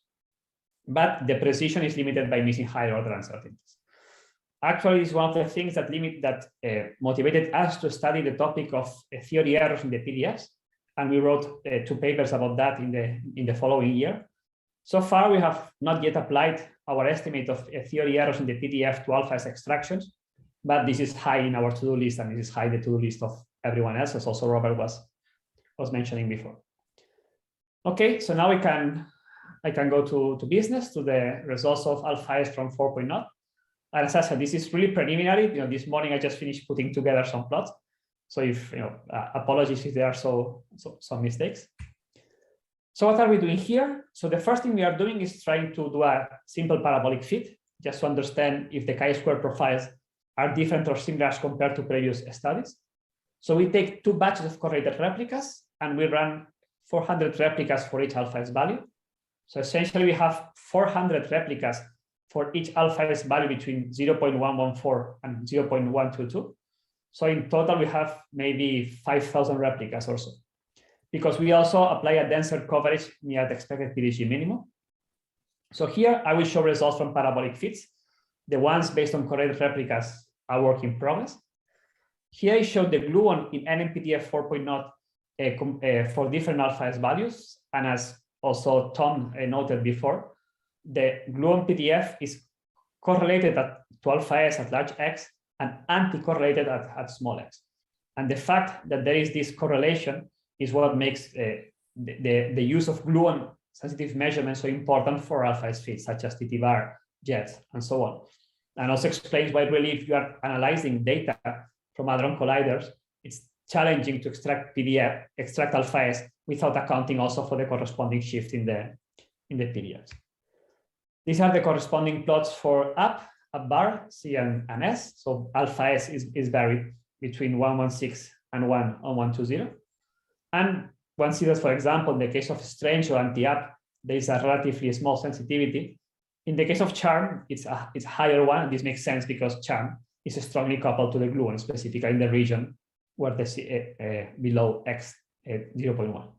but the precision is limited by missing higher order uncertainties. Actually, it's one of the things that motivated us to study the topic of theory errors in the PDFs, and we wrote 2 papers about that in the following year. So far, we have not yet applied our estimate of theory errors in the PDF to alpha S extractions, but this is high in our to-do list, and this is high in the to-do list of everyone else, as also Robert was mentioning before. Okay, so now I can go to business, to the results of alpha S from 4.0. And as I said, this is really preliminary. This morning I just finished putting together some plots. So if apologies if there are some mistakes. So what are we doing here? So the first thing we are doing is trying to do a simple parabolic fit, just to understand if the chi-square profiles are different or similar as compared to previous studies. So we take 2 batches of correlated replicas and we run 400 replicas for each alpha S value. So essentially we have 400 replicas for each alpha S value between 0.114 and 0.122. So in total, we have maybe 5,000 replicas or so, because we also apply a denser coverage near the expected PDG minimum. So here I will show results from parabolic fits. The ones based on correct replicas are work in progress. Here I showed the gluon in NMPDF 4.0 for different alpha S values. And as also Tom noted before, the gluon PDF is correlated to alpha S at large X and anti-correlated at small x. And the fact that there is this correlation is what makes the use of gluon sensitive measurements so important for alpha S fits, such as TT bar, jets, and so on. And also explains why really if you are analyzing data from hadron colliders, it's challenging to extract alpha S without accounting also for the corresponding shift in the PDFs. These are the corresponding plots for up bar, C and S. So alpha S is varied between 116 and 120. And one sees that, for example, in the case of strange or anti-up, there is a relatively small sensitivity. In the case of charm, it's a higher one. And this makes sense because charm is strongly coupled to the gluon, specifically in the region where the below X 0.1.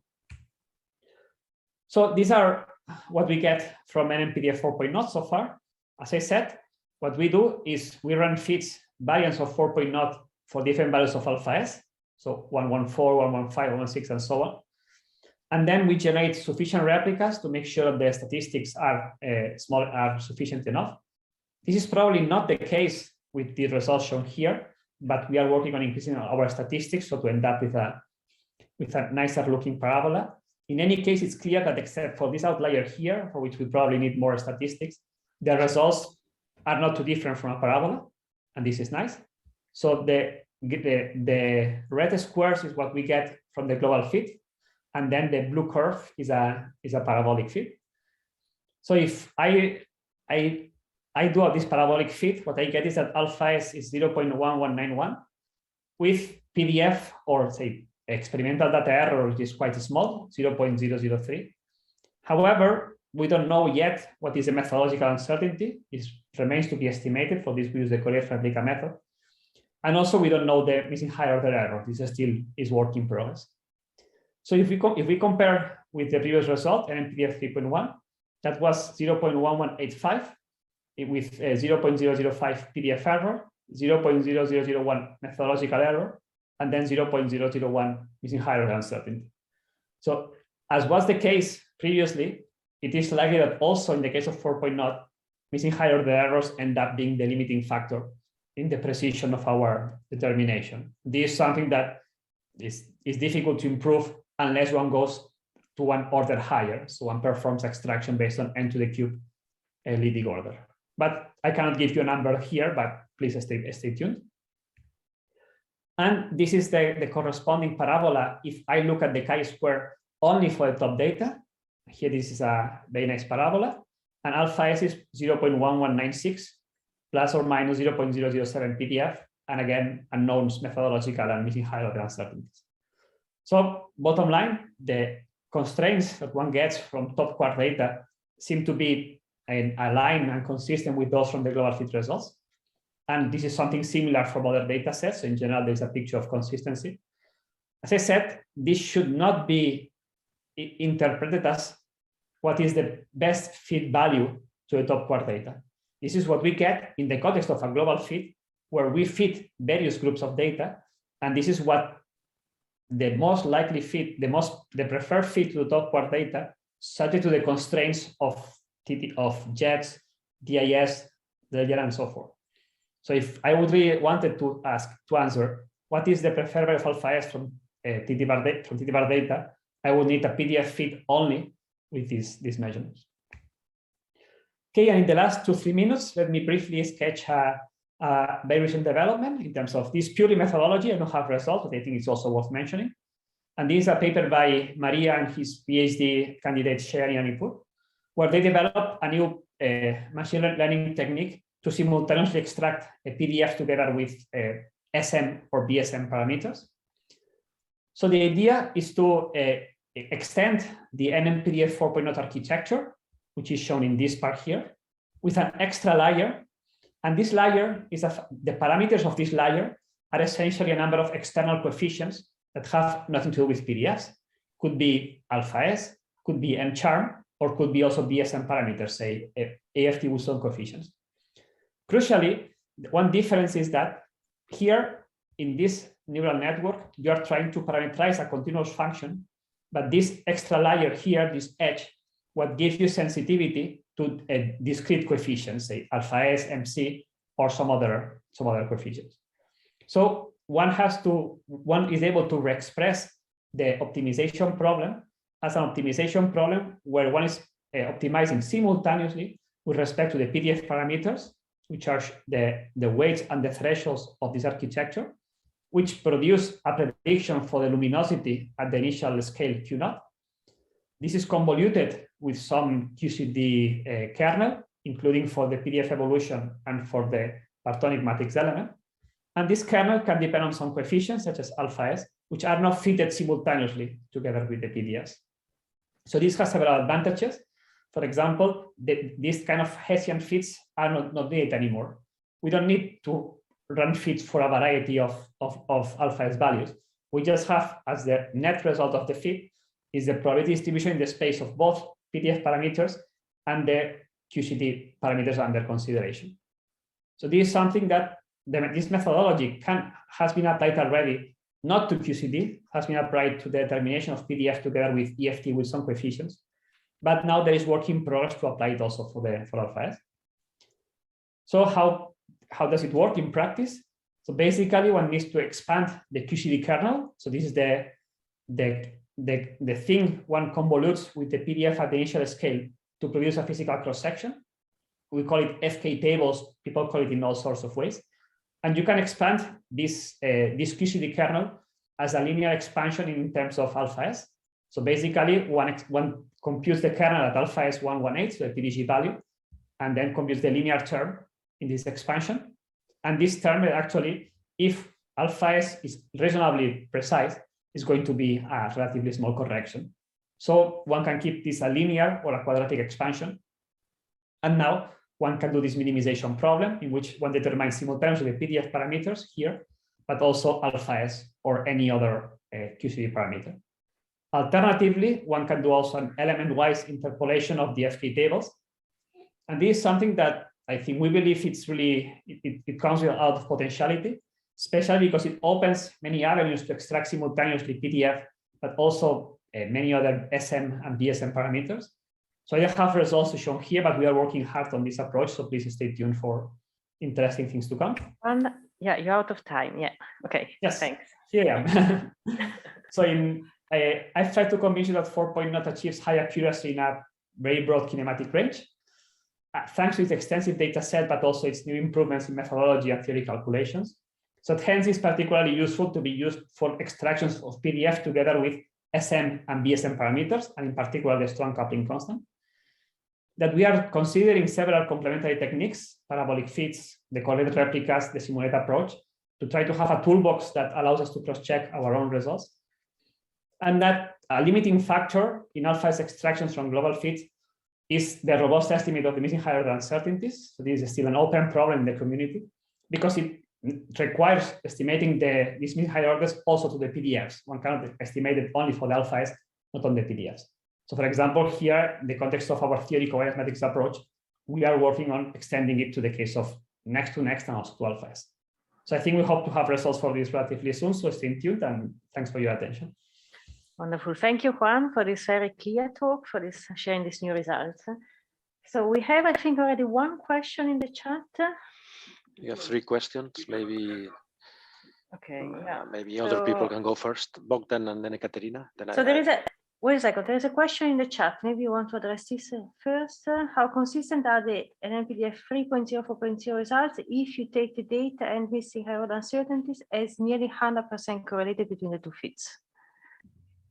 So these are what we get from NMPDF 4.0 so far. As I said, what we do is we run fits variants of 4.0 for different values of alpha S. So 114, 115, 116, and so on. And then we generate sufficient replicas to make sure that the statistics are sufficient enough. This is probably not the case with the results shown here, but we are working on increasing our statistics so to end up with a nicer looking parabola. In any case, it's clear that except for this outlier here, for which we probably need more statistics, the results are not too different from a parabola, and this is nice. So the red squares is what we get from the global fit, and then the blue curve is a parabolic fit. So if I do this parabolic fit, what I get is that alpha S is 0.1191 with PDF or say experimental data error, which is quite small, 0.003. However, we don't know yet what is the methodological uncertainty. It remains to be estimated. For this, we use the correct replica method. And also, we don't know the missing high order error. This still is work in progress. So if we compare with the previous result, NMPDF 3.1, that was 0.1185 with 0.005 PDF error, 0.0001 methodological error, and then 0.001 missing high order uncertainty. So as was the case previously, it is likely that also in the case of 4.0, missing high order errors end up being the limiting factor in the precision of our determination. This is something that is difficult to improve unless one goes to one order higher. So one performs extraction based on n to the cube leading order. But I cannot give you a number here, but please stay tuned. And this is the corresponding parabola. If I look at the chi-square only for the top data, here this is a very nice parabola, and alpha S is 0.1196 plus or minus 0.007 PDF, and again, unknowns methodological and missing high order uncertainties. So bottom line, the constraints that one gets from top quark data seem to be aligned and consistent with those from the global fit results. And this is something similar from other data sets. So in general, there's a picture of consistency. As I said, this should not be interpreted as what is the best fit value to the top quark data. This is what we get in the context of a global fit where we fit various groups of data. And this is what the most likely fit, the preferred fit to the top quark data, subject to the constraints of jets, DIS, and so forth. So if I would really wanted to answer what is the preferred value of alpha S from TT bar data, I would need a PDF fit only with these measurements. Okay, and in the last 2-3 minutes, let me briefly sketch a very recent development in terms of this purely methodology. I don't have results, but I think it's also worth mentioning. And this is a paper by Maria and his PhD candidate Shayani Anipur, where they developed a new machine learning technique to simultaneously extract a PDF together with SM or BSM parameters. So the idea is to extend the NMPDF 4.0 architecture, which is shown in this part here, with an extra layer. And this layer is the parameters of this layer are essentially a number of external coefficients that have nothing to do with PDFs. Could be alpha S, could be M charm, or could be also BSM parameters, say AFT Wilson coefficients. Crucially, one difference is that here in this neural network, you are trying to parameterize a continuous function, but this extra layer here, this edge, what gives you sensitivity to a discrete coefficient, say alpha S, MC, or some other coefficients. So one is able to re-express the optimization problem as an optimization problem where one is optimizing simultaneously with respect to the PDF parameters, which are the weights and the thresholds of this architecture, which produce a prediction for the luminosity at the initial scale Q0. This is convoluted with some QCD kernel, including for the PDF evolution and for the Bartonic matrix element. And this kernel can depend on some coefficients, such as alpha S, which are not fitted simultaneously together with the PDFs. So this has several advantages. For example, these kind of Hessian fits are not needed anymore. We don't need to run fits for a variety of alpha S values. We just have, as the net result of the fit, is the probability distribution in the space of both PDF parameters and the QCD parameters under consideration. So this is something that this methodology has been applied already, not to QCD, has been applied to the determination of PDF together with EFT with some coefficients. But now there is work in progress to apply it also for alpha S. So how does it work in practice? So basically one needs to expand the QCD kernel. So this is the thing one convolutes with the PDF at the initial scale to produce a physical cross-section. We call it FK tables. People call it in all sorts of ways. And you can expand this QCD kernel as a linear expansion in terms of alpha S. So basically, one computes the kernel at alpha S 118, so the PDG value, and then computes the linear term in this expansion. And this term actually, if alpha S is reasonably precise, is going to be a relatively small correction. So one can keep this a linear or a quadratic expansion. And now one can do this minimization problem in which one determines simultaneously the PDF parameters here, but also alpha S or any other QCD parameter. Alternatively, one can do also an element-wise interpolation of the FK tables. And this is something that I think we believe it comes with a lot of potentiality, especially because it opens many avenues to extract simultaneously PDF, but also many other SM and BSM parameters. So I have results shown here, but we are working hard on this approach. So please stay tuned for interesting things to come. And yeah, you're out of time. Yeah. Okay. Yes. Thanks. Here I am. So I've tried to convince you that 4.0 achieves high accuracy in a very broad kinematic range, thanks to its extensive data set, but also its new improvements in methodology and theory calculations. So hence it's particularly useful to be used for extractions of PDF together with SM and BSM parameters, and in particular the strong coupling constant. That we are considering several complementary techniques, parabolic fits, the correlated replicas, the simulate approach, to try to have a toolbox that allows us to cross-check our own results. And that a limiting factor in alpha S extractions from global fits is the robust estimate of the missing higher order uncertainties. So this is still an open problem in the community because it requires estimating these missing higher orders also to the PDFs. One cannot estimate it only for the alpha S, not on the PDFs. So for example, here, in the context of our theory covariance matrix approach, we are working on extending it to the case of next to next and also to alpha S. So I think we hope to have results for this relatively soon. So stay tuned and thanks for your attention. Wonderful. Thank you, Juan, for this very clear talk, for this sharing these new results. So we have, I think, already one question in the chat. You have 3 questions, maybe. Okay. Yeah. Maybe other people can go first. Bogdan and then Ekaterina. So there is a, wait a second, there is a question in the chat. Maybe you want to address this first. How consistent are the NMPDF 3.0, 4.0 results if you take the data and missing higher order uncertainties as nearly 100% correlated between the two fits?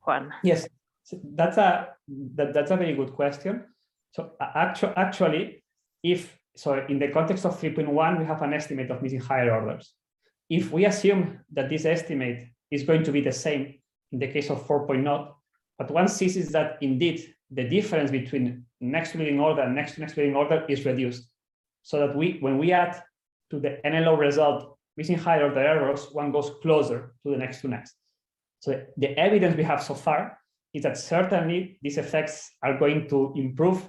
Juan. Yes, that's a very good question. So actually, in the context of 3.1, we have an estimate of missing higher orders. If we assume that this estimate is going to be the same in the case of 4.0, what one sees is that indeed the difference between next to leading order and next to next leading order is reduced. So that when we add to the NLO result missing higher order errors, one goes closer to the next to next. So the evidence we have so far is that certainly these effects are going to improve,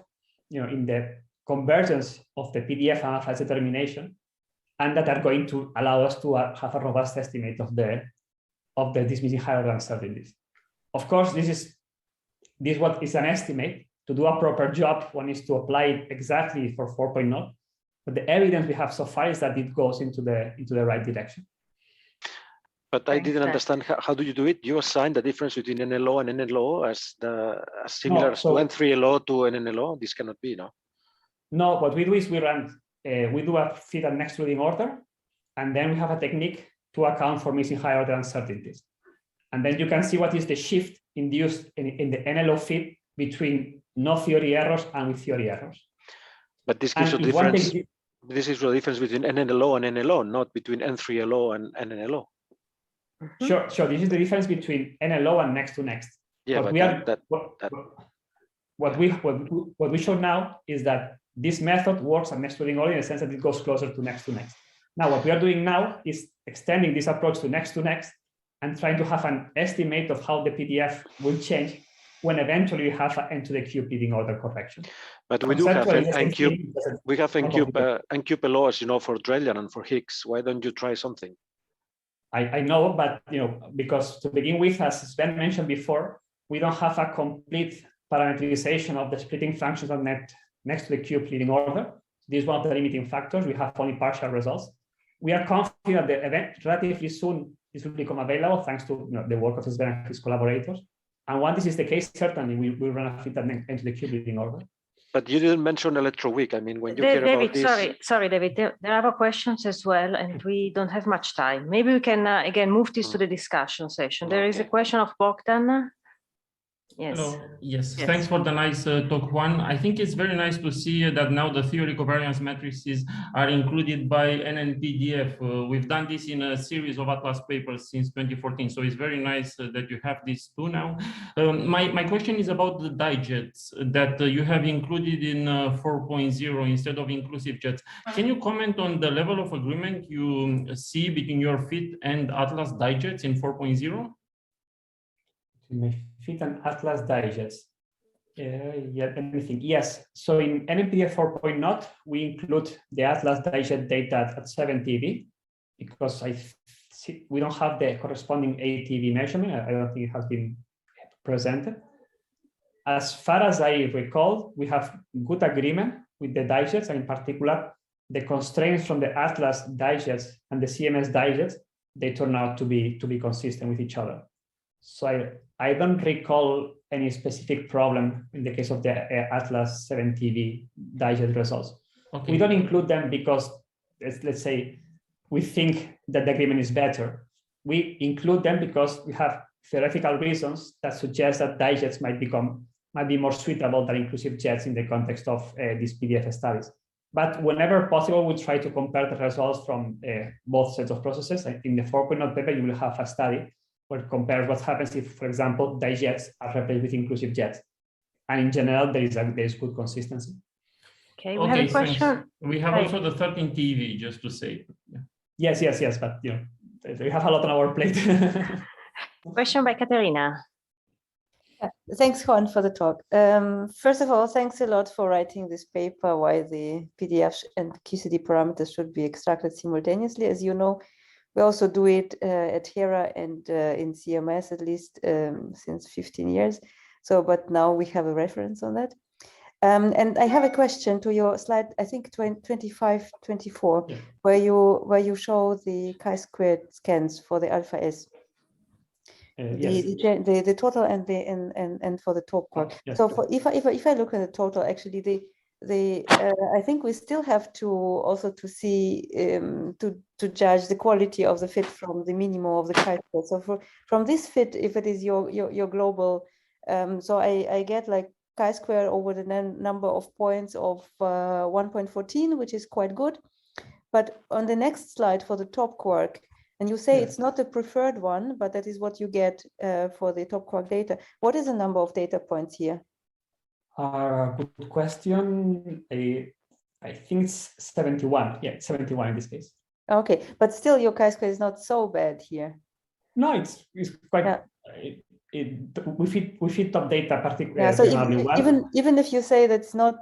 in the convergence of the PDF and alpha determination, and that are going to allow us to have a robust estimate of the dismissing higher uncertainties. Of course, this what is an estimate. To do a proper job, one is to apply it exactly for 4.0. But the evidence we have so far is that it goes into the right direction. But I didn't understand how do you do it? You assign the difference between NLO and NLO as similar to N3LO to NNLO. This cannot be, no? No, what we do is we do a fit and next reading order, and then we have a technique to account for missing higher order uncertainties. And then you can see what is the shift induced in the NLO fit between no theory errors and with theory errors. But this gives a difference. This is the difference between NNLO and NLO, not between N3LO and NNLO. Sure. This is the difference between NLO and next to next. Yeah, what we show now is that this method works at next to order in the sense that it goes closer to next to next. Now, what we are doing now is extending this approach to next and trying to have an estimate of how the PDF will change when eventually we have an n to the cube leading order correction. But we do have n-cube. We have n-cube LOs, for Drelian and for Higgs. Why don't you try something? I know, but because to begin with, as Sven mentioned before, we don't have a complete parameterization of the splitting functions on next to the cube leading order. This is one of the limiting factors. We have only partial results. We are confident that the event relatively soon this will become available thanks to the work of Sven and his collaborators. And when this is the case, certainly we will run a fit into the cube leading order. But you didn't mention electroweak. I mean, when you care about this... Sorry, David, there are other questions as well, and we don't have much time. Maybe we can, again, move this to the discussion session. There is a question of Bogdan. Yes. Hello. Yes, thanks for the nice talk one. I think it's very nice to see that now the theory covariance matrices are included by NNPDF. We've done this in a series of Atlas papers since 2014, so it's very nice that you have this too now. My question is about the digits that you have included in 4.0 instead of inclusive jets. Can you comment on the level of agreement you see between your fit and Atlas digits in 4.0? Fit and Atlas digest. Anything? Yes. So in NNPDF 4.0, we include the Atlas digest data at 7 TeV because we don't have the corresponding 8 TeV measurement. I don't think it has been presented. As far as I recall, we have good agreement with the digests, and in particular, the constraints from the Atlas digest and the CMS digest, they turn out to be consistent with each other. So I don't recall any specific problem in the case of the Atlas 7 TeV digest results. Okay. We don't include them because, let's say, we think that the agreement is better. We include them because we have theoretical reasons that suggest that digests might be more suitable than inclusive jets in the context of these PDF studies. But whenever possible, we try to compare the results from both sets of processes. In the 4.0 paper, you will have a study where compare what happens if, for example, digets are replaced with inclusive jets. And in general, there is good consistency. Okay, we have a question. Thanks. We have also the 13 TeV, just to say. Yeah. Yes, but we have a lot on our plate. Question by Katerina. Thanks, Juan, for the talk. First of all, thanks a lot for writing this paper, why the PDF and QCD parameters should be extracted simultaneously. As you know, we also do it at HERA and in CMS at least since 15 years. So, but now we have a reference on that. And I have a question to your slide, I think 25, 24, yeah, where you show the chi-squared scans for the alpha S. Yes. The total and for the top part. Yes. So for, if I look at the total, actually I think we still have to also to see to judge the quality of the fit from the minimum of the chi-square. So from this fit, if it is your global, so I get like chi-square over the number of points of 1.14, which is quite good. But on the next slide for the top quark, and you say it's not the preferred one, but that is what you get for the top quark data. What is the number of data points here? Good question. I think it's 71. Yeah, 71 in this case. Okay, but still your chi-square is not so bad here. No, it's quite. Yeah. we fit top data particularly. Yeah, so even if you say that's not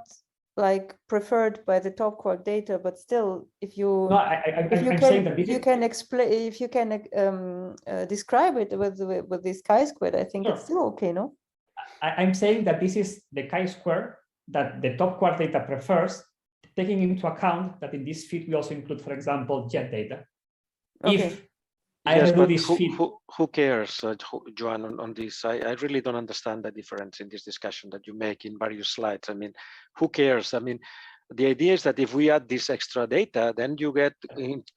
like preferred by the top quark data, but still, if you can explain, if you can describe it with this chi-squared, I think it's still okay, no? I'm saying that this is the chi-square that the top quark data prefers, taking into account that in this fit we also include, for example, jet data. Okay. If I do this who cares, Joan, on this? I really don't understand the difference in this discussion that you make in various slides. I mean, who cares? I mean, the idea is that if we add this extra data, then you get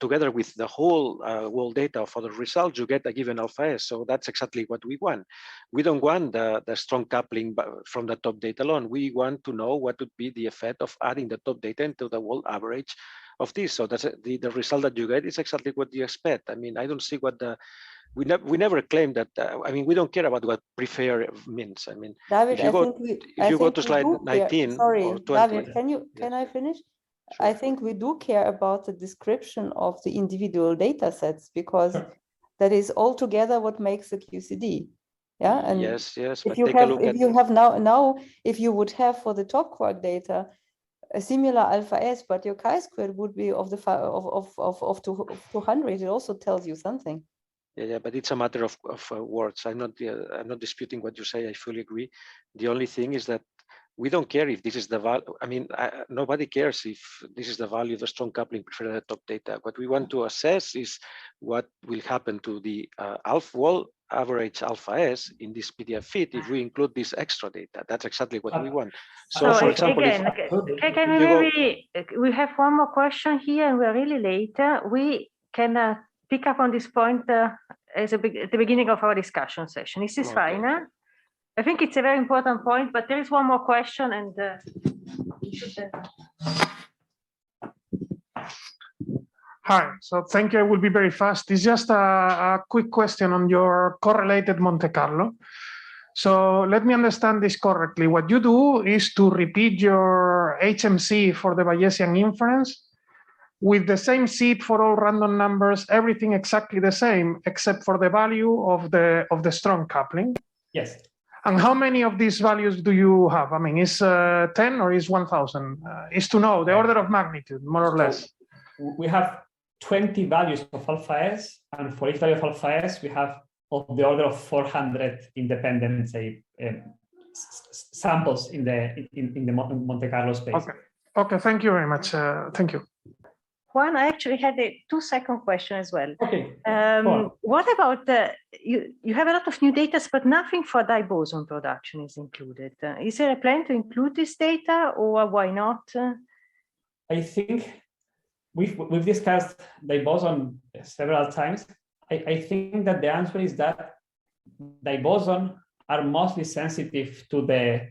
together with the whole world data of other results, you get a given alpha S. So that's exactly what we want. We don't want the strong coupling from the top data alone. We want to know what would be the effect of adding the top data into the world average of this. So that's the result that you get is exactly what you expect. I mean, I don't see what we never claim that. I mean, we don't care about what prefer means. I mean, David, if you go to slide 19 or 20. David, can I finish? Sure. I think we do care about the description of the individual data sets, because that is altogether what makes the QCD. Yeah, and yes. If you would have for the top quark data a similar alpha S, but your chi-squared would be of 200. It also tells you something. Yeah, but it's a matter of words. I'm not disputing what you say. I fully agree. The only thing is that we don't care if this is the value. I mean, nobody cares if this is the value of the strong coupling preferred at the top data. What we want to assess is what will happen to the world average alpha S in this PDF fit if we include this extra data. That's exactly what we want. So for example, we have one more question here, and we're really late. We can pick up on this point at the beginning of our discussion session. Is this fine? I think it's a very important point, but there is one more question, and Hi, so thank you. I will be very fast. It's just a quick question on your correlated Monte Carlo. So let me understand this correctly. What you do is to repeat your HMC for the Bayesian inference with the same seed for all random numbers, everything exactly the same, except for the value of the strong coupling. Yes. And how many of these values do you have? I mean, is 10 or is 1,000? Is to know the order of magnitude, more or less. We have 20 values of alpha S, and for each value of alpha S, we have of the order of 400 independent, say, samples in the Monte Carlo space. Okay. Thank you very much. Thank you. Juan, I actually had a 2-second question as well. Okay. What about you have a lot of new data, but nothing for dye boson production is included. Is there a plan to include this data, or why not? I think we've discussed dye boson several times. I think that the answer is that dye boson are mostly sensitive to the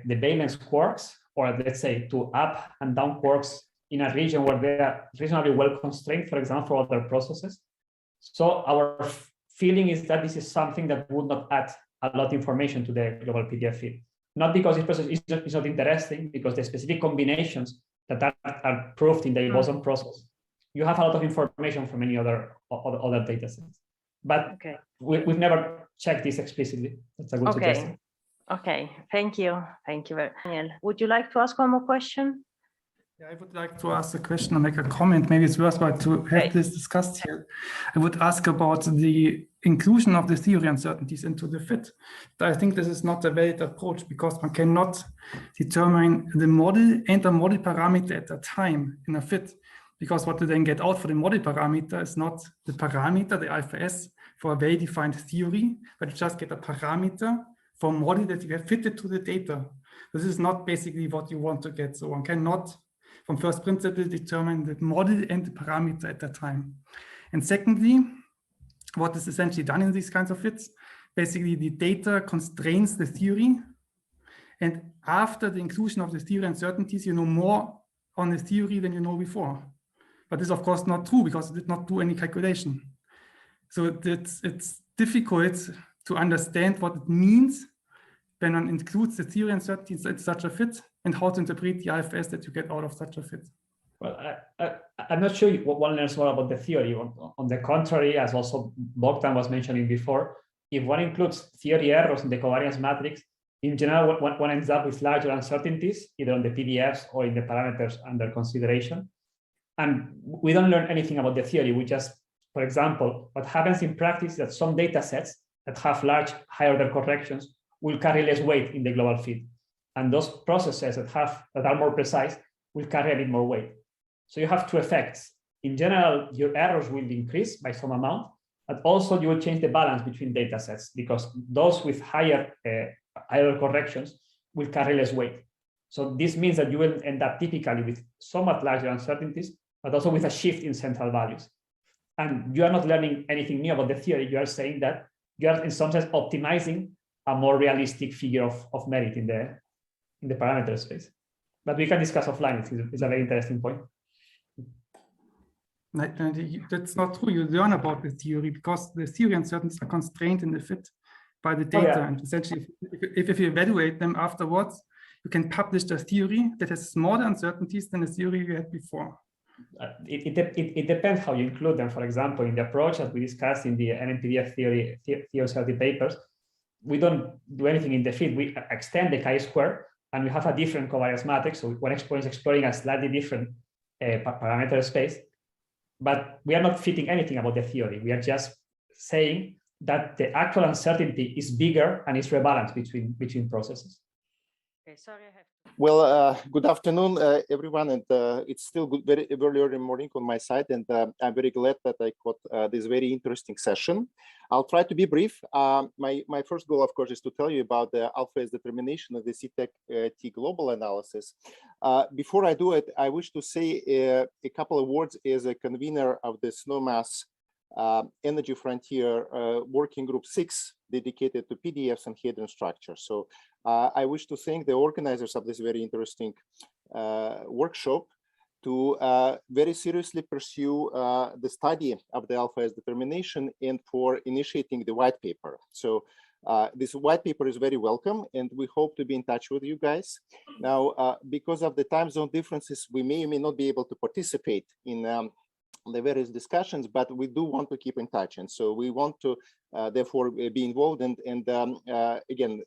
valence quarks, or let's say to up and down quarks in a region where they are reasonably well constrained, for example, for other processes. So our feeling is that this is something that would not add a lot of information to the global PDF feed. Not because this process is not interesting, because the specific combinations that are proved in the boson process, you have a lot of information from many other data sets. But we've never checked this explicitly. That's a good suggestion. Okay, thank you. Thank you very much. Daniel, would you like to ask one more question? Yeah, I would like to ask a question or make a comment. Maybe it's worthwhile to have this discussed here. I would ask about the inclusion of the theory uncertainties into the fit. But I think this is not a valid approach, because one cannot determine the model and the model parameter at a time in a fit, because what you then get out for the model parameter is not the parameter, the alpha S, for a well-defined theory, but you just get a parameter for a model that you have fitted to the data. This is not basically what you want to get. So one cannot, from first principle, determine the model and the parameter at that time. And secondly, what is essentially done in these kinds of fits, basically the data constrains the theory. And after the inclusion of the theory uncertainties, you know more on the theory than you know before. But this is, of course, not true, because it did not do any calculation. So it's difficult to understand what it means when one includes the theory uncertainties in such a fit, and how to interpret the IFS that you get out of such a fit. Well, I'm not sure what one learns more about the theory. On the contrary, as also Bogdan was mentioning before, if one includes theory errors in the covariance matrix, in general, one ends up with larger uncertainties, either on the PDFs or in the parameters under consideration. And we don't learn anything about the theory. We just, for example, what happens in practice is that some data sets that have large higher order corrections will carry less weight in the global fit. And those processes that are more precise will carry a bit more weight. So you have two effects. In general, your errors will increase by some amount, but also you will change the balance between data sets because those with higher higher corrections will carry less weight. So this means that you will end up typically with somewhat larger uncertainties, but also with a shift in central values. And you are not learning anything new about the theory. You are saying that you are in some sense optimizing a more realistic figure of merit in the parameter space. But we can discuss offline. It's a very interesting point. That's not true. You learn about the theory because the theory uncertainties are constrained in the fit by the data. Oh, yeah. And essentially, if you evaluate them afterwards, you can publish a theory that has smaller uncertainties than the theory you had before. It depends how you include them. For example, in the approach that we discussed in the NMPDF theory papers, we don't do anything in the fit. We extend the chi-square, and we have a different covariance matrix. So one is exploring a slightly different parameter space. But we are not fitting anything about the theory. We are just saying that the actual uncertainty is bigger and is rebalanced between processes. Okay, sorry, I have to... Well, good afternoon, everyone, and it's still good, very early morning on my side, and I'm very glad that I got this very interesting session. I'll try to be brief. My first goal, of course, is to tell you about the alpha S determination of the CTEC global analysis. Before I do it, I wish to say a couple of words as a convener of the SNOMAS Energy Frontier Working Group 6 dedicated to PDFs and hidden structures. So I wish to thank the organizers of this very interesting workshop to very seriously pursue the study of the alpha S determination and for initiating the white paper. So this white paper is very welcome, and we hope to be in touch with you guys. Now, because of the time zone differences, we may or may not be able to participate in the various discussions, but we do want to keep in touch. And so we want to therefore be involved, and again,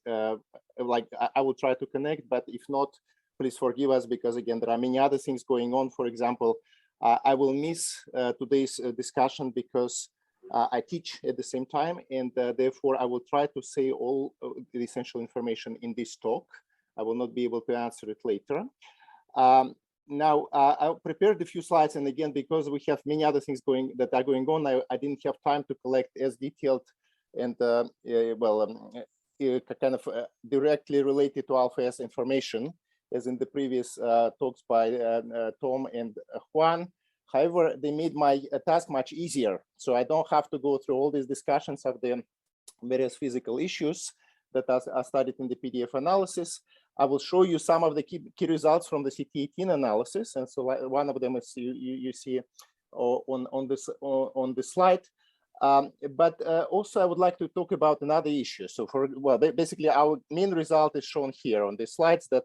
like I will try to connect, but if not, please forgive us, because again, there are many other things going on. For example, I will miss today's discussion because I teach at the same time, and therefore I will try to say all the essential information in this talk. I will not be able to answer it later. Now, I prepared a few slides, and again, because we have many other things that are going on, I didn't have time to collect as detailed and kind of directly related to alpha S information as in the previous talks by Tom and Juan. However, they made my task much easier, so I don't have to go through all these discussions of the various physical issues that are studied in the PDF analysis. I will show you some of the key results from the CT18 analysis, and so one of them is you see on the slide. But also I would like to talk about another issue. So basically our main result is shown here on the slides, that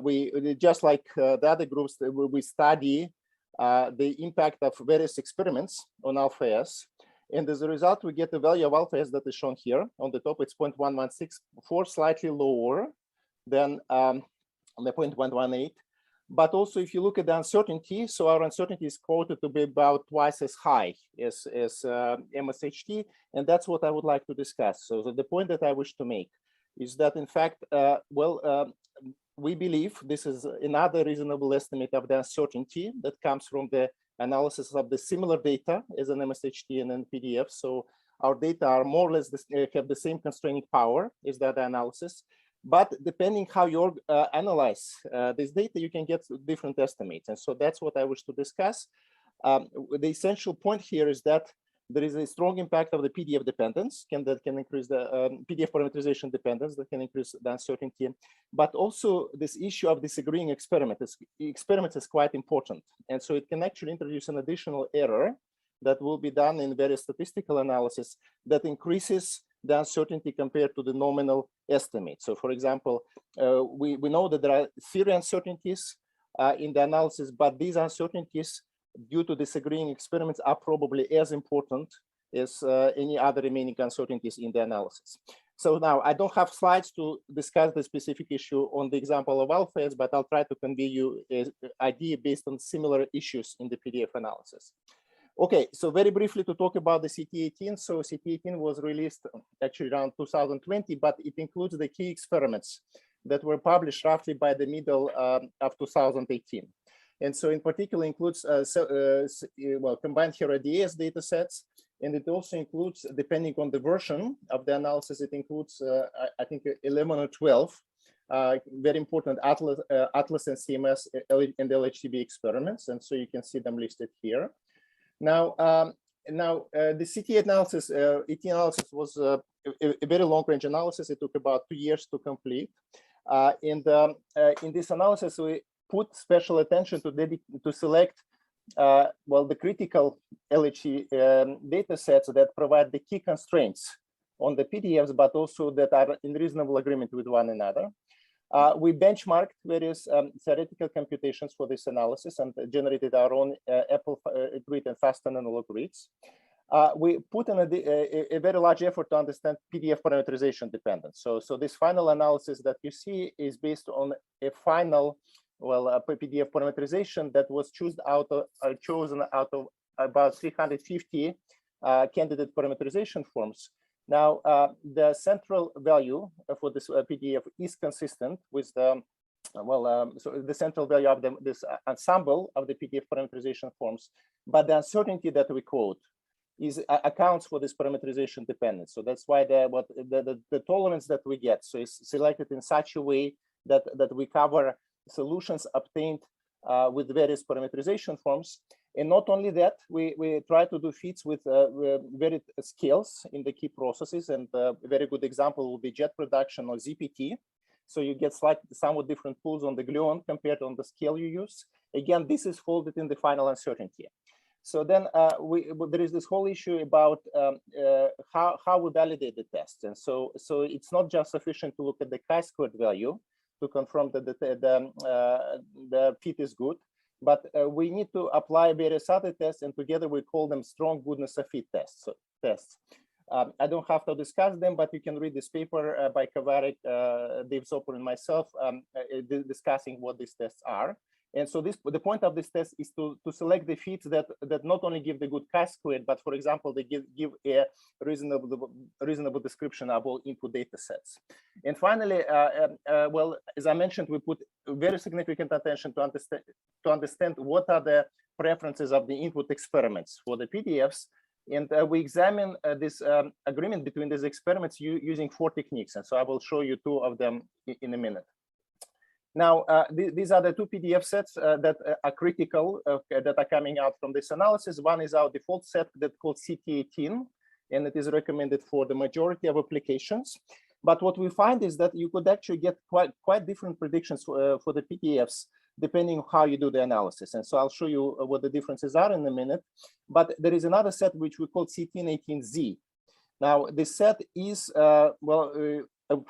we just like the other groups, we study the impact of various experiments on alpha S. And as a result, we get the value of alpha S that is shown here. On the top, it's 0.1164, slightly lower than the 0.118. But also, if you look at the uncertainty, so our uncertainty is quoted to be about twice as high as MSHT, and that's what I would like to discuss. So the point that I wish to make is that, in fact, we believe this is another reasonable estimate of the uncertainty that comes from the analysis of the similar data as an MSHT and an PDF. So our data are more or less have the same constraining power as the other analysis. But depending how you analyze this data, you can get different estimates. And so that's what I wish to discuss. The essential point here is that there is a strong impact of the PDF dependence that can increase the PDF parameterization dependence that can increase the uncertainty. But also this issue of disagreeing experiments is quite important. And so it can actually introduce an additional error that will be done in various statistical analysis that increases the uncertainty compared to the nominal estimate. So for example, we know that there are theory uncertainties in the analysis, but these uncertainties due to disagreeing experiments are probably as important as any other remaining uncertainties in the analysis. So now I don't have slides to discuss the specific issue on the example of alpha S, but I'll try to convey you an idea based on similar issues in the PDF analysis. Okay, so very briefly to talk about the CT18. So CT18 was released actually around 2020, but it includes the key experiments that were published roughly by the middle of 2018. And so in particular includes well, combined heterodyes data sets. And it also includes, depending on the version of the analysis, it includes, I think, 11 or 12 very important Atlas and CMS and LHTB experiments. And so you can see them listed here. Now, the CT analysis, ET analysis was a very long-range analysis. It took about 2 years to complete. In this analysis, we put special attention to select well, the critical LHT data sets that provide the key constraints on the PDFs, but also that are in reasonable agreement with one another. We benchmarked various theoretical computations for this analysis and generated our own Apple grid and faster analog grids. We put in a very large effort to understand PDF parameterization dependence. So this final analysis that you see is based on a final, well, PDF parameterization that was chosen out of about 350 candidate parameterization forms. Now, the central value for this PDF is consistent with the, well, so the central value of this ensemble of the PDF parameterization forms, but the uncertainty that we quote accounts for this parameterization dependence. So that's why the tolerance that we get, so it's selected in such a way that we cover solutions obtained with various parameterization forms. And not only that, we try to do fits with varied scales in the key processes. And a very good example will be jet production or ZPT. So you get somewhat different pools on the gluon compared on the scale you use. Again, this is folded in the final uncertainty. So then there is this whole issue about how we validate the test. And so it's not just sufficient to look at the chi-squared value to confirm that the fit is good, but we need to apply various other tests, and together we call them strong goodness of fit tests. I don't have to discuss them, but you can read this paper by Kavarik, Dave Zopor, and myself discussing what these tests are. And so the point of this test is to select the fits that not only give the good chi-squared, but for example, they give a reasonable description of all input data sets. And finally, well, as I mentioned, we put very significant attention to understand what are the preferences of the input experiments for the PDFs. And we examine this agreement between these experiments using 4 techniques. And so I will show you 2 of them in a minute. Now, these are the 2 PDF sets that are critical, that are coming out from this analysis. One is our default set that's called CT18, and it is recommended for the majority of applications. But what we find is that you could actually get quite different predictions for the PDFs, depending on how you do the analysis. And so I'll show you what the differences are in a minute. But there is another set which we call CT18Z. Now, this set is,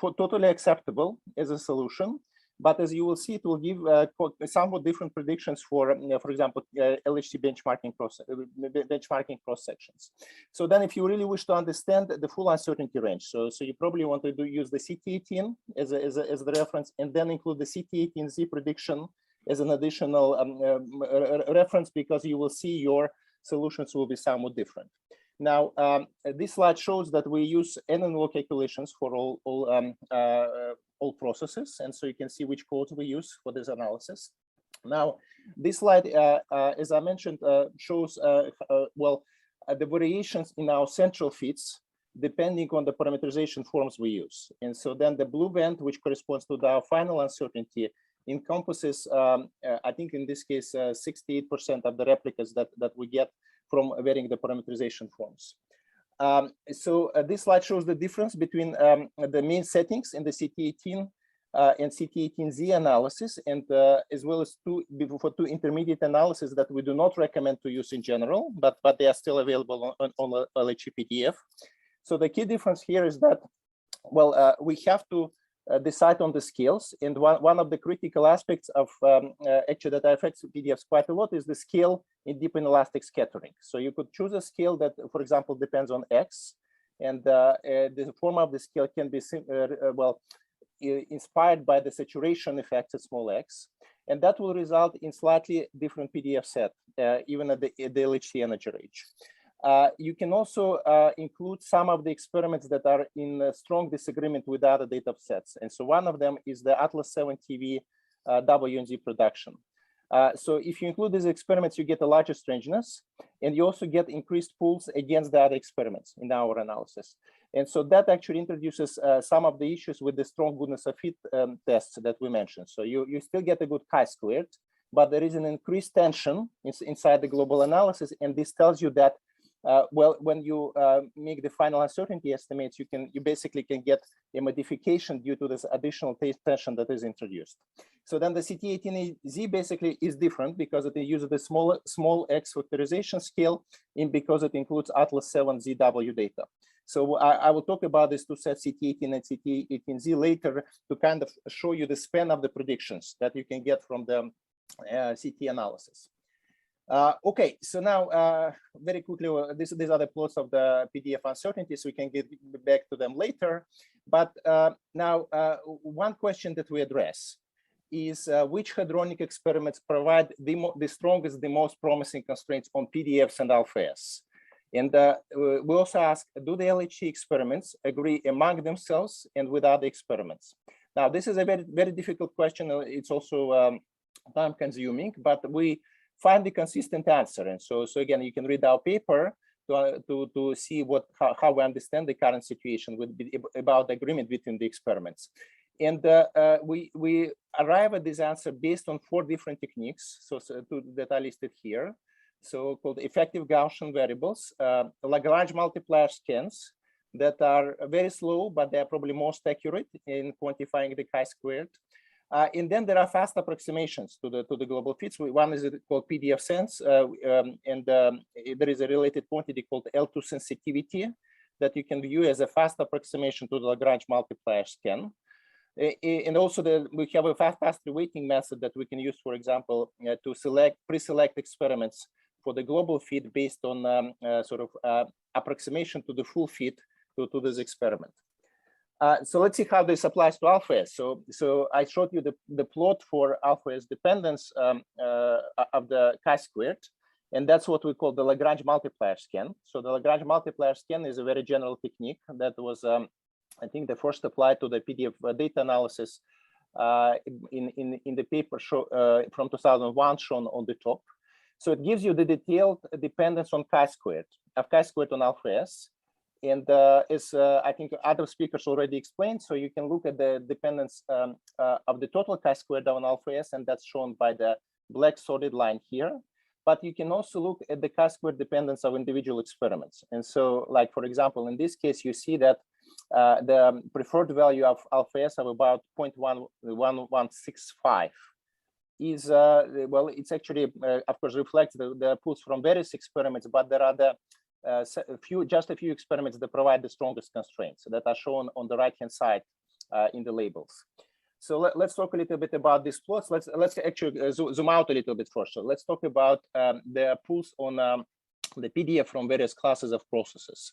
totally acceptable as a solution. But as you will see, it will give somewhat different predictions for example, LHT benchmarking cross sections. So then, if you really wish to understand the full uncertainty range, so you probably want to use the CT18 as the reference, and then include the CT18Z prediction as an additional reference, because you will see your solutions will be somewhat different. Now, this slide shows that we use NNO calculations for all processes, and so you can see which codes we use for this analysis. Now, this slide, as I mentioned, shows the variations in our central fits depending on the parameterization forms we use. And so then the blue band, which corresponds to our final uncertainty, encompasses, I think in this case, 68% of the replicas that we get from varying the parameterization forms. This slide shows the difference between the main settings in the CT18 and CT18Z analysis, and as well as 2 intermediate analyses that we do not recommend to use in general, but they are still available on LHT PDF. So the key difference here is that, well, we have to decide on the scales. And one of the critical aspects of actually that affects PDFs quite a lot is the scale in deep inelastic scattering. So you could choose a scale that, for example, depends on X, and the form of the scale can be inspired by the saturation effects at small x, and that will result in slightly different PDF set, even at the LHC energy range. You can also include some of the experiments that are in strong disagreement with other data sets. And so one of them is the Atlas 7 TV WNZ production. So if you include these experiments, you get a larger strangeness, and you also get increased pools against the other experiments in our analysis. And so that actually introduces some of the issues with the strong goodness of fit tests that we mentioned. So you still get a good chi-squared, but there is an increased tension inside the global analysis. And this tells you that, well, when you make the final uncertainty estimates, you basically can get a modification due to this additional tension that is introduced. So then the CT18Z basically is different because it uses the small x factorization scale, and because it includes Atlas 7 ZW data. So I will talk about these two sets, CT18 and CT18Z, later to kind of show you the span of the predictions that you can get from the CT analysis. Okay, so now very quickly, these are the plots of the PDF uncertainties. We can get back to them later. But now one question that we address is which hadronic experiments provide the strongest, the most promising constraints on PDFs and alpha S? And we also ask, do the LHC experiments agree among themselves and with other experiments? Now, this is a very, very difficult question. It's also time consuming, but we find the consistent answer. And so again, you can read our paper to see how we understand the current situation about the agreement between the experiments. And we arrive at this answer based on 4 different techniques that are listed here. So called effective Gaussian variables, Lagrange multiplier scans that are very slow, but they are probably most accurate in quantifying the chi-squared. And then there are fast approximations to the global fits. One is called PDF sense, and there is a related quantity called L2 sensitivity that you can view as a fast approximation to the Lagrange multiplier scan. And also we have a fast weighting method that we can use, for example, to pre-select experiments for the global fit based on approximation to the full fit to this experiment. So let's see how this applies to alpha S. So I showed you the plot for alpha S dependence of the chi-squared, and that's what we call the Lagrange multiplier scan. So the Lagrange multiplier scan is a very general technique that was, I think, the first applied to the PDF data analysis in the paper from 2001 shown on the top. So it gives you the detailed dependence on chi-squared on alpha S. And as I think other speakers already explained, so you can look at the dependence of the total chi-squared on alpha S, and that's shown by the black solid line here. But you can also look at the chi-squared dependence of individual experiments. And so, like, for example, in this case, you see that the preferred value of alpha S of about 0.1165 is, well, it's actually, of course, reflects the pools from various experiments, but there are just a few experiments that provide the strongest constraints that are shown on the right-hand side in the labels. So let's talk a little bit about these plots. Let's actually zoom out a little bit first. So let's talk about the pools on the PDF from various classes of processes.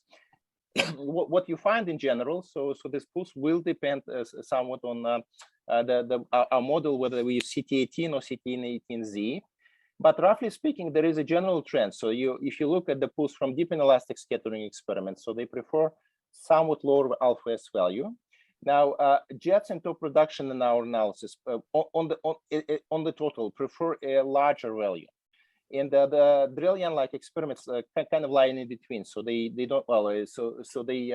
What you find in general, so these pools will depend somewhat on our model, whether we use CT18 or CT18Z. But roughly speaking, there is a general trend. So if you look at the pools from deep inelastic scattering experiments, so they prefer somewhat lower alpha S value. Now, jets and top production in our analysis on the total prefer a larger value. And the Drelian-like experiments kind of lie in between. So they don't, well, so they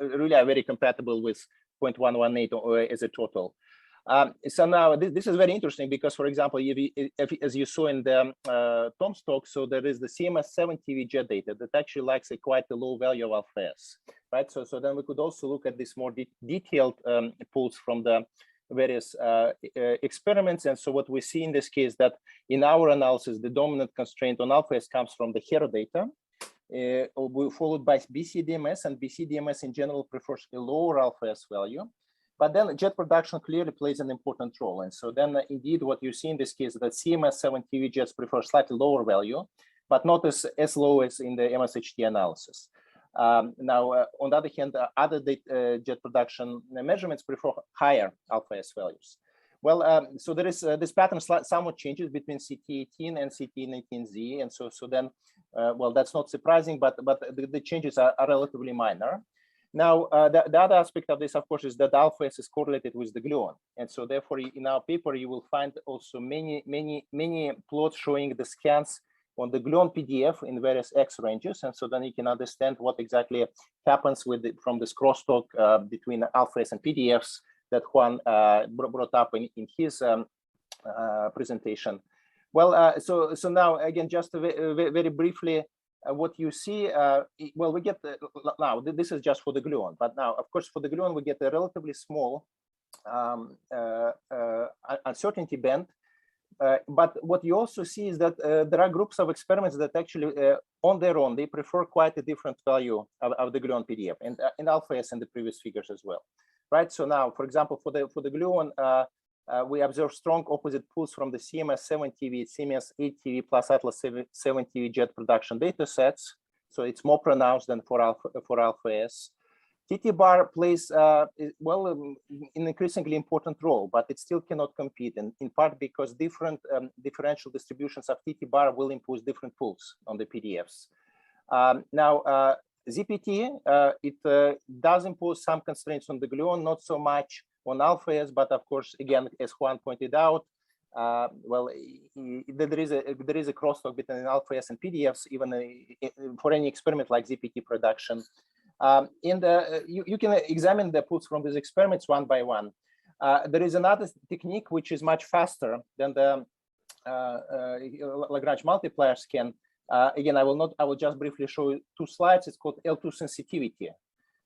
really are very compatible with 0.118 as a total. So now this is very interesting because, for example, as you saw in the Tom's talk, so there is the CMS7 TV jet data that actually likes quite a low value of alpha S, right? So then we could also look at this more detailed pools from the various experiments. And so what we see in this case that in our analysis, the dominant constraint on alpha S comes from the HERO data, followed by BCDMS, and BCDMS in general prefers a lower alpha S value. But then jet production clearly plays an important role. And so then indeed what you see in this case, that CMS 7TV jets prefer slightly lower value, but not as low as in the MSHT analysis. On the other hand, other jet production measurements prefer higher alpha S values. Well, so there is this pattern somewhat changes between CT18 and CT19Z. And so then, well, that's not surprising, but the changes are relatively minor. Now, the other aspect of this, of course, is that alpha S is correlated with the gluon. And so therefore, in our paper, you will find also many plots showing the scans on the gluon PDF in various X ranges. And so then you can understand what exactly happens with from this crosstalk between alpha S and PDFs that Juan brought up in his presentation. Well, so now, again, just very briefly, what you see, well, we get, now this is just for the gluon, but now, of course, for the gluon, we get a relatively small uncertainty band. But what you also see is that there are groups of experiments that actually, on their own, they prefer quite a different value of the gluon PDF, and in alpha S and the previous figures as well, right? So now, for example, for the gluon, we observe strong opposite pulls from the CMS 7TV, CMS 8TV plus Atlas 7TV jet production data sets. So it's more pronounced than for alpha S. TT bar plays, well, an increasingly important role, but it still cannot compete, and in part because different differential distributions of TT bar will impose different pulls on the PDFs. Now, ZPT, it does impose some constraints on the gluon, not so much on alpha S, but of course, again, as Juan pointed out, well, there is a crosstalk between alpha S and PDFs, even for any experiment like ZPT production. You can examine the pulls from these experiments one by one. There is another technique which is much faster than the Lagrange multiplier scan. Again, I will just briefly show you 2 slides. It's called L2 sensitivity.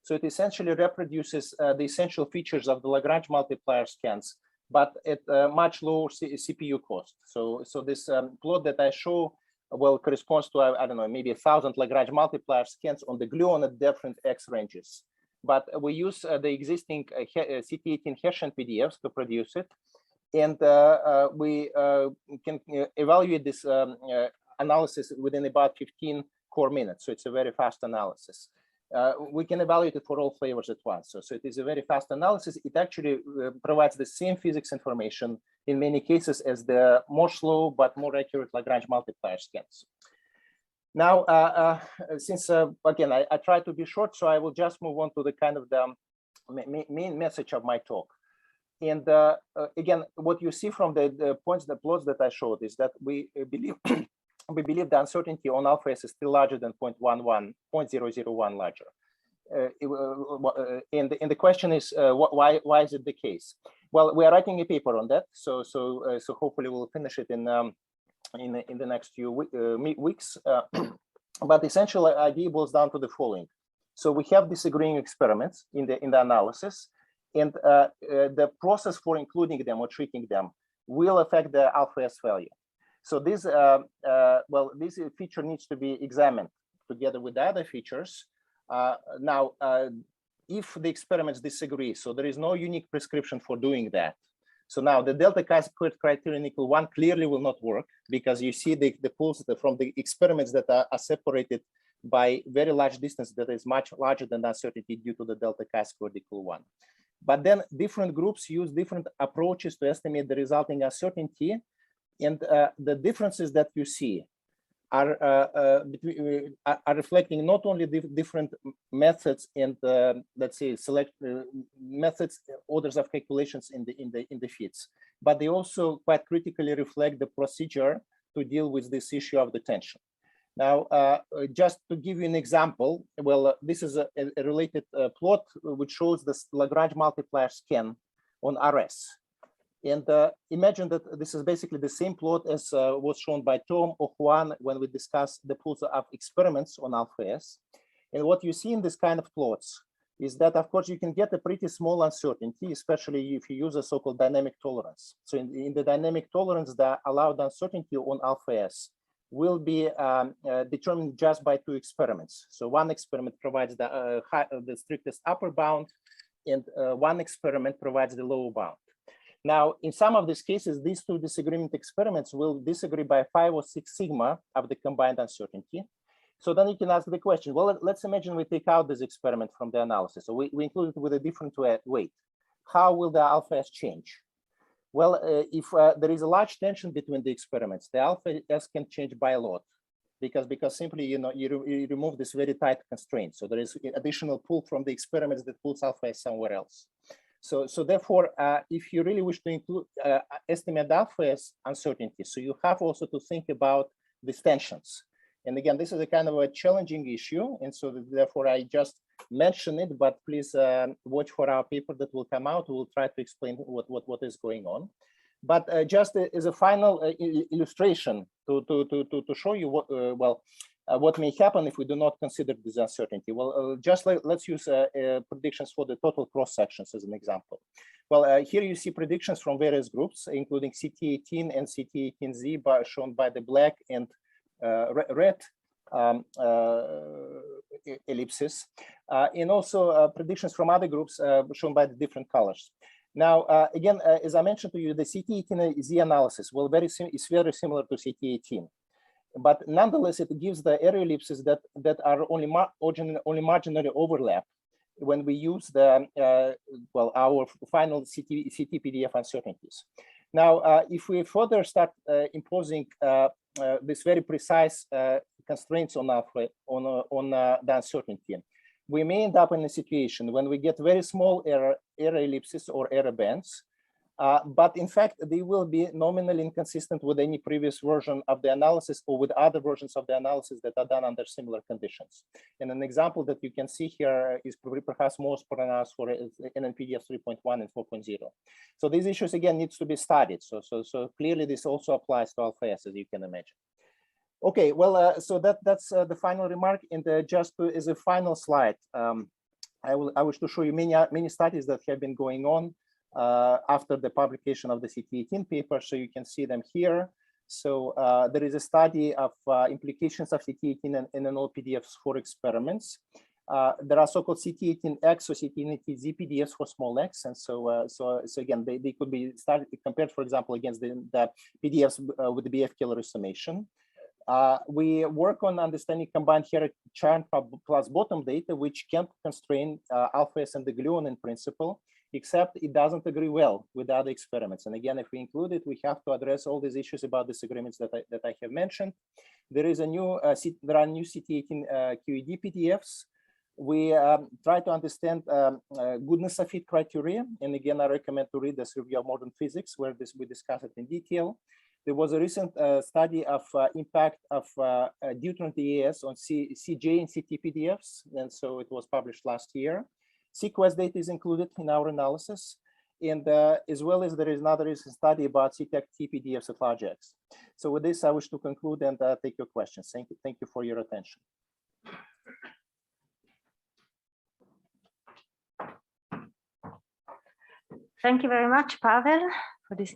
So it essentially reproduces the essential features of the Lagrange multiplier scans, but at much lower CPU cost. So this plot that I show, well, corresponds to, I don't know, maybe 1,000 Lagrange multiplier scans on the gluon at different X ranges. But we use the existing CT18 Hessian PDFs to produce it. And we can evaluate this analysis within about 15 core minutes. So it's a very fast analysis. We can evaluate it for all flavors at once. So it is a very fast analysis. It actually provides the same physics information in many cases as the more slow but more accurate Lagrange multiplier scans. Now, since again, I try to be short, so I will just move on to the kind of the main message of my talk. And again, what you see from the plots that I showed is that we believe we believe the uncertainty on alpha S is still larger than 0.001 larger. And the question is, why is it the case? Well, we are writing a paper on that, so hopefully we'll finish it in the next few weeks. But the essential idea boils down to the following: so we have disagreeing experiments in the analysis, and the process for including them or treating them will affect the alpha S value. So this, well, this feature needs to be examined together with the other features. Now, if the experiments disagree, so there is no unique prescription for doing that. So now the delta chi-squared criterion equal 1 clearly will not work, because you see the pulls from the experiments that are separated by very large distance that is much larger than the uncertainty due to the delta chi-squared equal 1. But then different groups use different approaches to estimate the resulting uncertainty. And the differences that you see are reflecting not only the different methods and let's say select methods, orders of calculations in the fits, but they also quite critically reflect the procedure to deal with this issue of the tension. Now, just to give you an example, well, this is a related plot which shows the Lagrange multiplier scan on RS. And imagine that this is basically the same plot as was shown by Tom or Juan when we discussed the pulls of experiments on alpha S. And what you see in this kind of plots is that, of course, you can get a pretty small uncertainty, especially if you use a so-called dynamic tolerance. So in the dynamic tolerance, the allowed uncertainty on alpha S will be determined just by 2 experiments. So one experiment provides the strictest upper bound, and one experiment provides the lower bound. Now, in some of these cases, these two disagreement experiments will disagree by 5 or 6 sigma of the combined uncertainty. So then you can ask the question, well, let's imagine we take out this experiment from the analysis. So we include it with a different weight. How will the alpha S change? Well, if there is a large tension between the experiments, the alpha S can change by a lot because simply, you remove this very tight constraint. So there is additional pull from the experiments that pulls alpha S somewhere else. So therefore, if you really wish to include estimate alpha S uncertainty, so you have also to think about these tensions. And again, this is a kind of a challenging issue. And so therefore I just mention it, but please watch for our paper that will come out. We'll try to explain what is going on. But just as a final illustration to show you what may happen if we do not consider this uncertainty. Well, let's use predictions for the total cross sections as an example. Well, here you see predictions from various groups, including CT18 and CT18Z shown by the black and red ellipses, and also predictions from other groups shown by the different colors. Now, again, as I mentioned to you, the CT18Z analysis is very similar to CT18, but nonetheless, it gives the area ellipses that are only marginally overlap when we use the our final CT PDF uncertainties. Now, if we further start imposing this very precise constraints on the uncertainty, we may end up in a situation when we get very small error ellipses or error bands, but in fact, they will be nominally inconsistent with any previous version of the analysis or with other versions of the analysis that are done under similar conditions. And an example that you can see here is perhaps most pronounced for NNPDF 3.1 and 4.0. So these issues, again, needs to be studied. So clearly this also applies to alpha S, as you can imagine. Okay, well, so that's the final remark. And just as a final slide, I wish to show you many studies that have been going on after the publication of the CT18 paper, so you can see them here. So there is a study of implications of CT18 and NNO PDFs for experiments. There are so-called CT18X or CT18Z PDFs for small x, and so again they could be compared, for example, against the PDFs with the BF killer summation. We work on understanding combined hierarchy chart plus bottom data, which can constrain alpha S and the gluon in principle, except it doesn't agree well with other experiments. And again, if we include it, we have to address all these issues about disagreements that I have mentioned. There is a new there are new CT18 QED PDFs. We try to understand goodness of fit criteria. And again, I recommend to read this review of modern physics, where we discuss it in detail. There was a recent study of impact of deuteron DAS on CJ and CT PDFs, and so it was published last year. Sequence data is included in our analysis, and as well as there is another recent study about CTAC-T PDFs at large X. So with this, I wish to conclude and take your questions. Thank you for your attention. Thank you very much, Pavel, for this